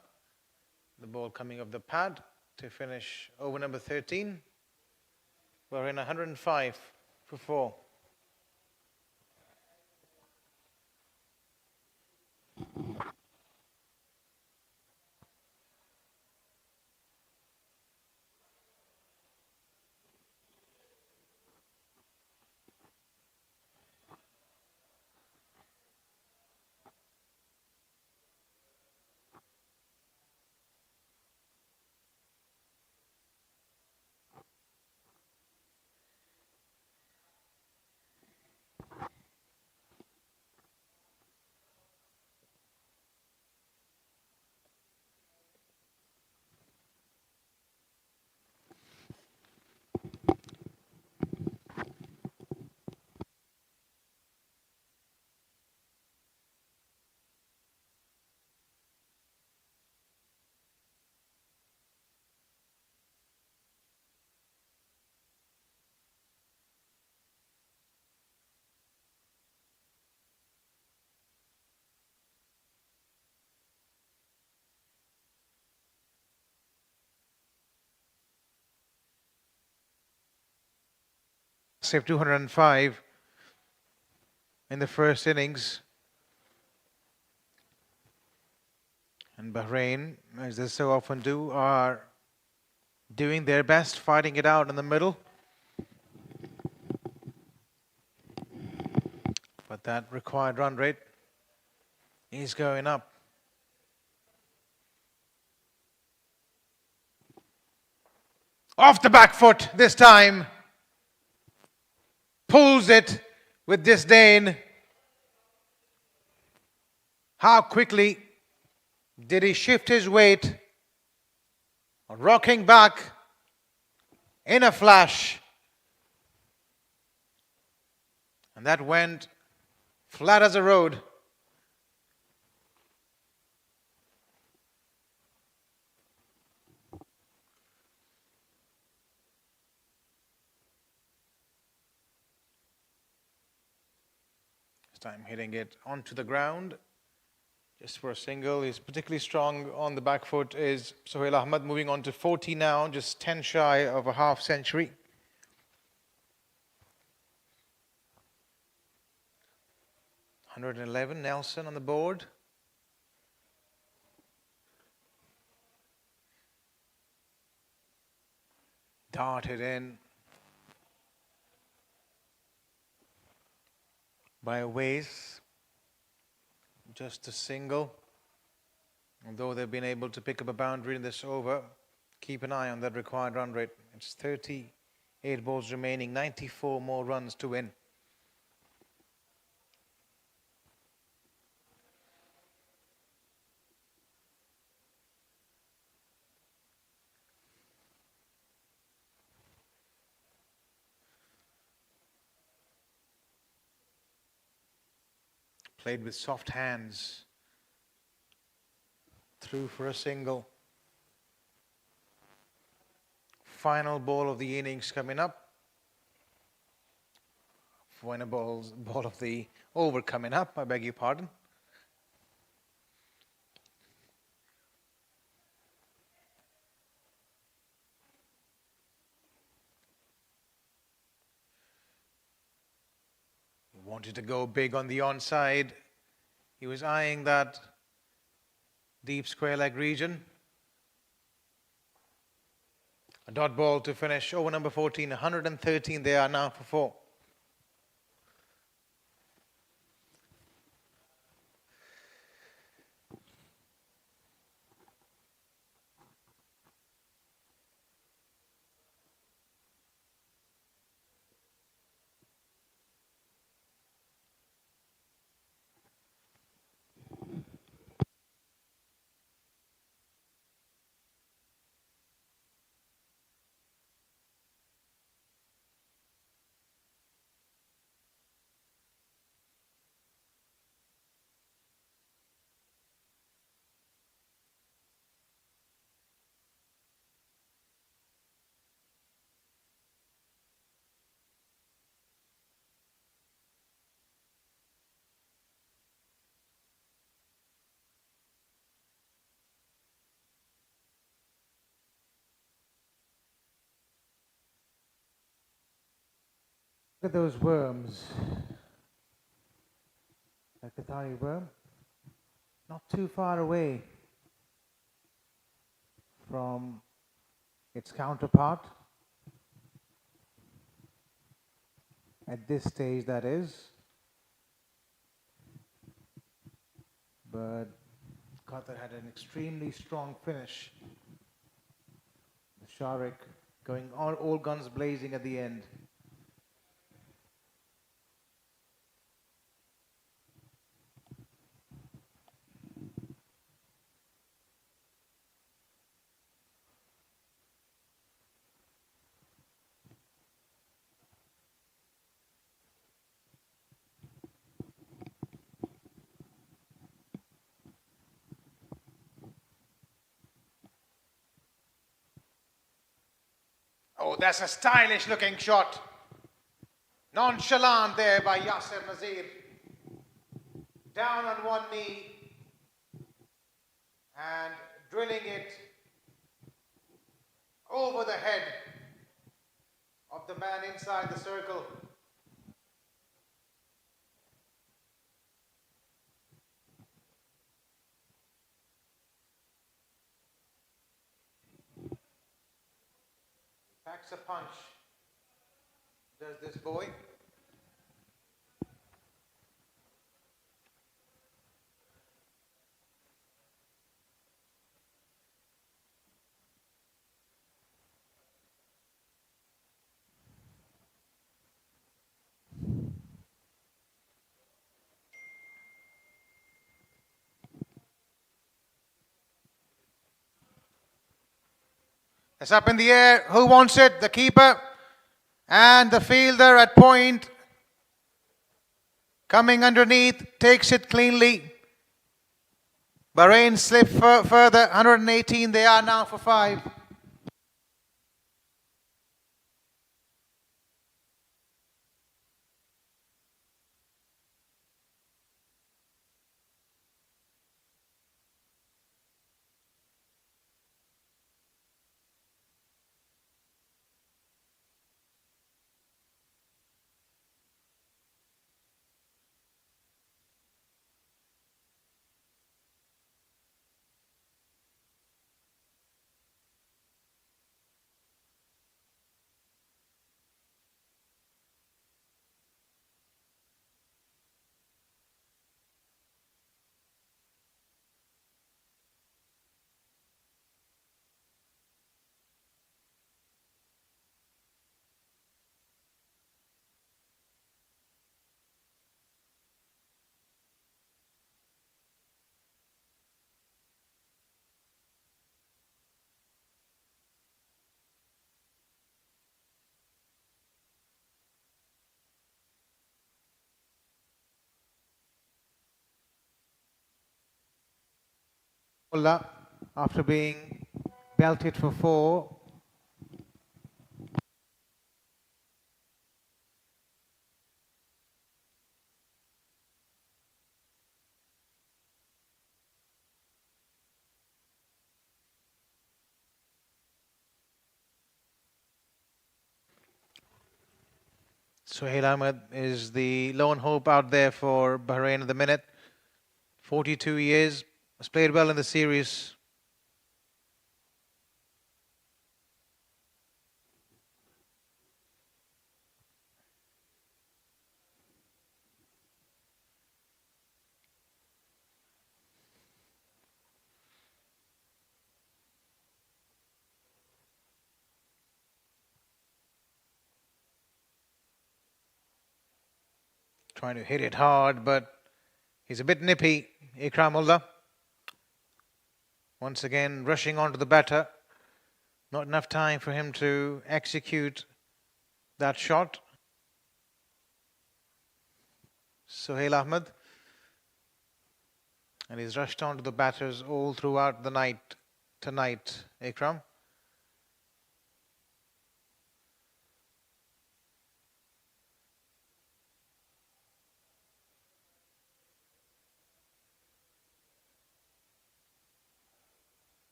The ball coming off the pad to finish over number 13. We're in 105 for 4. Saved 205 in the first innings. And Bahrain, as they so often do, are doing their best, fighting it out in the middle. But that required run rate is going up. Off the back foot this time. Pulls it with disdain. How quickly did he shift his weight? Rocking back in a flash. And that went flat as a road. This time hitting it onto the ground. Just for a single. He's particularly strong on the back foot is Sohail Ahmed, moving on to 40 now, just 10 shy of a half century. $111, Nelson on the board. Darted in by a ways. Just a single. Although they've been able to pick up a boundary in this over, keep an eye on that required run rate. It's 38 balls remaining, 94 more runs to win. Played with soft hands. Through for a single. Final ball of the innings coming up. Final ball of the over coming up, I beg your pardon. Wanted to go big on the onside. He was eyeing that deep square leg region. A dot ball to finish over number 14, 113 they are now for 4. Look at those worms. A Qatari worm, not too far away from its counterpart. At this stage, that is. But Qatar had an extremely strong finish. The Sharik going all guns blazing at the end. Oh, that's a stylish looking shot. Nonchalant there by Yasser Nazir. Down on one knee and drilling it over the head of the man inside the circle. Packs a punch, does this boy. It's up in the air. Who wants it? The keeper and the fielder at point. Coming underneath, takes it cleanly. Bahrain slip further, 118 they are now for 5. After being belted for 4. Suhail Ahmed is the lone hope out there for Bahrain at the minute. 42 years, has played well in the series. Trying to hit it hard, but he's a bit nippy, Ikramullah. Once again, rushing onto the batter. Not enough time for him to execute that shot. Suhail Ahmed. And he's rushed onto the batters all throughout the night tonight, Ikram.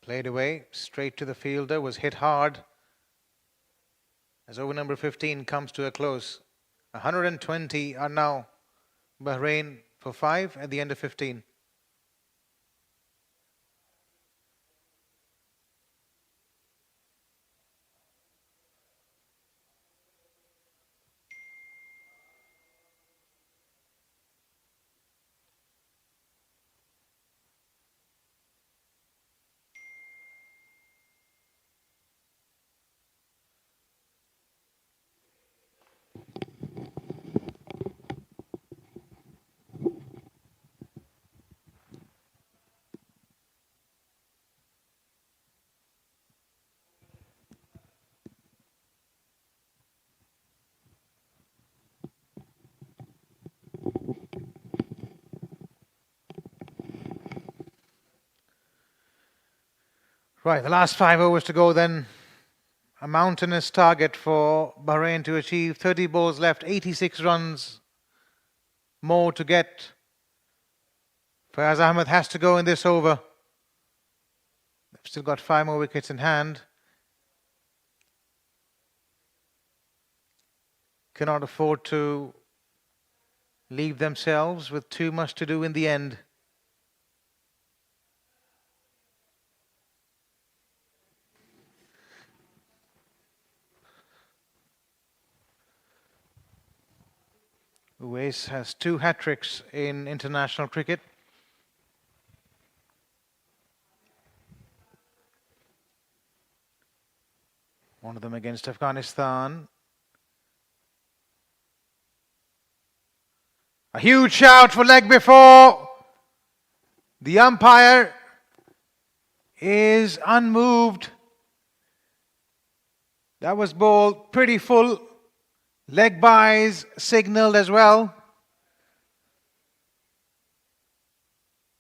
Played away, straight to the fielder, was hit hard as over number 15 comes to a close. 120 are now Bahrain for 5 at the end of 15. Right, the last 5 overs to go then. A mountainous target for Bahrain to achieve. 30 balls left, 86 runs more to get. Fayaz Ahmed has to go in this over. They've still got 5 more wickets in hand. Cannot afford to leave themselves with too much to do in the end. Uwais has 2 hat-tricks in international cricket. One of them against Afghanistan. A huge shout for leg before. The umpire is unmoved. That was bowled pretty full. Leg byes signalled as well.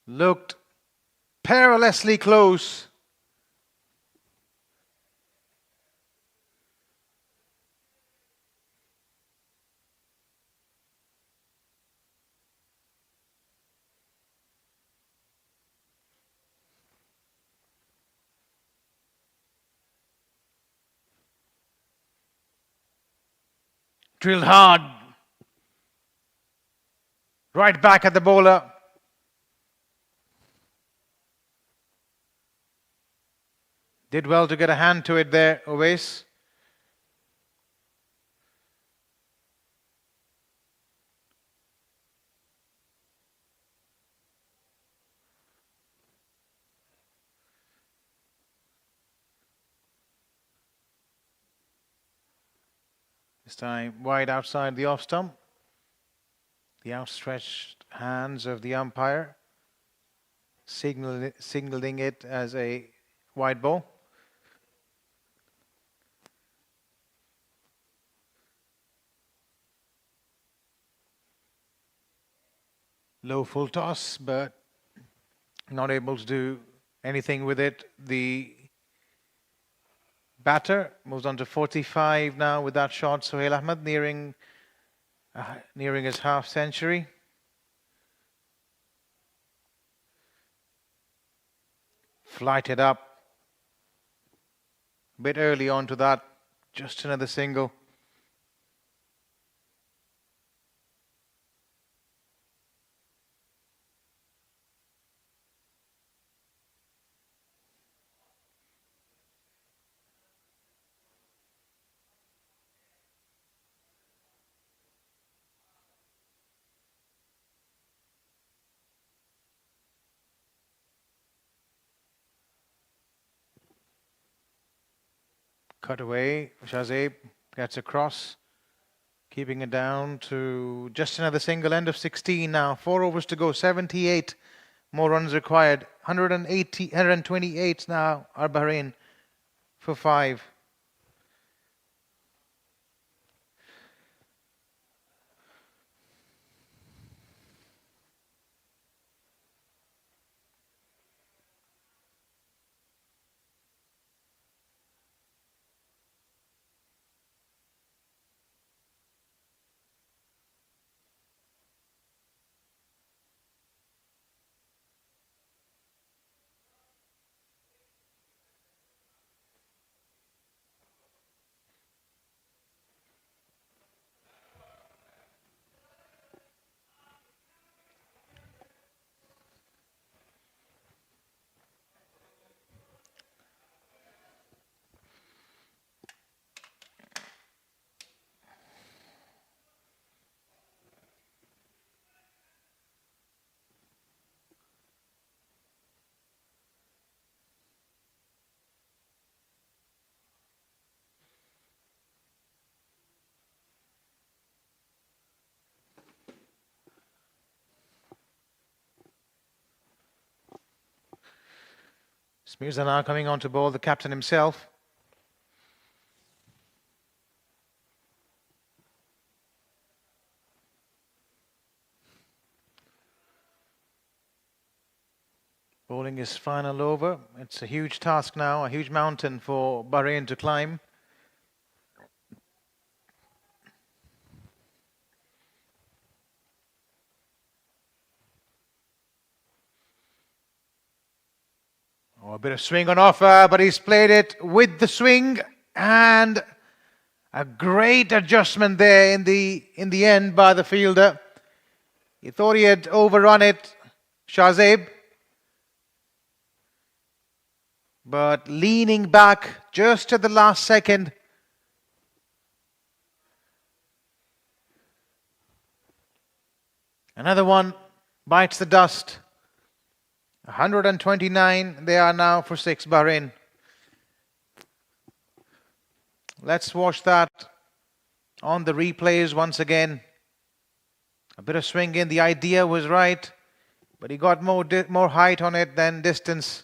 Looked perilously close. Drilled hard. Right back at the bowler. Did well to get a hand to it there, Uwais. This time wide outside the off stump. The outstretched hands of the umpire signaling it as a wide ball. Low full toss, but not able to do anything with it. The batter moves on to 45 now with that shot. Sohail Ahmed nearing his half century. Flighted up a bit early on to that. Just another single. Cut away. Shazib gets across, keeping it down to just another single. End of 16 now. 4 overs to go. 78 more runs required. 128 now are Bahrain for 5. Smirza now coming on to bowl, the captain himself. Bowling his final over. It's a huge task now, a huge mountain for Bahrain to climb. Oh, a bit of swing on offer, but he's played it with the swing, and a great adjustment there in the end by the fielder. He thought he had overrun it, Shahzeb, but leaning back just at the last second. Another one bites the dust. 129 they are now for 6, Bahrain. Let's watch that on the replays once again. A bit of swing in. The idea was right, but he got more height on it than distance.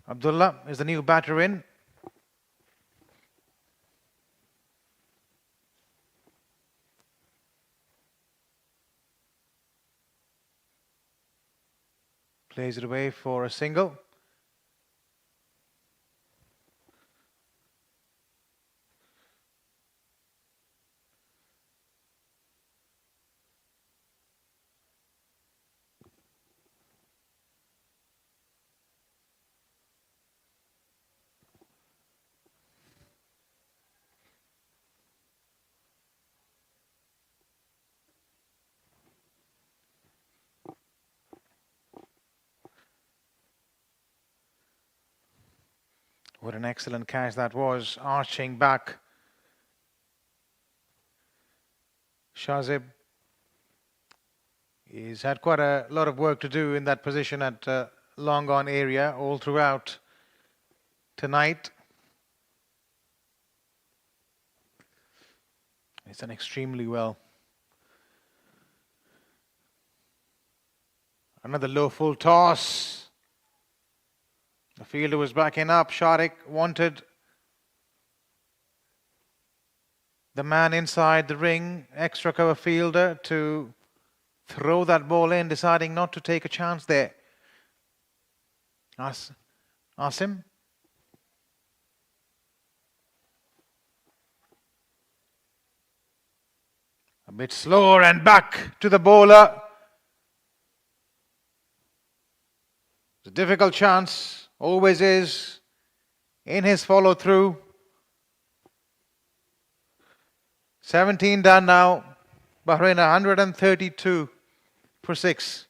Abdullah is the new batter in. Plays it away for a single. What an excellent catch that was, arching back. Shahzeb, he's had quite a lot of work to do in that position at long on area all throughout tonight. He's done extremely well. Another low full toss. The fielder was backing up. Sharik wanted the man inside the ring, extra cover fielder, to throw that ball in, deciding not to take a chance there. Asim. A bit slower and back to the bowler. It's a difficult chance. Always is in his follow through. 17 done now. Bahrain 132 for 6.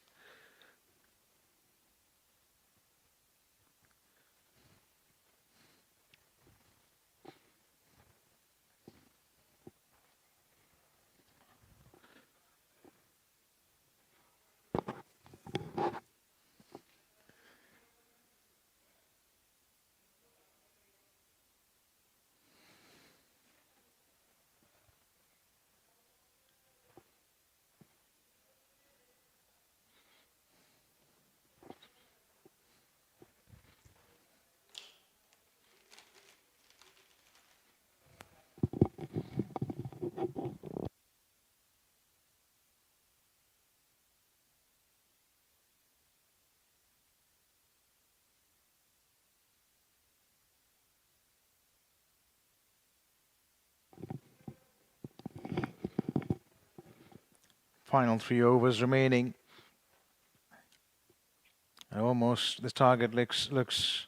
Final 3 overs remaining. And almost this target looks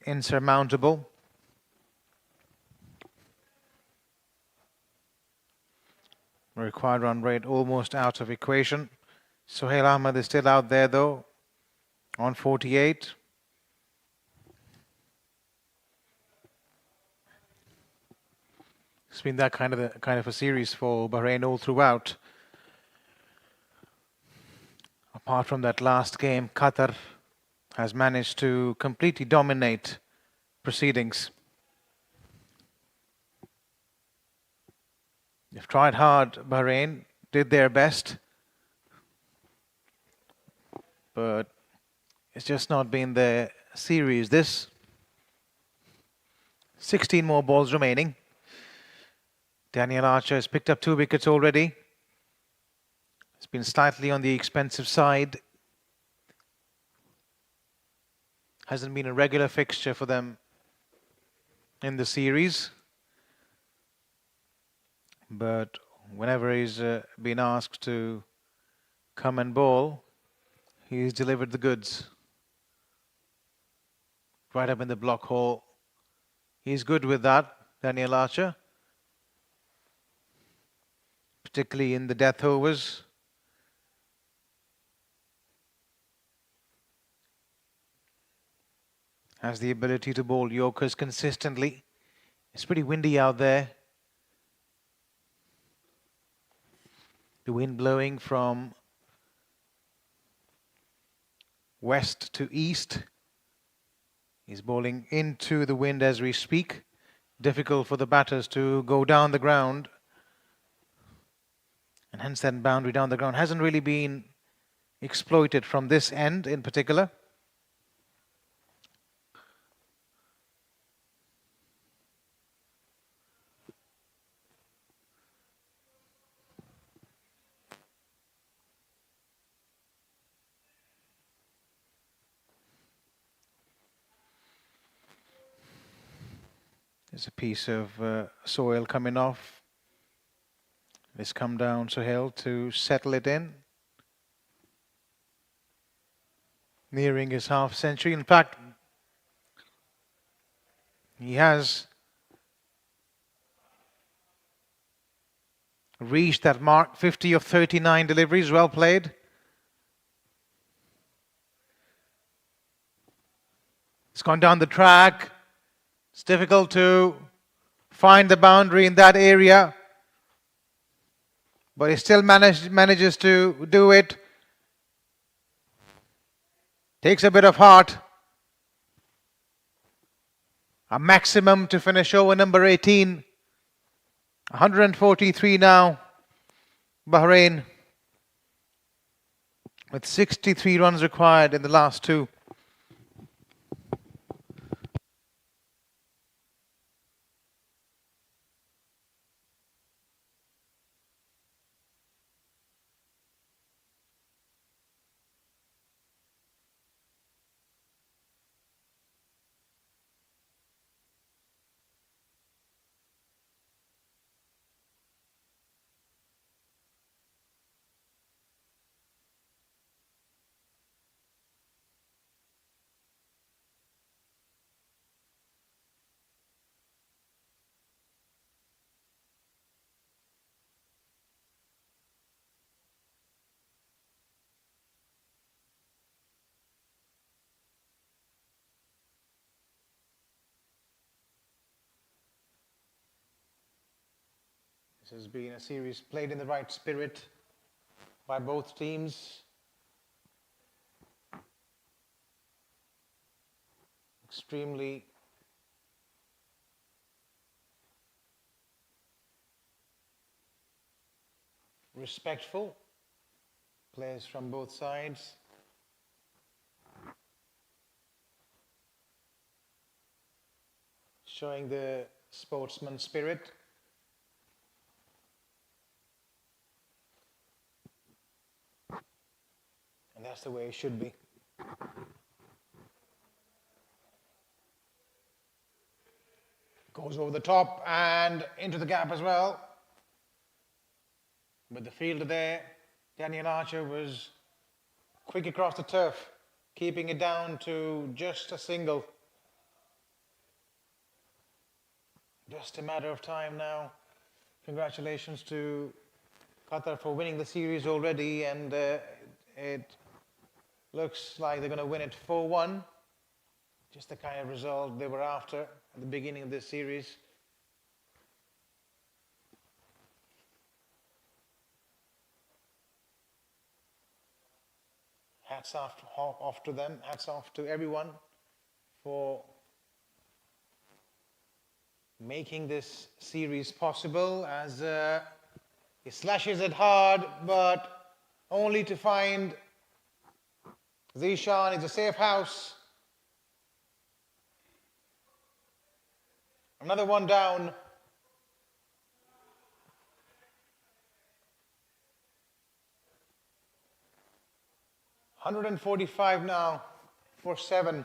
insurmountable. Required run rate almost out of equation. Sohail Ahmed is still out there though, on 48. It's been that kind of a series for Bahrain all throughout. Apart from that last game, Qatar has managed to completely dominate proceedings. They've tried hard, Bahrain did their best, but it's just not been their series. This 16 more balls remaining. Daniel Archer has picked up 2 wickets already. It's been slightly on the expensive side. Hasn't been a regular fixture for them in the series. But whenever he's been asked to come and bowl, he's delivered the goods. Right up in the block hole. He's good with that, Daniel Archer. Particularly in the death overs. Has the ability to bowl Yorkers consistently. It's pretty windy out there. The wind blowing from west to east. He's bowling into the wind as we speak. Difficult for the batters to go down the ground. And hence that boundary down the ground hasn't really been exploited from this end in particular. There's a piece of soil coming off. Let's come down, Sohail, to settle it in. Nearing his half century. In fact, he has reached that mark. 50 of 39 deliveries. Well played. It's gone down the track. It's difficult to find the boundary in that area. But he still manages to do it. Takes a bit of heart. A maximum to finish over number 18. 143 now. Bahrain. With 63 runs required in the last 2. This has been a series played in the right spirit by both teams. Extremely respectful players from both sides. Showing the sportsman spirit. And that's the way it should be. Goes over the top and into the gap as well. But the fielder there, Daniel Archer, was quick across the turf, keeping it down to just a single. Just a matter of time now. Congratulations to Qatar for winning the series already, and it looks like they're going to win it 4-1. Just the kind of result they were after at the beginning of this series. hats off to them, hats off to everyone for making this series possible, as he slashes it hard, but only to find Zishan is a safe house. Another one down. $145 now for 7.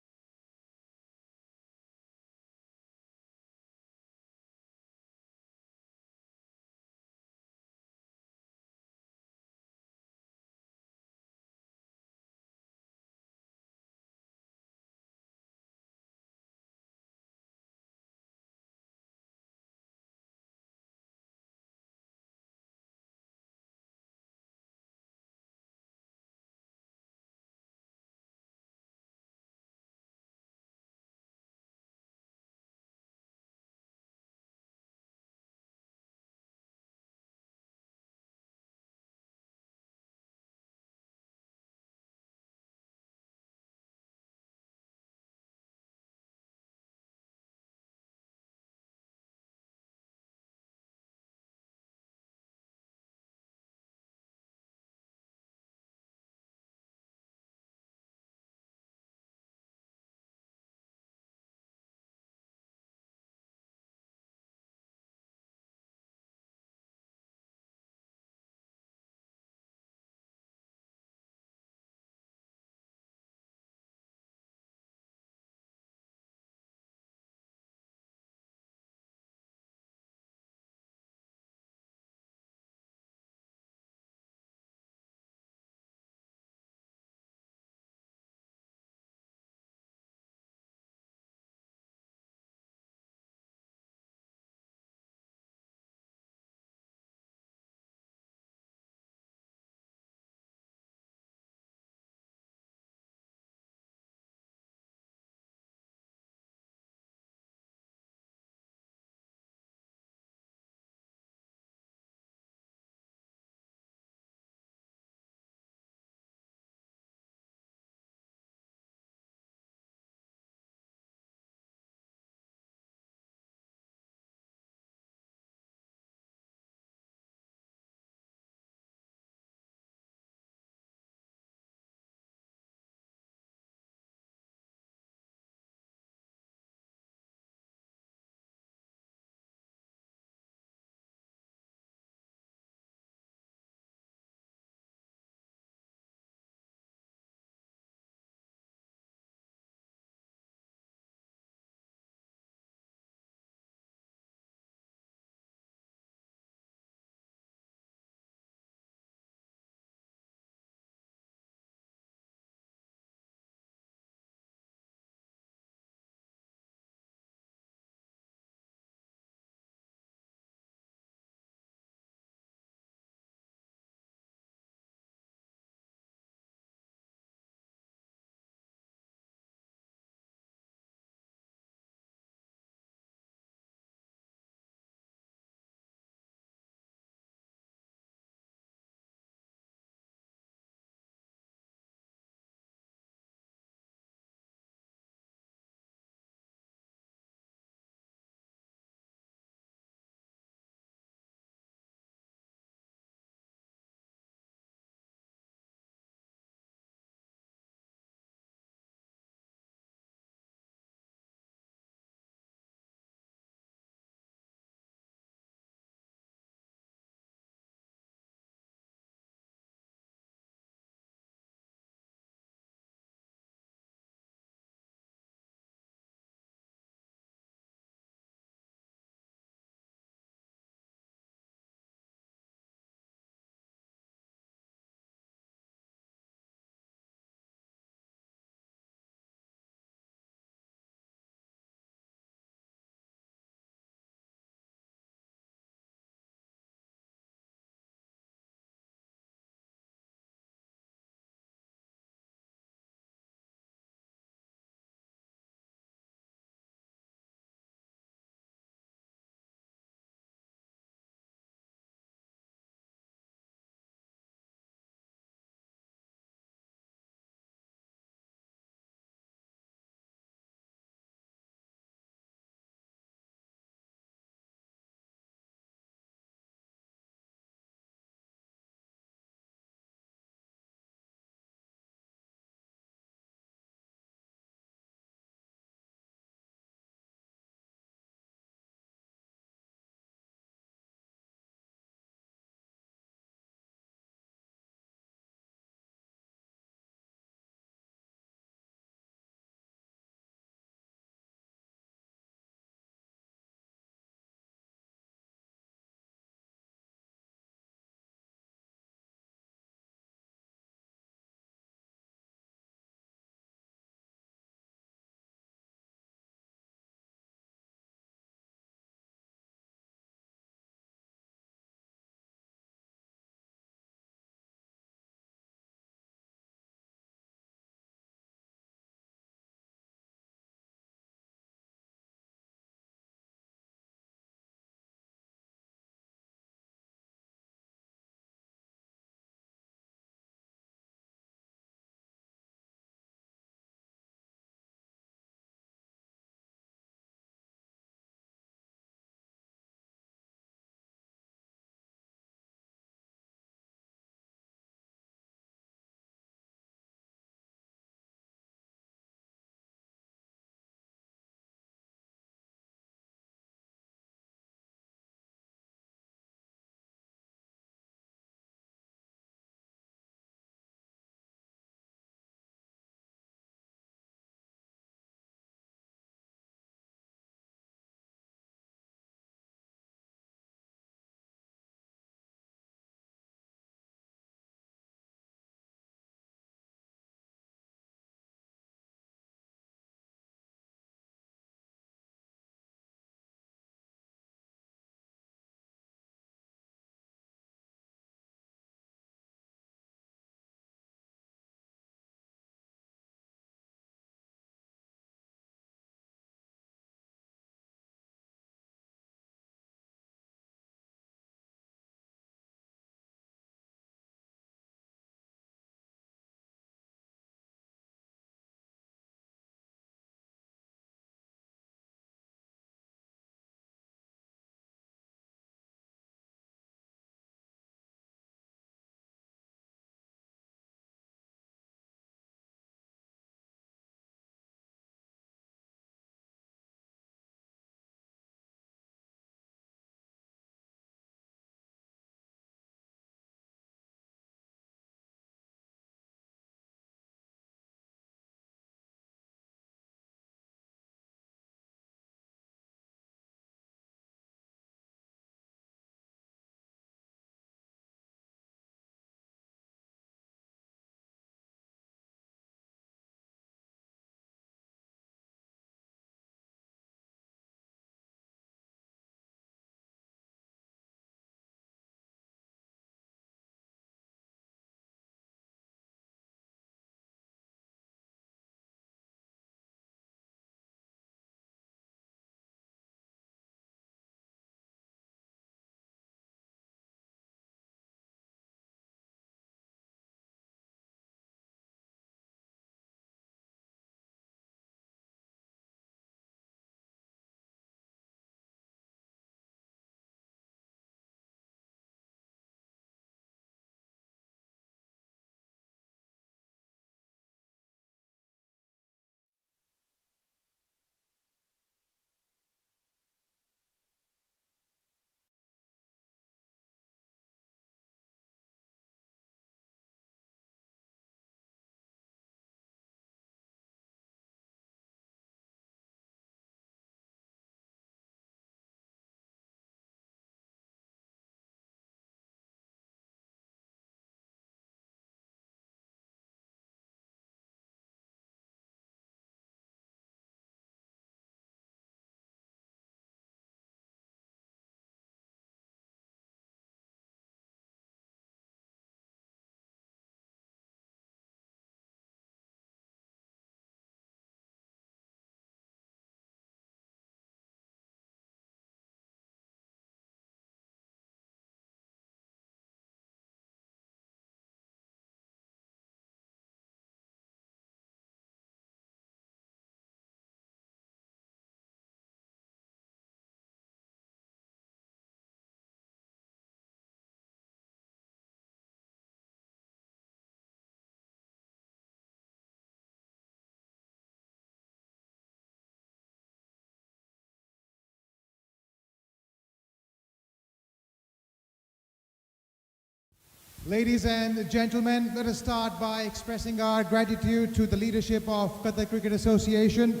Ladies and gentlemen, let us start by expressing our gratitude to the leadership of Qatar Cricket Association.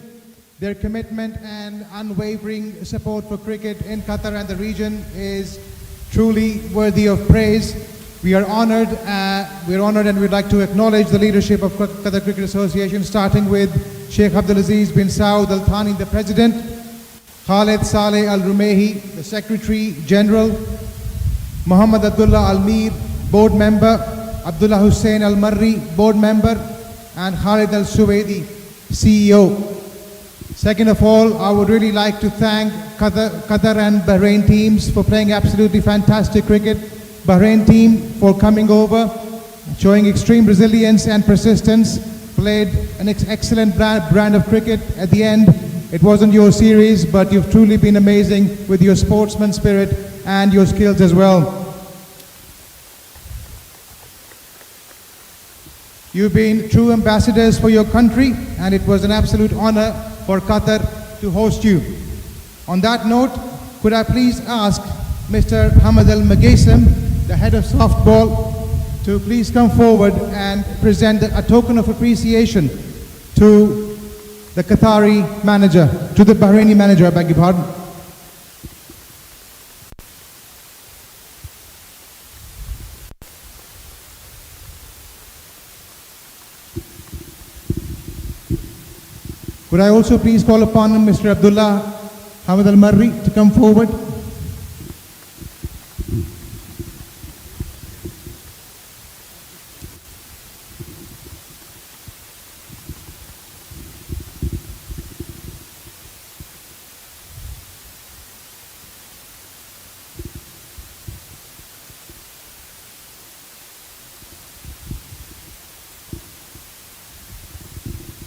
Their commitment and unwavering support for cricket in Qatar and the region is truly worthy of praise. We are honored and we'd like to acknowledge the leadership of Qatar Cricket Association, starting with Sheikh Abdulaziz bin Saud Al Thani, the President, Khalid Saleh Al Rumehi, the Secretary General, Muhammad Abdullah Al Mir, Board Member, Abdullah Hussain Al Marri, Board Member, and Khalid Al Suwaidi, CEO. Second of all, I would really like to thank Qatar and Bahrain teams for playing absolutely fantastic cricket. Bahrain team for coming over, showing extreme resilience and persistence, played an excellent brand of cricket. At the end, it wasn't your series, but you've truly been amazing with your sportsman spirit and your skills as well. You've been true ambassadors for your country, and it was an absolute honor for Qatar to host you. On that note, could I please ask Mr. Hamad Al Maghaisam, the head of softball, to please come forward and present a token of appreciation to the Qatari manager, to the Bahraini manager, I beg your pardon. Could I also please call upon Mr. Abdullah Hamad Al Marri to come forward?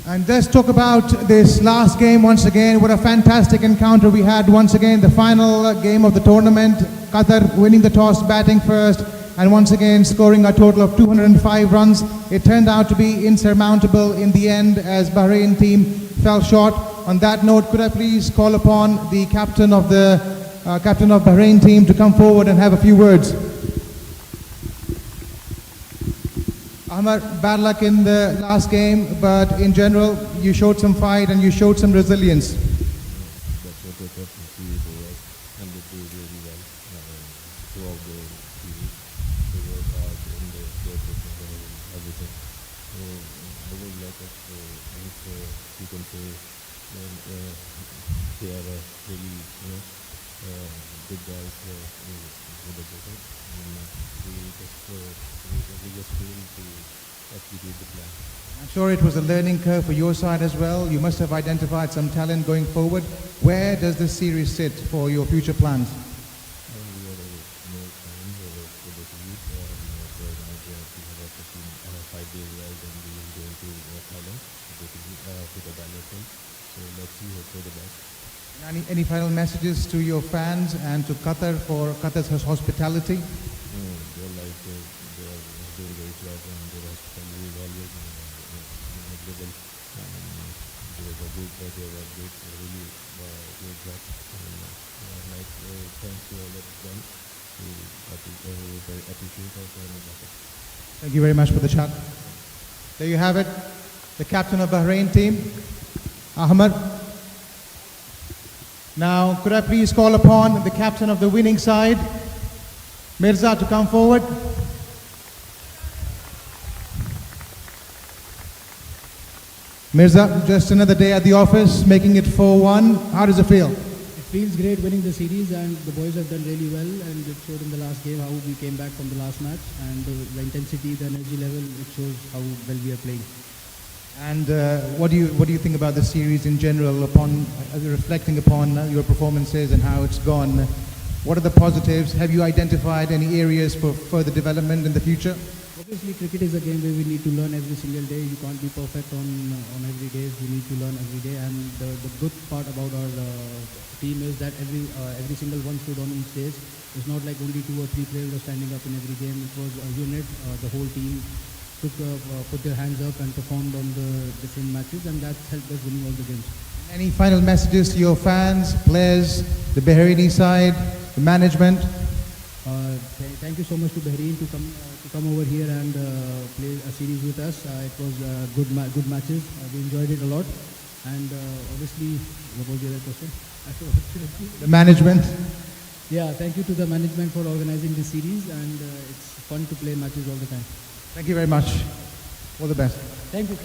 And let's talk about this last game once again. What a fantastic encounter we had once again. The final game of the tournament. Qatar winning the toss, batting first, and once again scoring a total of 205 runs. It turned out to be insurmountable in the end as Bahrain team fell short. On that note, could I please call upon the captain of Bahrain team to come forward and have a few words. Ahmad, bad luck in the last game, but in general, you showed some fight and you showed some resilience. That's what they thought to see for us, and they played really well throughout the series. They worked hard in the fitness and everything. So I would like us to, if you can say, they are really, good guys with the business, and we just failed to execute the plan. I'm sure it was a learning curve for your side as well. You must have identified some talent going forward. Where does this series sit for your future plans? We are more time for the series. For example, we have 5 days left, and we will go into Thailand to the bilateral. So let's see, hope for the best. Any final messages to your fans and to Qatar for Qatar's hospitality? They're like, they are very, very proud, and their hospitality is always negligible. They were good, they were good, really great job. And like, thanks to all of them. We very appreciate us and Thank you very much for the chat. There you have it, the captain of Bahrain team, Ahmad. Now, could I please call upon the captain of the winning side, Mirza, to come forward? Mirza, just another day at the office, making it 4-1. How does it feel? It feels great winning the series, and the boys have done really well, and it showed in the last game how we came back from the last match, and the intensity, the energy level, it shows how well we are playing. And what do you think about the series in general, upon reflecting upon your performances and how it's gone? What are the positives? Have you identified any areas for further development in the future? Obviously, cricket is a game where we need to learn every single day. You can't be perfect on every day. You need to learn every day. And the good part about our team is that every single one stood on each stage. It's not like only 2 or 3 players were standing up in every game. It was a unit. The whole team put their hands up and performed on the different matches, and that's helped us winning all the games. Any final messages to your fans, players, the Bahraini side, the management? Thank you so much to Bahrain to come over here and play a series with us. It was good matches. We enjoyed it a lot, and obviously, what was the other question? I forgot. The management. Yeah, thank you to the management for organizing this series, and it's fun to play matches all the time. Thank you very much. All the best. Thank you.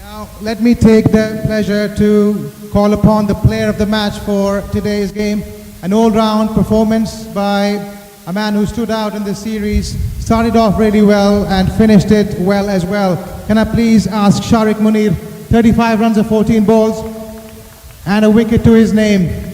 Now, let me take the pleasure to call upon the player of the match for today's game. An all-round performance by a man who stood out in this series, started off really well and finished it well as well. Can I please ask Sharik Munir, 35 runs of 14 balls and a wicket to his name.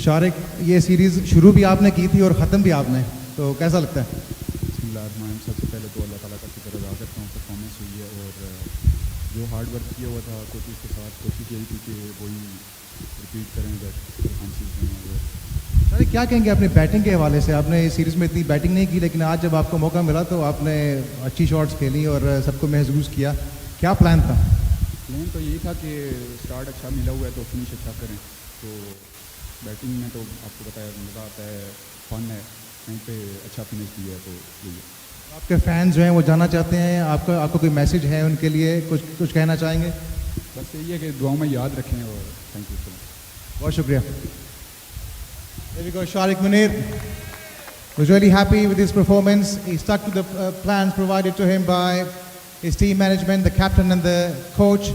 Shariq, ये series शुरू भी आपने की थी और ख़त्म भी आपने, तो कैसा लगता है? बिस्मिल्लाहिर्रहमानिर्रहीम। सबसे पहले तो अल्लाह ताला का शुक्र अदा करता हूँ, परफॉर्मेंस हुई है और जो हार्ड वर्क किया हुआ था कोचिज़ के साथ, कोशिश यही थी कि वही रिपीट करें दैट परफॉर्मेंस में। शारिक, क्या कहेंगे अपनी बैटिंग के हवाले से? आपने इस सीरीज़ में इतनी बैटिंग नहीं की, लेकिन आज जब आपको मौका मिला तो आपने अच्छी शॉट्स खेली और सबको महसूस किया। क्या प्लान था? प्लान तो यही था कि स्टार्ट अच्छा मिला हुआ है तो फिनिश अच्छा करें। तो बैटिंग में तो आपको पता है मज़ा आता है, फन है, कहीं पे अच्छा फिनिश दिया है तो यही है। आपके फैंस जो हैं वो जानना चाहते हैं, आपको कोई मैसेज है उनके लिए, कुछ कहना चाहेंगे? बस यही है कि दुआओं में याद रखें और थैंक यू सो मच। बहुत शुक्रिया। There we go, Sharik Munir was really happy with his performance. He stuck to the plans provided to him by his team management, the captain and the coach,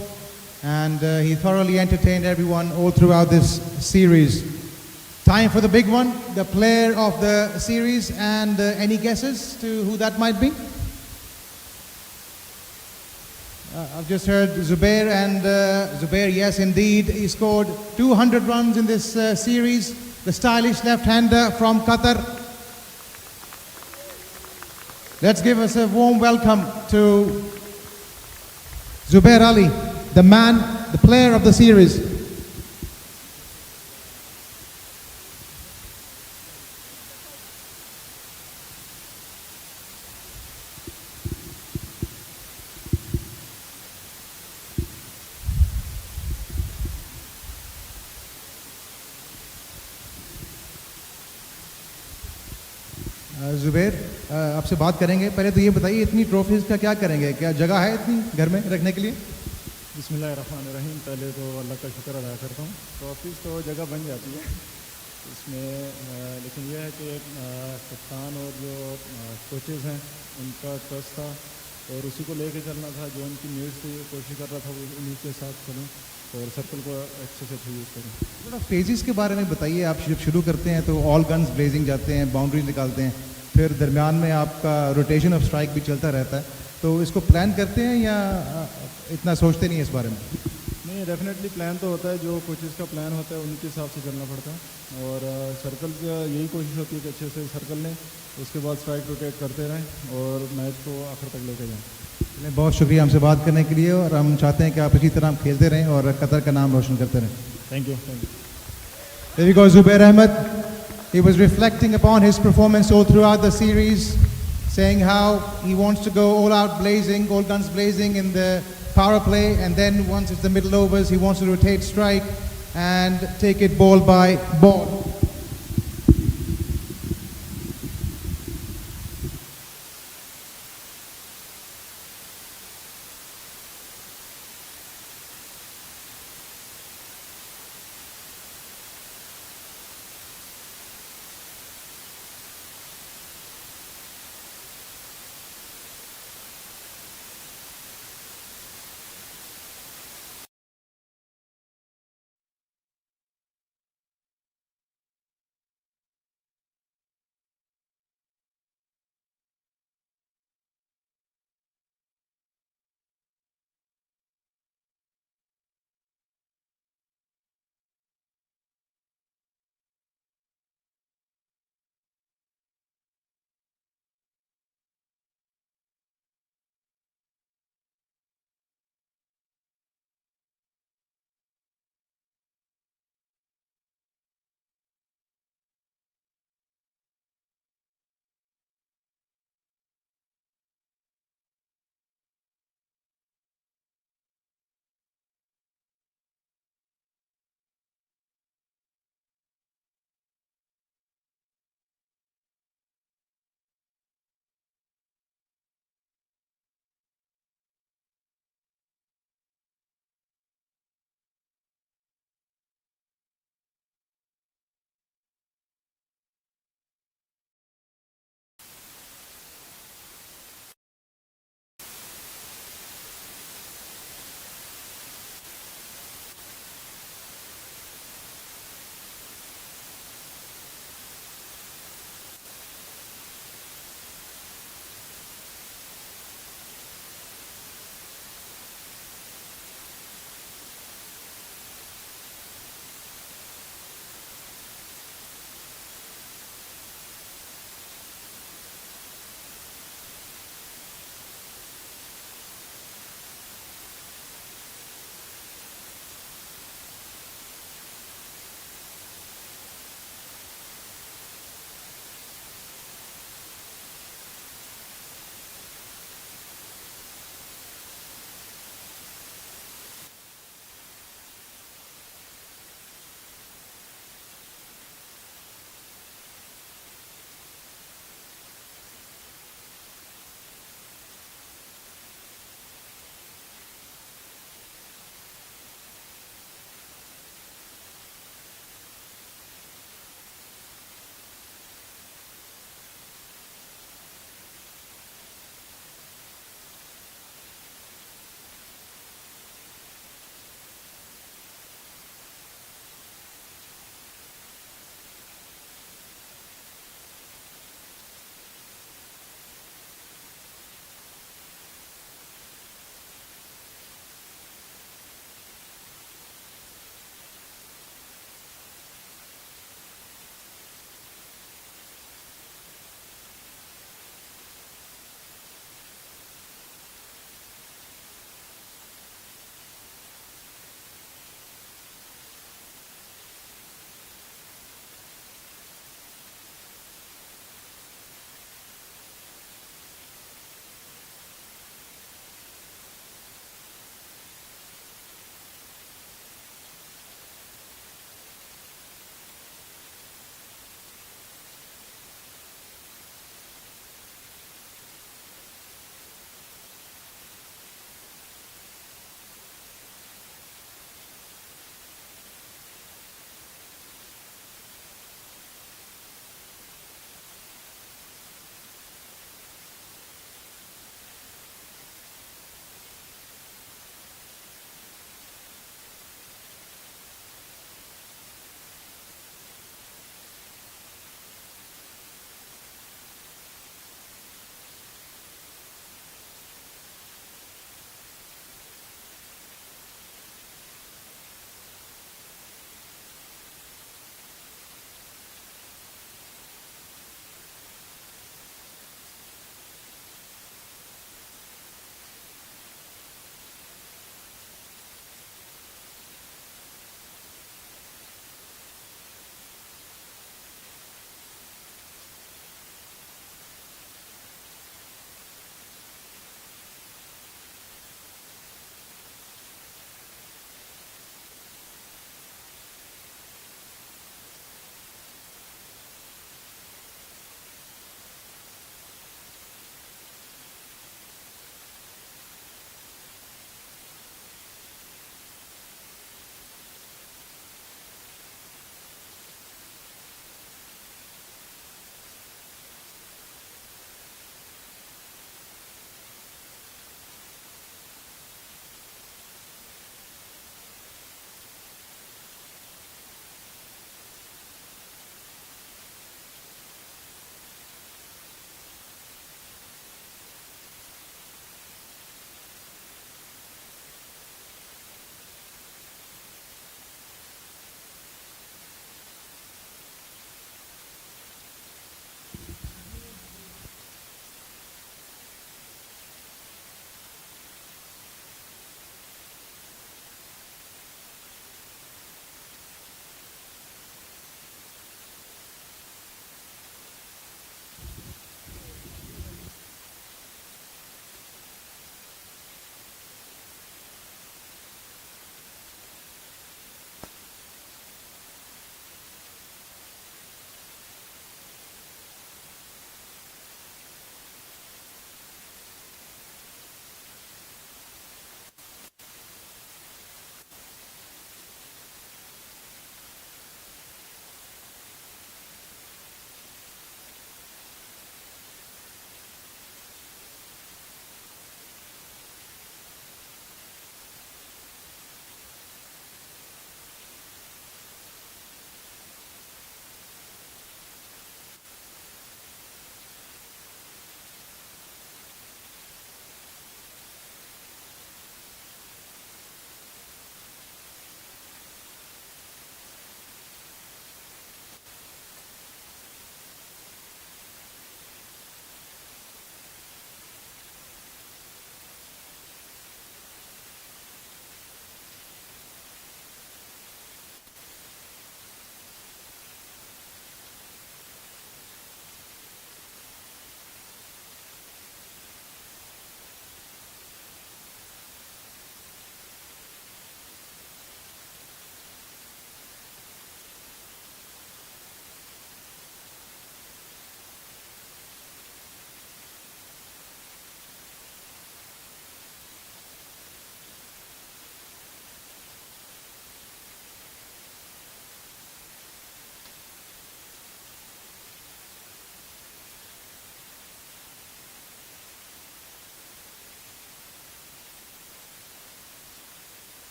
and he thoroughly entertained everyone all throughout this series. Time for the big one, the player of the series, and any guesses to who that might be? I've just heard Zubair, and Zubair, yes indeed, he scored 200 runs in this series. The stylish left-hander from Qatar. Let's give us a warm welcome to Zubair Ali, the man, the player of the series. Zubair, आपसे बात करेंगे। पहले तो ये बताइए, इतनी trophies का क्या करेंगे? क्या जगह है इतनी घर में रखने के लिए? बिस्मिल्लाहिर्रहमानिर्रहीम। पहले तो अल्लाह का शुक्र अदा करता हूँ। ट्रॉफीज़ तो जगह बन जाती है इसमें, लेकिन यह है कि कप्तान और जो कोचेज़ हैं उनका ट्रस्ट था और उसी को लेके चलना था। जो उनकी नीड्स थी कोशिश कर रहा था वो उन्हीं के साथ चलूँ और सर्कल को अच्छे से अच्छा यूज़ करें। थोड़ा फेजेस के बारे में बताइए। आप जब शुरू करते हैं तो ऑल गन्स ब्लेजिंग जाते हैं, बाउंड्री निकालते हैं, फिर दरमियान में आपका रोटेशन ऑफ स्ट्राइक भी चलता रहता है, तो इसको प्लान करते हैं या इतना सोचते नहीं है इस बारे में? नहीं, डेफिनेटली प्लान तो होता है। जो कोचेज़ का प्लान होता है उनके हिसाब से चलना पड़ता है और सर्कल का यही कोशिश होती है कि अच्छे से सर्कल लें, उसके बाद स्ट्राइक रोटेट करते रहें और मैच को आखिर तक लेके जाएँ। बहुत शुक्रिया हमसे बात करने के लिए, और हम चाहते हैं कि आप इसी तरह खेलते रहें और कतर का नाम रोशन करते रहें। Thank you. There we go, Zubair Ahmed. He was reflecting upon his performance all throughout the series, saying how he wants to go all out blazing, all guns blazing in the power play, and then once it's the middle overs, he wants to rotate strike and take it ball by ball.